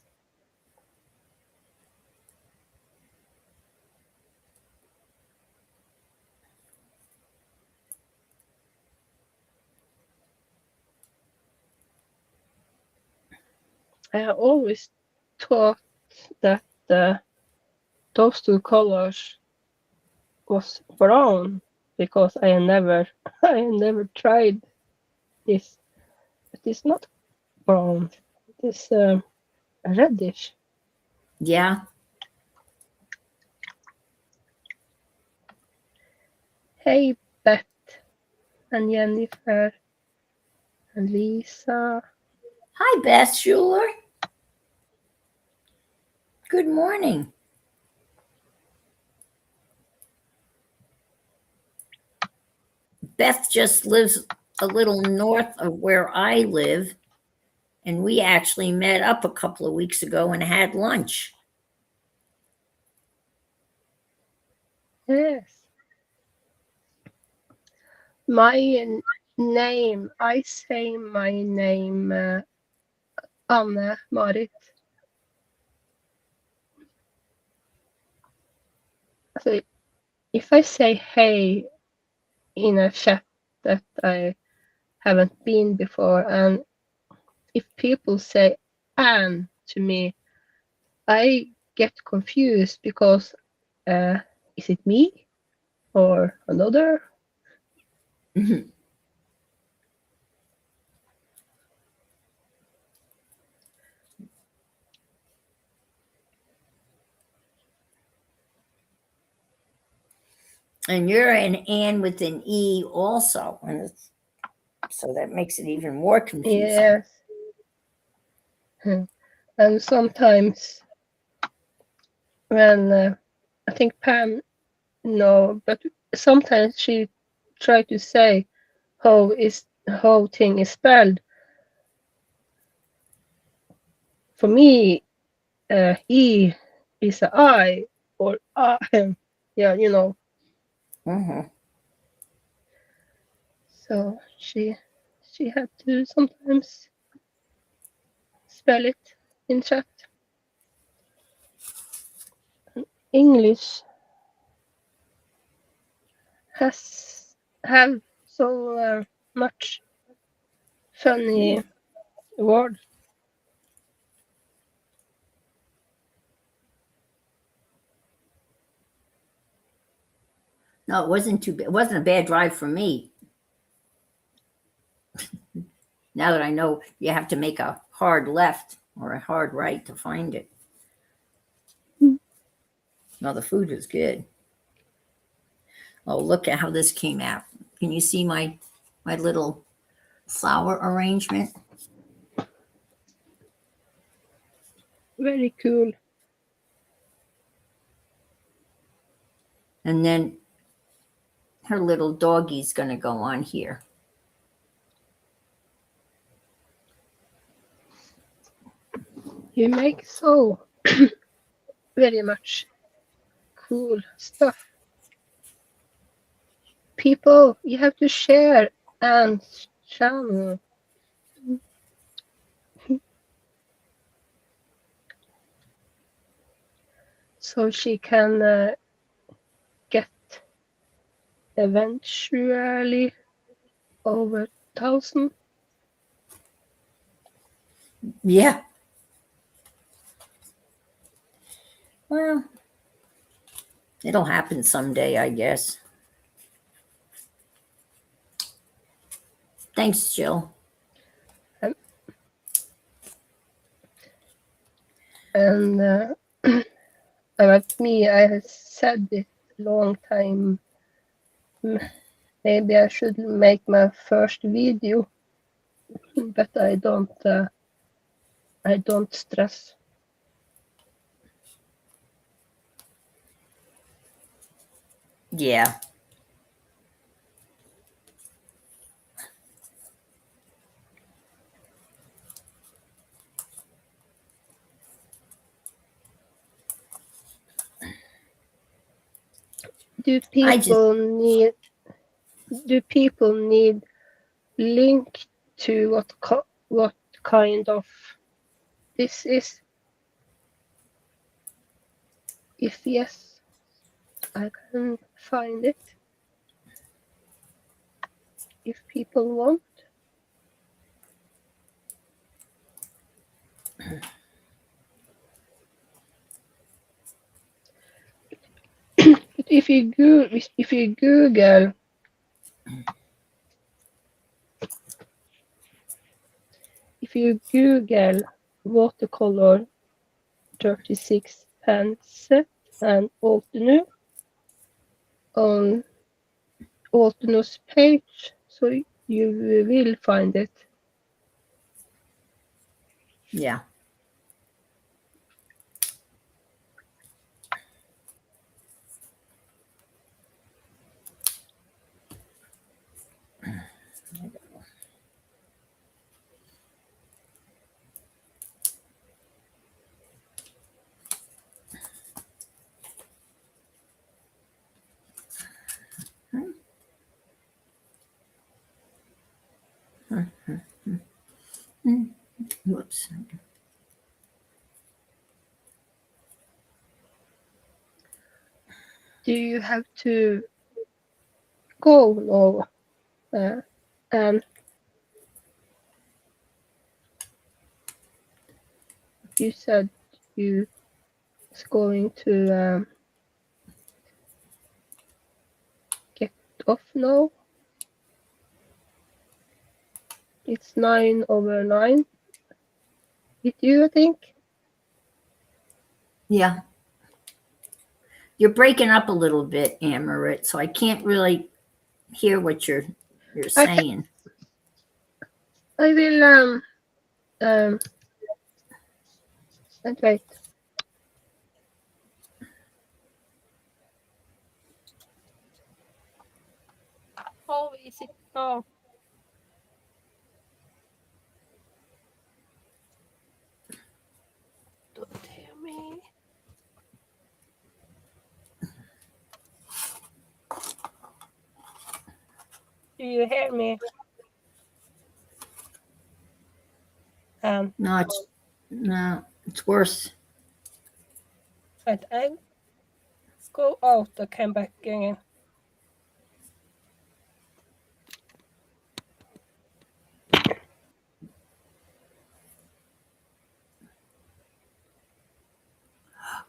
I have always thought that those two colors was brown because I never tried this. But it's not brown. It is reddish. yeah. Hey, Beth and Jennifer and Lisa. Hi, Beth Schuler. Good morning. Beth just lives a little north of where I live, and we actually met up a couple of weeks ago and had lunch. Yes. My name, I say my name Anne Marit. So if I say hey in a chat that I haven't been before, and if people say Anne to me, I get confused because is it me or another? Mhm. And you're an Ann with an E also. And So that makes it even more confusing. Yes. And sometimes when I think Pam, no, but sometimes she try to say how thing is spelled. For me, E is a I or yeah, you know. Mm-hmm. So she had to sometimes spell it in chat. English have so much funny words. No, it wasn't too. It wasn't a bad drive for me. Now that I know you have to make a hard left or a hard right to find it. No, the food was good. Oh, look at how this came out. Can you see my little flower arrangement? Very cool. And then her little doggie's going to go on here. You make so very much cool stuff. People, you have to share and channel. So she can get eventually over 1,000. Yeah. Well, it'll happen someday, I guess. Thanks, Jill. And about me, I have said it a long time. Maybe I should make my first video, but I don't stress. Yeah. Do people need link to what kind of this is? If yes, I can find it. If people want. But if you Google watercolor 36 pens and Altinu on Altinu's page, so you will find it. Yeah. Whoops. Do you have to go now? And you said you was going to get off now. It's 9:09 with you, I think. Yeah. You're breaking up a little bit, Amarit, so I can't really hear what you're saying. I will wait. How is it now? Don't hear me. Do you hear me? No, it's worse. Wait, I go out and come back again.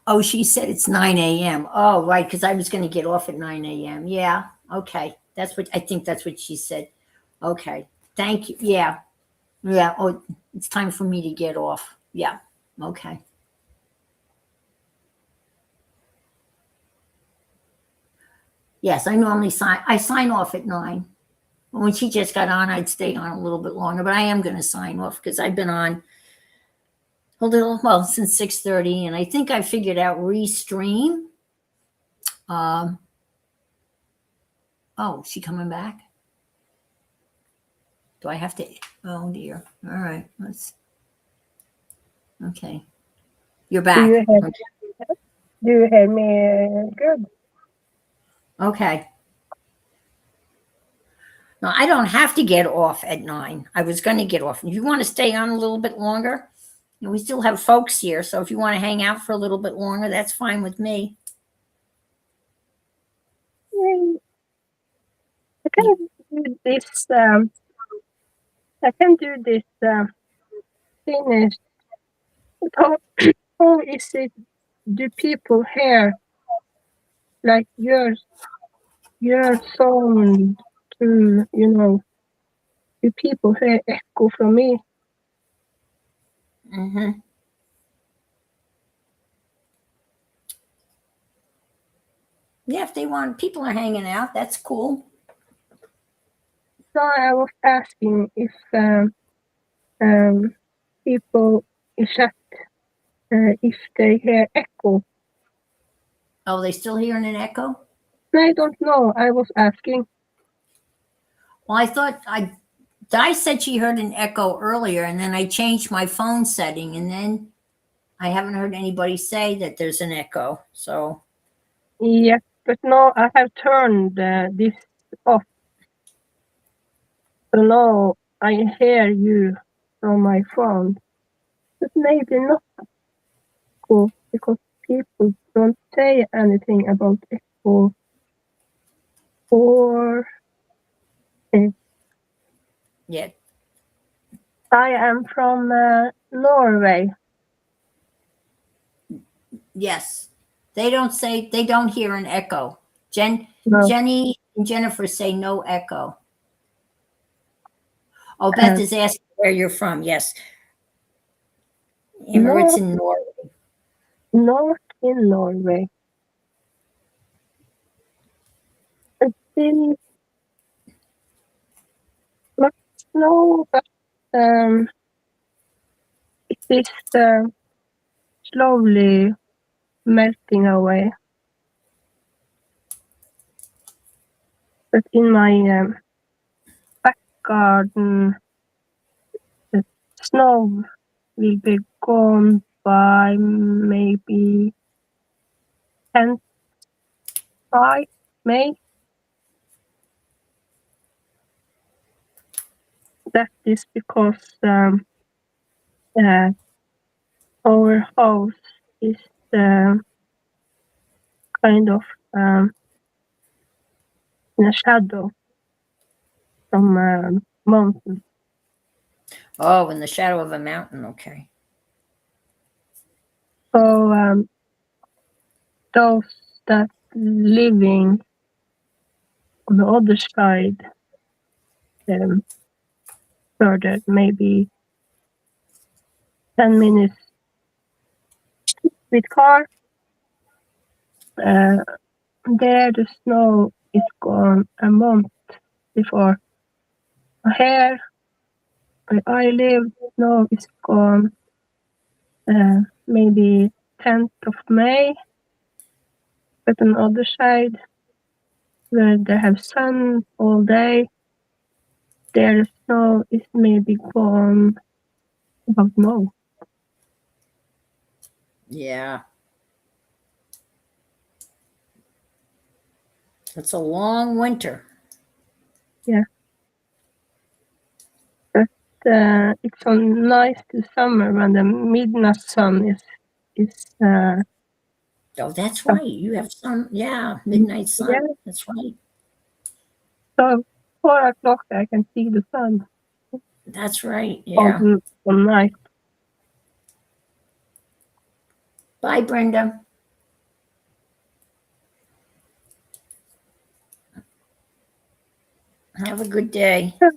Oh, she said it's 9 a.m. Oh, right, because I was going to get off at 9 a.m. Yeah, okay. I think that's what she said. Okay, thank you. Yeah, yeah. Oh, it's time for me to get off. Yeah, okay. Yes, I sign off at 9. When she just got on, I'd stay on a little bit longer, but I am going to sign off because I've been on a little, well, since 6:30, and I think I figured out Restream. Um, oh, she coming back? Do I have to? Oh dear. All right. Okay. You're Do you back. hear? Okay. Do you hear me good? Okay. No, I don't have to get off at 9. I was going to get off. If you want to stay on a little bit longer, we still have folks here. So if you want to hang out for a little bit longer, that's fine with me. I can do this. I can do this. Finish. How, how is it? Do people hear like your sound to Do people hear echo from me? Mm-hmm. Yeah, if they want, people are hanging out. That's cool. So I was asking if people in chat if they hear echo. Oh, they still hearing an echo? I don't know. I was asking. Well, Di said she heard an echo earlier, and then I changed my phone setting, and then I haven't heard anybody say that there's an echo. So, Yes, but now I have turned this off. So now I hear you from my phone. But maybe not echo because people don't say anything about echo or yeah, I am from Norway. yes. They don't hear an echo. No. Jenny and Jennifer say no echo. Oh, Beth Uh, is asking where you're from. Yes. Emirates north, in Norway. north in Norway. It's still not snow, but it is slowly melting away. But in my back garden, the snow will be gone by maybe 10th by May. That is because our house is kind of in a shadow from mountain. Oh, in the shadow of a mountain. Okay. So those that living on the other side, further, maybe 10 minutes with car, there the snow is gone a month before. Here, where I live now is gone maybe 10th of May. But on the other side, where they have sun all day, their snow is maybe gone about now. Yeah. It's a long winter. Yeah. But it's so nice to summer when the midnight sun is Oh, that's up. right. You have sun. Yeah, midnight sun. Yeah. That's right. So 4 o'clock I can see the sun That's right. all Yeah. the night. Bye, Brenda. Have a good day. All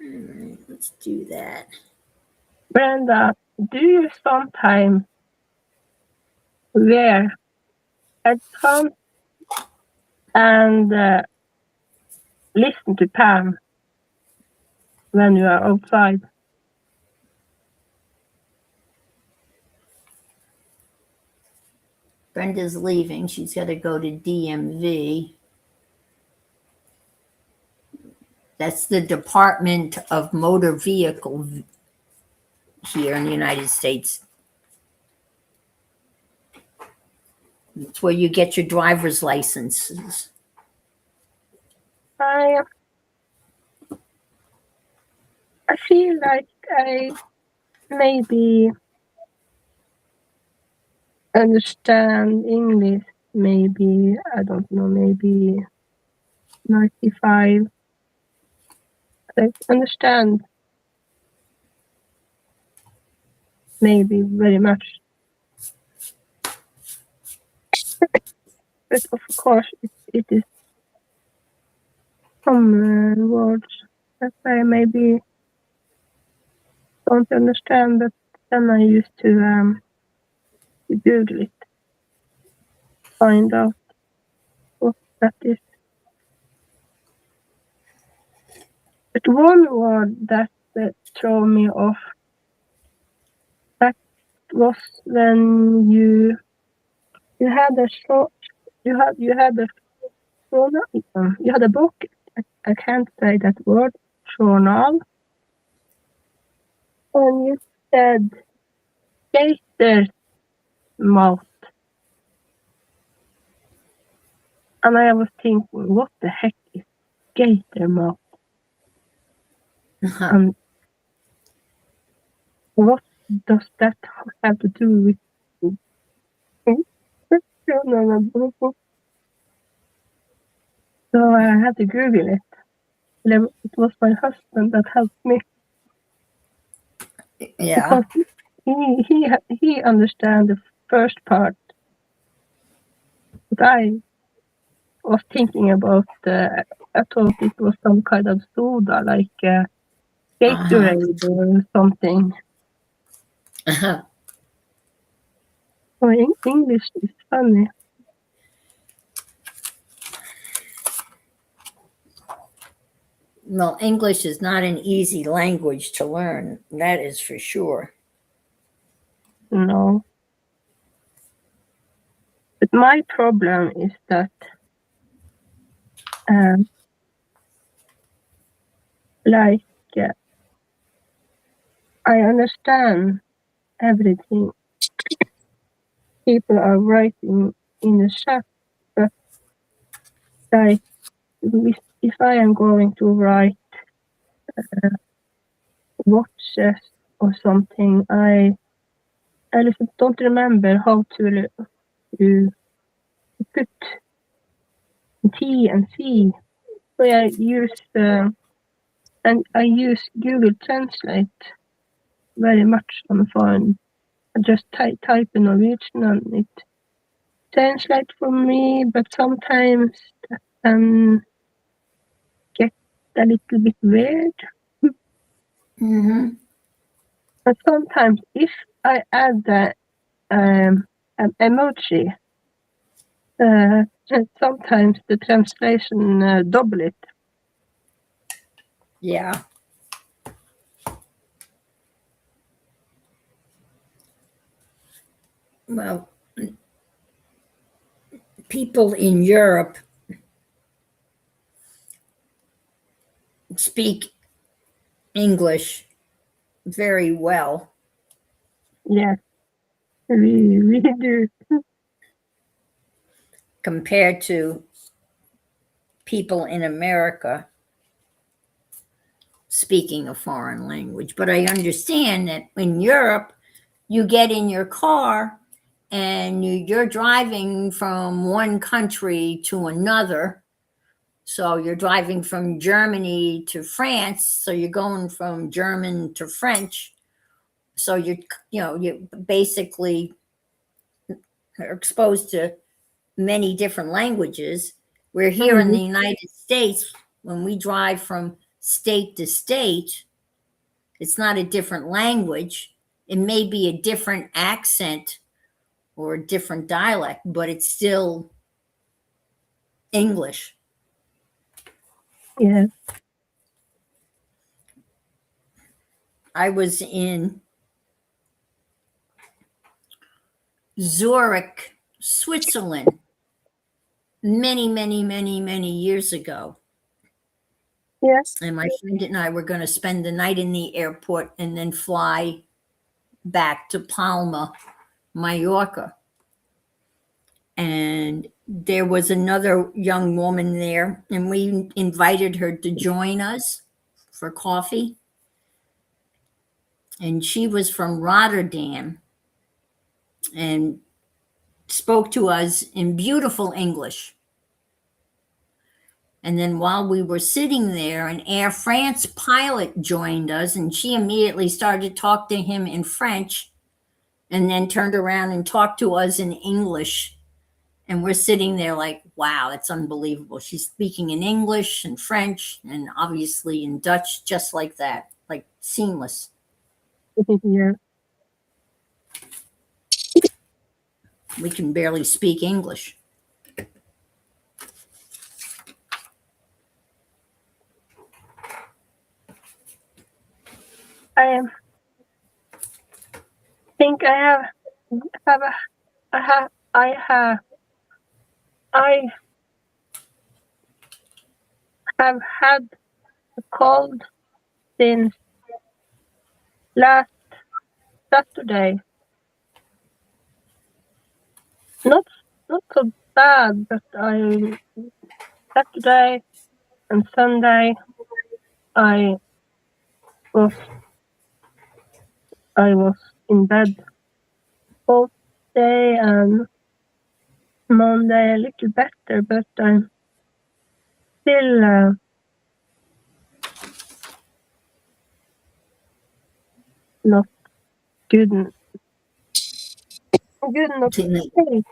right, let's do that. Brenda, do you sometimes wear headphones and listen to Pam when you are outside? Brenda's leaving. She's got to go to DMV. That's the Department of Motor Vehicle here in the United States. It's where you get your driver's licenses. I feel like I maybe understand English, maybe, I don't know, maybe 95. I understand maybe very much. But of course, it is some words that I maybe don't understand, but then I used to Google it, find out what that is. But one word that threw me off, that was when you had a short, you had a journal, you had a book. I can't say that word, journal, and you said gator mouth, and I was thinking, what the heck is gator mouth, and what does that have to do with journal? So I had to Google it. It was my husband that helped me. Yeah. Because he understand the first part, but I was thinking about. I thought it was some kind of soda, like Gatorade or something. So English is funny. Well, English is not an easy language to learn. That is for sure. No, but my problem is that like I understand everything people are writing in the chat, but like if I am going to write watches or something, I don't remember how to put T and C. So I use Google Translate very much on the phone. I just type in Norwegian and it translates for me, but sometimes that can get a little bit weird. Mm-hmm. But sometimes if I add an emoji, sometimes the translation double it. Yeah. Well, people in Europe speak English very well. Yes, we do. Compared to people in America speaking a foreign language. But I understand that in Europe, you get in your car and you're driving from one country to another. So you're driving from Germany to France. So you're going from German to French. So you basically are exposed to many different languages. We're here in Mhm. the United States, when we drive from state to state, it's not a different language. It may be a different accent or a different dialect, but it's still English. Yes, I was in Zurich, Switzerland, many, many, many, many years ago. yes, And my friend and I were going to spend the night in the airport and then fly back to Palma, Mallorca. And there was another young woman there, and we invited her to join us for coffee. And she was from Rotterdam and spoke to us in beautiful English. And then while we were sitting there, an Air France pilot joined us, and she immediately started to talk to him in French and then turned around and talked to us in English. And we're sitting there like, wow, that's unbelievable. She's speaking in English and French and obviously in Dutch, just like that, like seamless. yes. We can barely speak English. I think have a, I have had a cold since last Saturday. Not not so bad, but I Saturday and Sunday I was I was in bed both day, and Monday a little better, but I'm still not good. Good enough. Hey,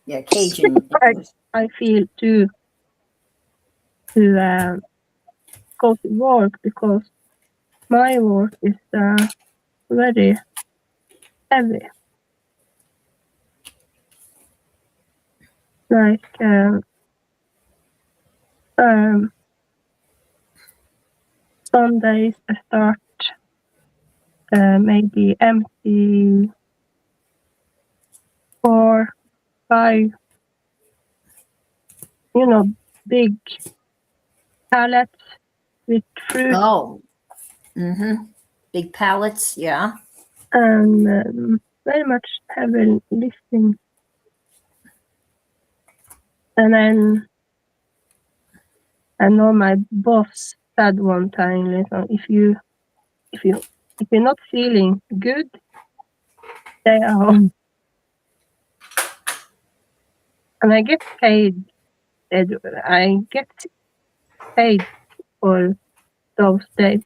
Yeah, Cajun English. I feel to go to work because my work is very heavy. Like um, some days I start maybe empty 4, 5, big pallets with fruit Oh, mm-hmm. Big pallets. Yeah. and very much heavy lifting. And then I know my boss said one time, if you if you're not feeling good, stay at home. And I get paid. I get paid for those days.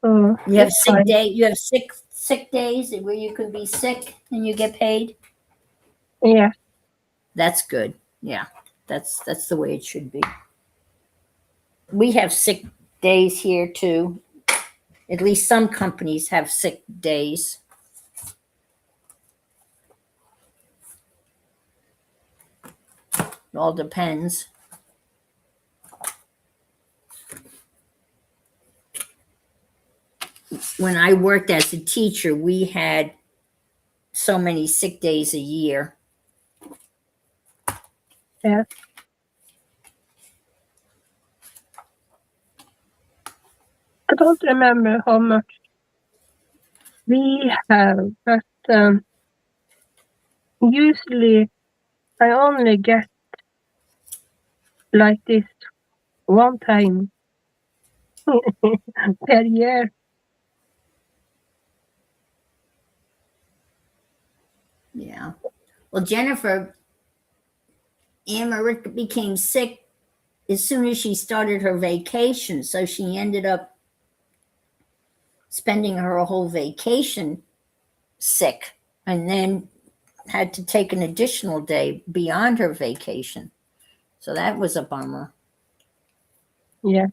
So You have it's sick fine. day. You have sick days where you can be sick and you get paid. Yeah. That's good. Yeah, that's the way it should be. We have sick days here too. At least some companies have sick days. It all depends. when I worked as a teacher, we had so many sick days a year. Yeah. I don't remember how much we have, but usually I only get like this one time per year. Yeah. Well, Jennifer, America became sick as soon as she started her vacation. So she ended up spending her whole vacation sick and then had to take an additional day beyond her vacation. So that was a bummer. Yeah.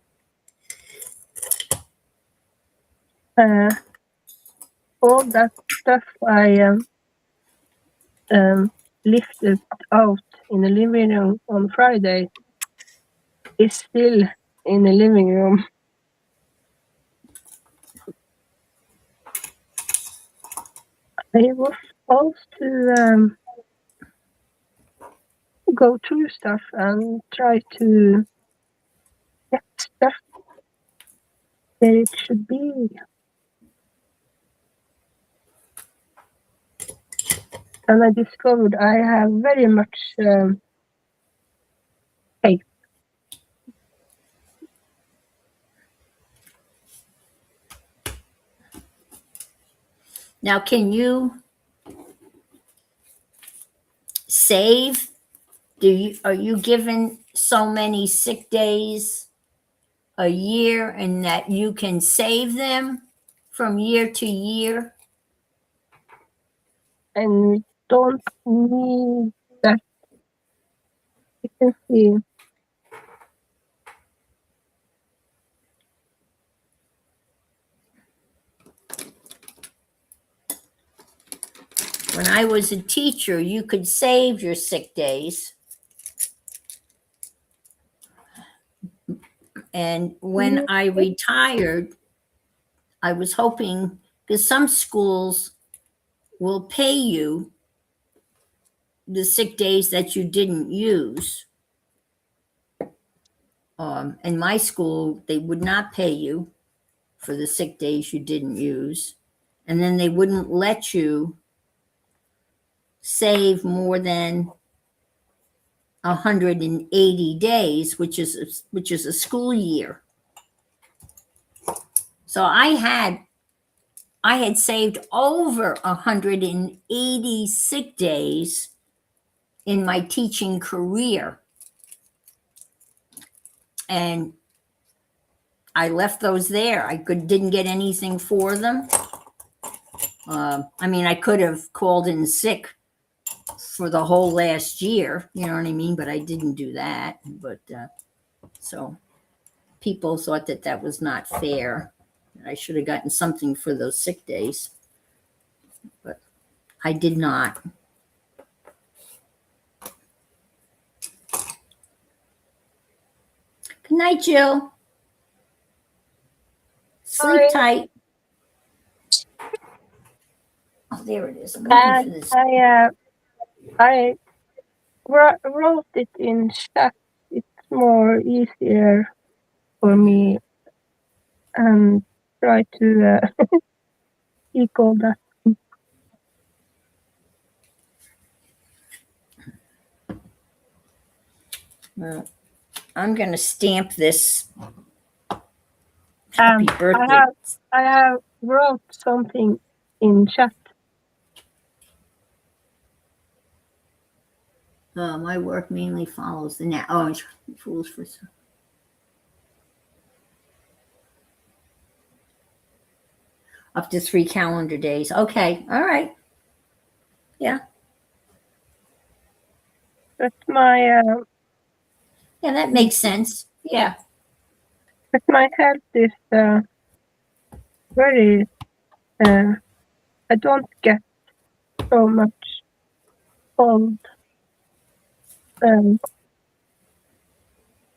All that stuff I lifted out in the living room on Friday is still in the living room. I was supposed to go through stuff and try to get stuff where it should be. And I discovered I have very much tape. Now, can you save? Are you given so many sick days a year and that you can save them from year to year? And we don't need that. You can see. When I was a teacher, you could save your sick days. And when I retired, I was hoping, because some schools will pay you the sick days that you didn't use. In my school, they would not pay you for the sick days you didn't use. And then they wouldn't let you save more than 180 days, which is a school year. So I had saved over 180 sick days in my teaching career. And I left those there. I didn't get anything for them. I mean, I could have called in sick for the whole last year, you know what I mean? But I didn't do that. But so people thought that was not fair. I should have gotten something for those sick days, but I did not. Good night, Jill. Sleep Hi. tight. Oh, there it is. I'm looking for this. I wrote it in chat. It's more easier for me and try to equal that. Well, I'm going to stamp this. Happy birthday. I have wrote something in chat. My work mainly follows the fools for some. Up to 3 calendar days. Okay. All right. Yeah. But my Yeah, that makes sense. Yeah. but my health is very. I don't get so much cold.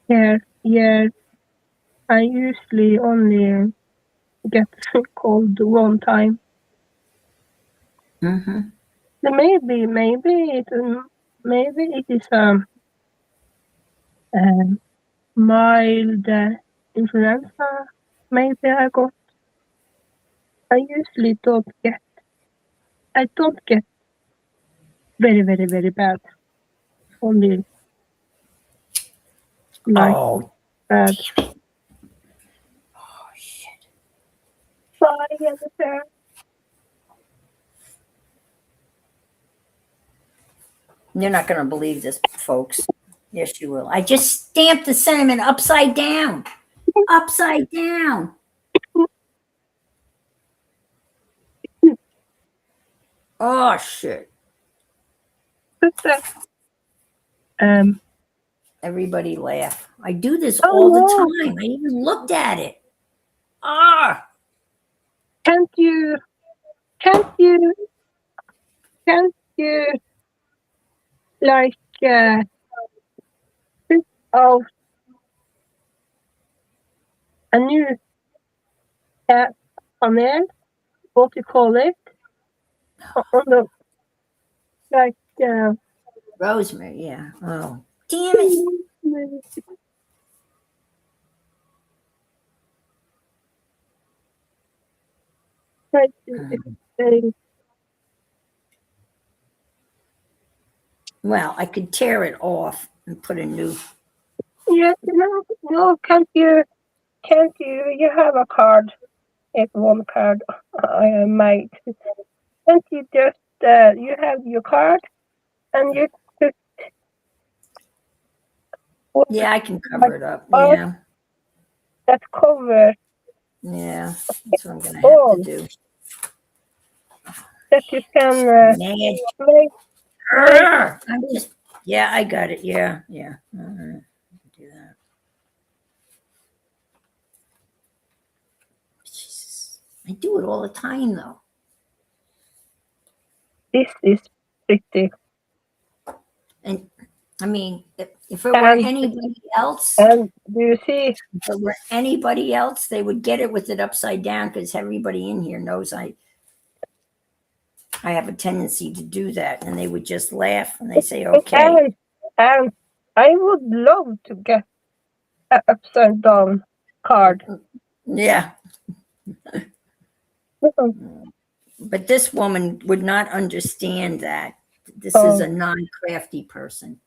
Here, I usually only get cold one time. Mm-hmm. Maybe it is mild influenza. Maybe I got. I usually don't get. I don't get very, very, very bad. Only like Oh, bad. oh, shit. Sorry, Jennifer. You're not going to believe this, folks. Yes, you will. I just stamped the cinnamon upside down. Upside down. Oh, shit. But Everybody laugh. I do this oh all the no! time. I even looked at it. Ah, Can't you? Can't you? Can't you? Like put out a new panel? What you call it? On the like. rosemary. Yeah. Oh, damn it. Like explain. Well, I could tear it off and put a new. Yeah, no, can't you? Can't you? You have a card. It's one card I made. Can't you just? You have your card, and you put one Yeah, I can cover it up. card Yeah. that covers Yeah. That's what I'm going to have to all do. that you can Mad. make. I'm just. Yeah, I got it. Yeah. Yeah. Do that. Jesus. I do it all the time, though. This is pretty. And I mean, if it were And anybody else, do you see? if it were anybody else, they would get it with it upside down because everybody in here knows I have a tendency to do that, and they would just laugh and they say, "Okay." And I would love to get an upside down card. Yeah, but this woman would not understand that. This is a non-crafty person.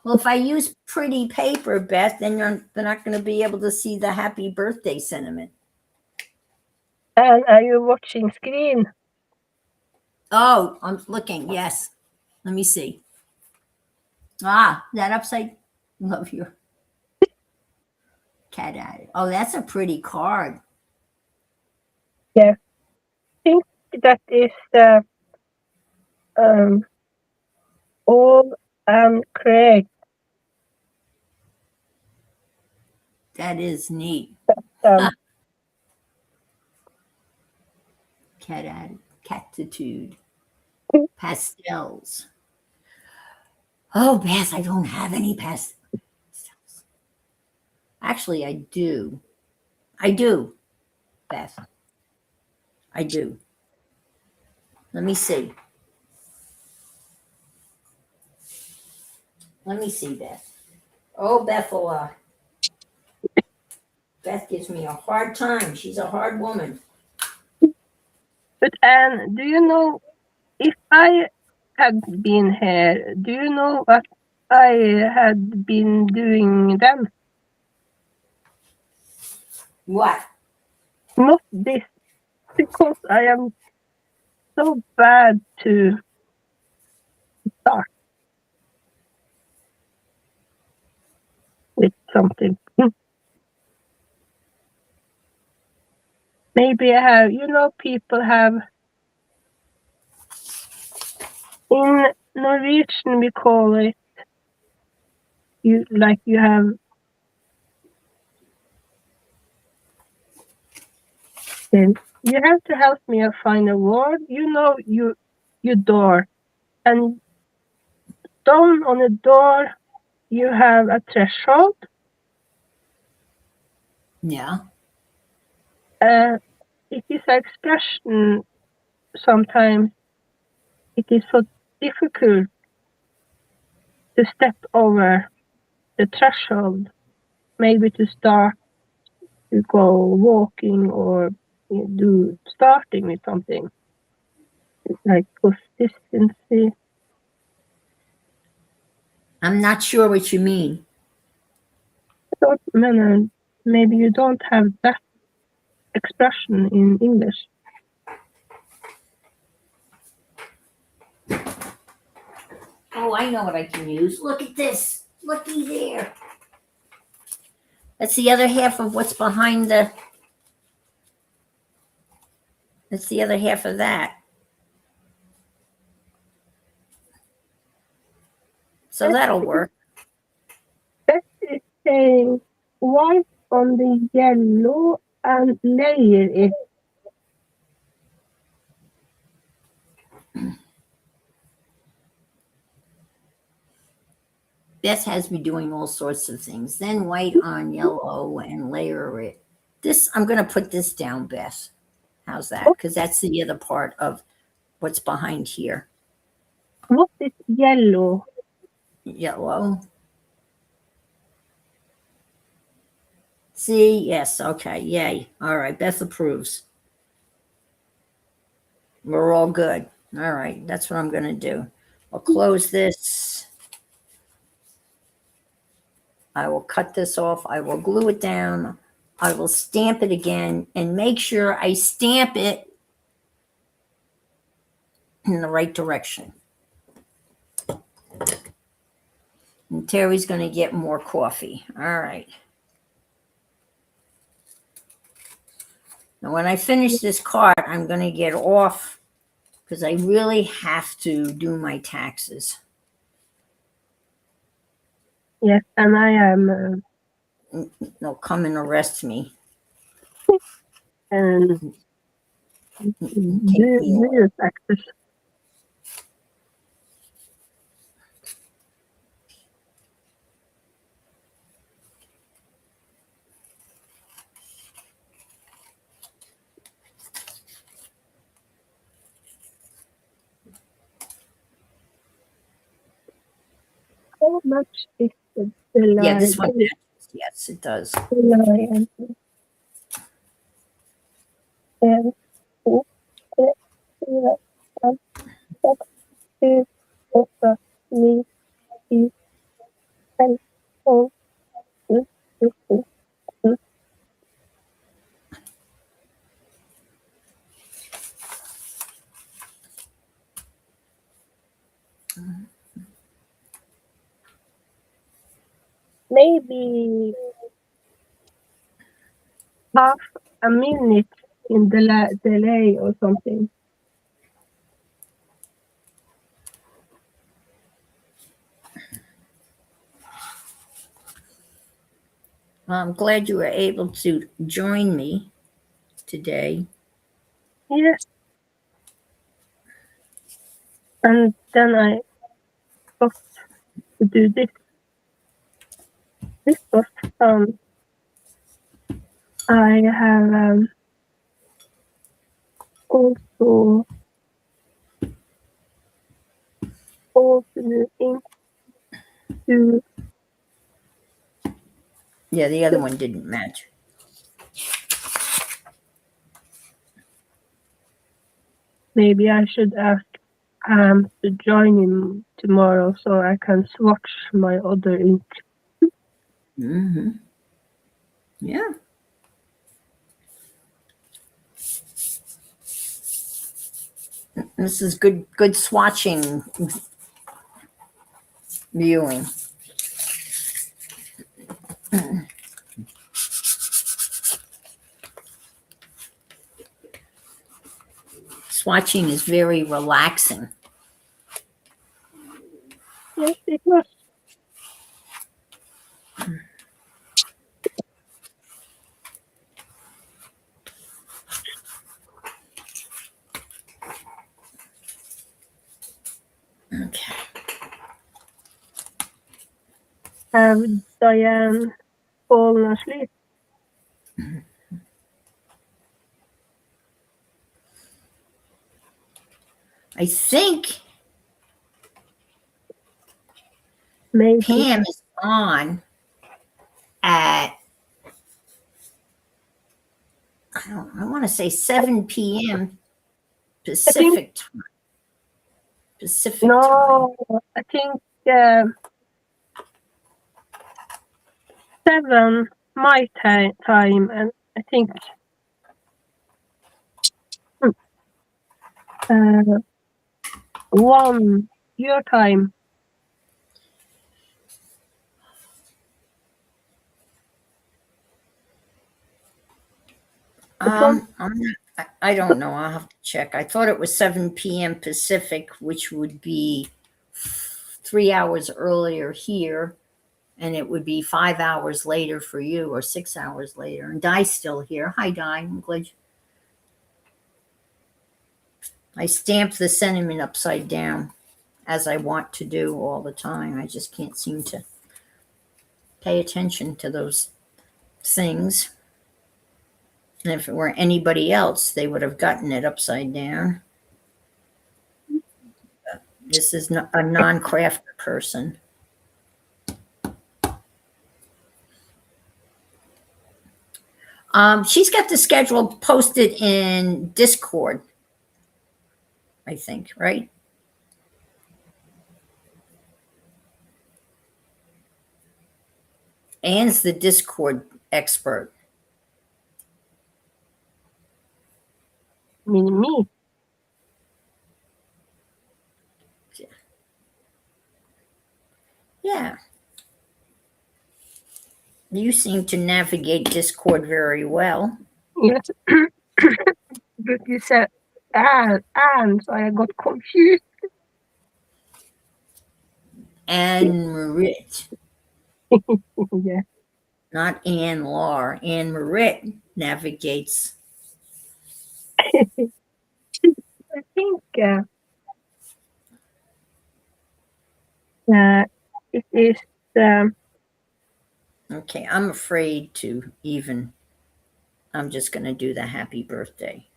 Well, if I use pretty paper, Beth, then they're not going to be able to see the happy birthday sentiment. And are you watching screen? Oh, I'm looking. Yes. Let me see. Ah, that upside. Love your cat at it. Oh, that's a pretty card. Yeah. I think that is all and Craig. That is neat. Um, Cat at it. Catitude. Pastels. Oh, Beth, I don't have any pastels. Actually, I do. I do, Beth. I do. Let me see. Let me see, Beth. Oh, Bethel. Beth gives me a hard time. She's a hard woman. but Anne, do you know if I had been here? Do you know what I had been doing then? What? Not this, because I am so bad to start with something. Maybe I have, people have, in Norwegian we call it, you have, you have to help me find a word, your door, and down on the door you have a threshold, Yeah. It is an expression. Sometimes it is so difficult to step over the threshold, maybe to start to go walking or do starting with something like consistency. I'm not sure what you mean. Maybe you don't have that expression in English. Oh, I know what I can use. Look at this. Looky there. That's the other half of what's behind the. That's the other half of that. So that'll work. That is saying white on the yellow and layer it. Beth has me doing all sorts of things. Then white on yellow and layer it. This, I'm going to put this down, Beth. How's that? Because that's the other part of what's behind here. What is yellow? Yellow. See, yes, okay, yay. All right, Beth approves. We're all good. All right, that's what I'm going to do. I'll close this. I will cut this off. I will glue it down. I will stamp it again and make sure I stamp it in the right direction. And Terry's going to get more coffee. All right. Now, when I finish this card, I'm going to get off because I really have to do my taxes. Yes, and I am. They'll come and arrest me. And do taxes. How much is the Yeah, this one matches. Yes, it does. Maybe half a minute in the delay or something. Well, I'm glad you were able to join me today. Yes. And then I got to do this. This was fun. I have also ink to. Yeah, the other one didn't match. Maybe I should ask to join him tomorrow so I can swatch my other ink. Mm-hmm. Yeah. This is good swatching viewing. Swatching is very relaxing. Yes, it was. Okay. Have Diane fallen asleep? I think Maybe. Pam is on at, I want to say 7 p.m. I think Pacific time. Pacific time. no. I think 7 my time, and I think 1 your time. I don't know. I'll have to check. I thought it was 7 p.m. Pacific, which would be 3 hours earlier here, and it would be 5 hours later for you, or 6 hours later. And Di's still here. Hi, Di. I'm glad I stamped the sentiment upside down, as I want to do all the time. I just can't seem to pay attention to those things. And if it were anybody else, they would have gotten it upside down. This is not a non-crafter person. She's got the schedule posted in Discord, I think, right? Anne's the Discord expert. Me. Yeah. You seem to navigate Discord very well. Yes. But you said and so I got confused. Anne Marit, Yeah. not Anne Lar. Anne Marit navigates. I think it is Okay, I'm afraid to even, I'm just going to do the happy birthday.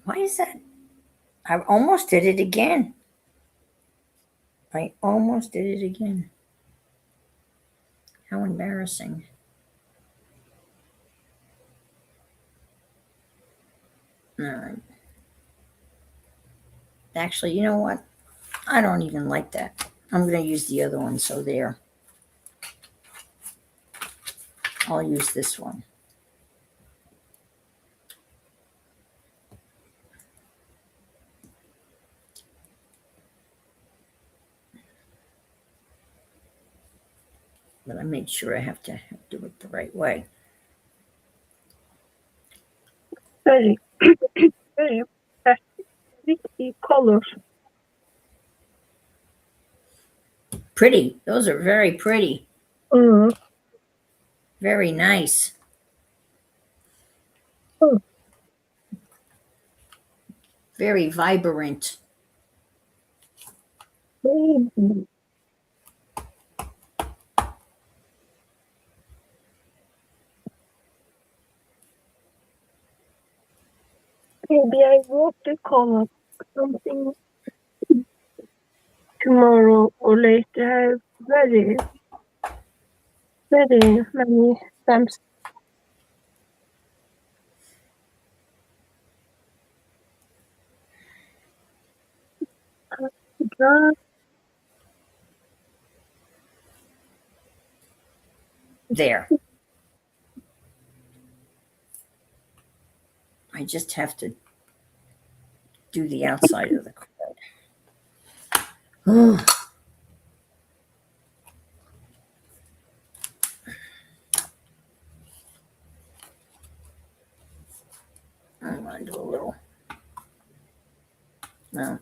Why is that? I almost did it again. I almost did it again. How embarrassing. All right. Actually, you know what? I don't even like that. I'm going to use the other one, so there. I'll use this one. But I made sure I have to do it the right way. very very pretty colors. Pretty. Those are very pretty. Mm. Very nice. Oh. Very vibrant. Maybe. Maybe I watercolor something tomorrow or later. I have very many stamps. There. I just have to do the outside of the card. Oh. I'm going to do a little. No.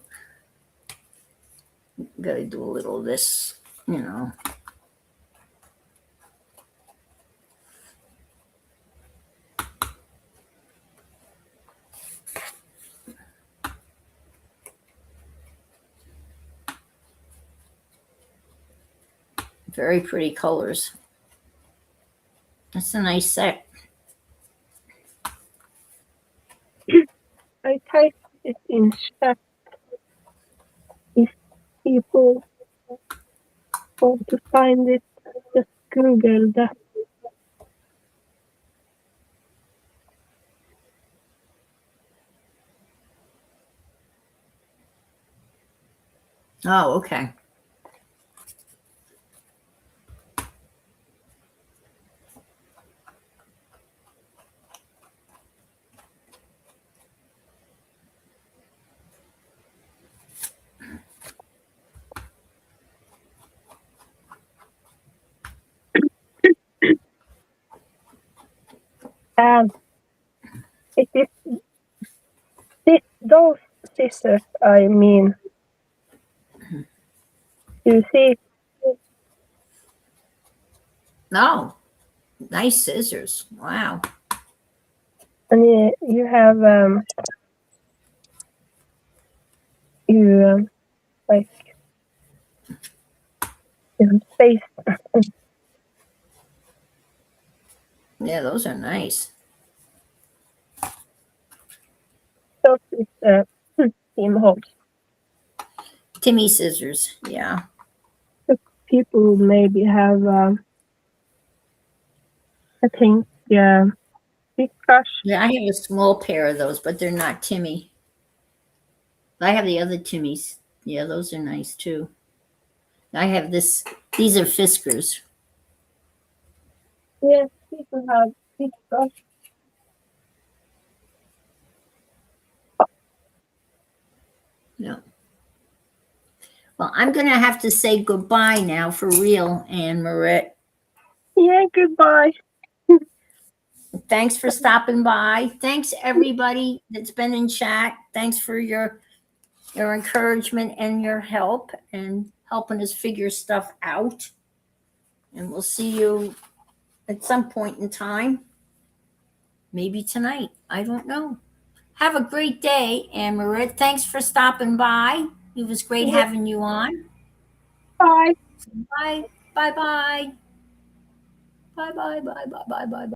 Got to do a little of this, you know. Very pretty colors. That's a nice set. I typed it in chat. If people want to find it, just Google that. Oh, okay. And it is those scissors, I mean. You see, Oh, nice scissors. Wow. and you have you like space. Yeah, those are nice. Those is team holes. Timmy scissors. Yeah. People maybe have I think big brush. Yeah, I have a small pair of those, but they're not Timmy. I have the other Timmys. Yeah, those are nice too. I have this. These are Fiskars. Yeah, people have big brush. Yeah. Well, I'm going to have to say goodbye now for real, Anne Marit. Yeah, goodbye. Thanks for stopping by. Thanks everybody that's been in chat. Thanks for your encouragement and your help and helping us figure stuff out. And we'll see you at some point in time. Maybe tonight. I don't know. Have a great day, Anne Marit. Thanks for stopping by. It was great Yeah, having you on. bye. Bye. Bye bye. Bye bye bye bye bye bye.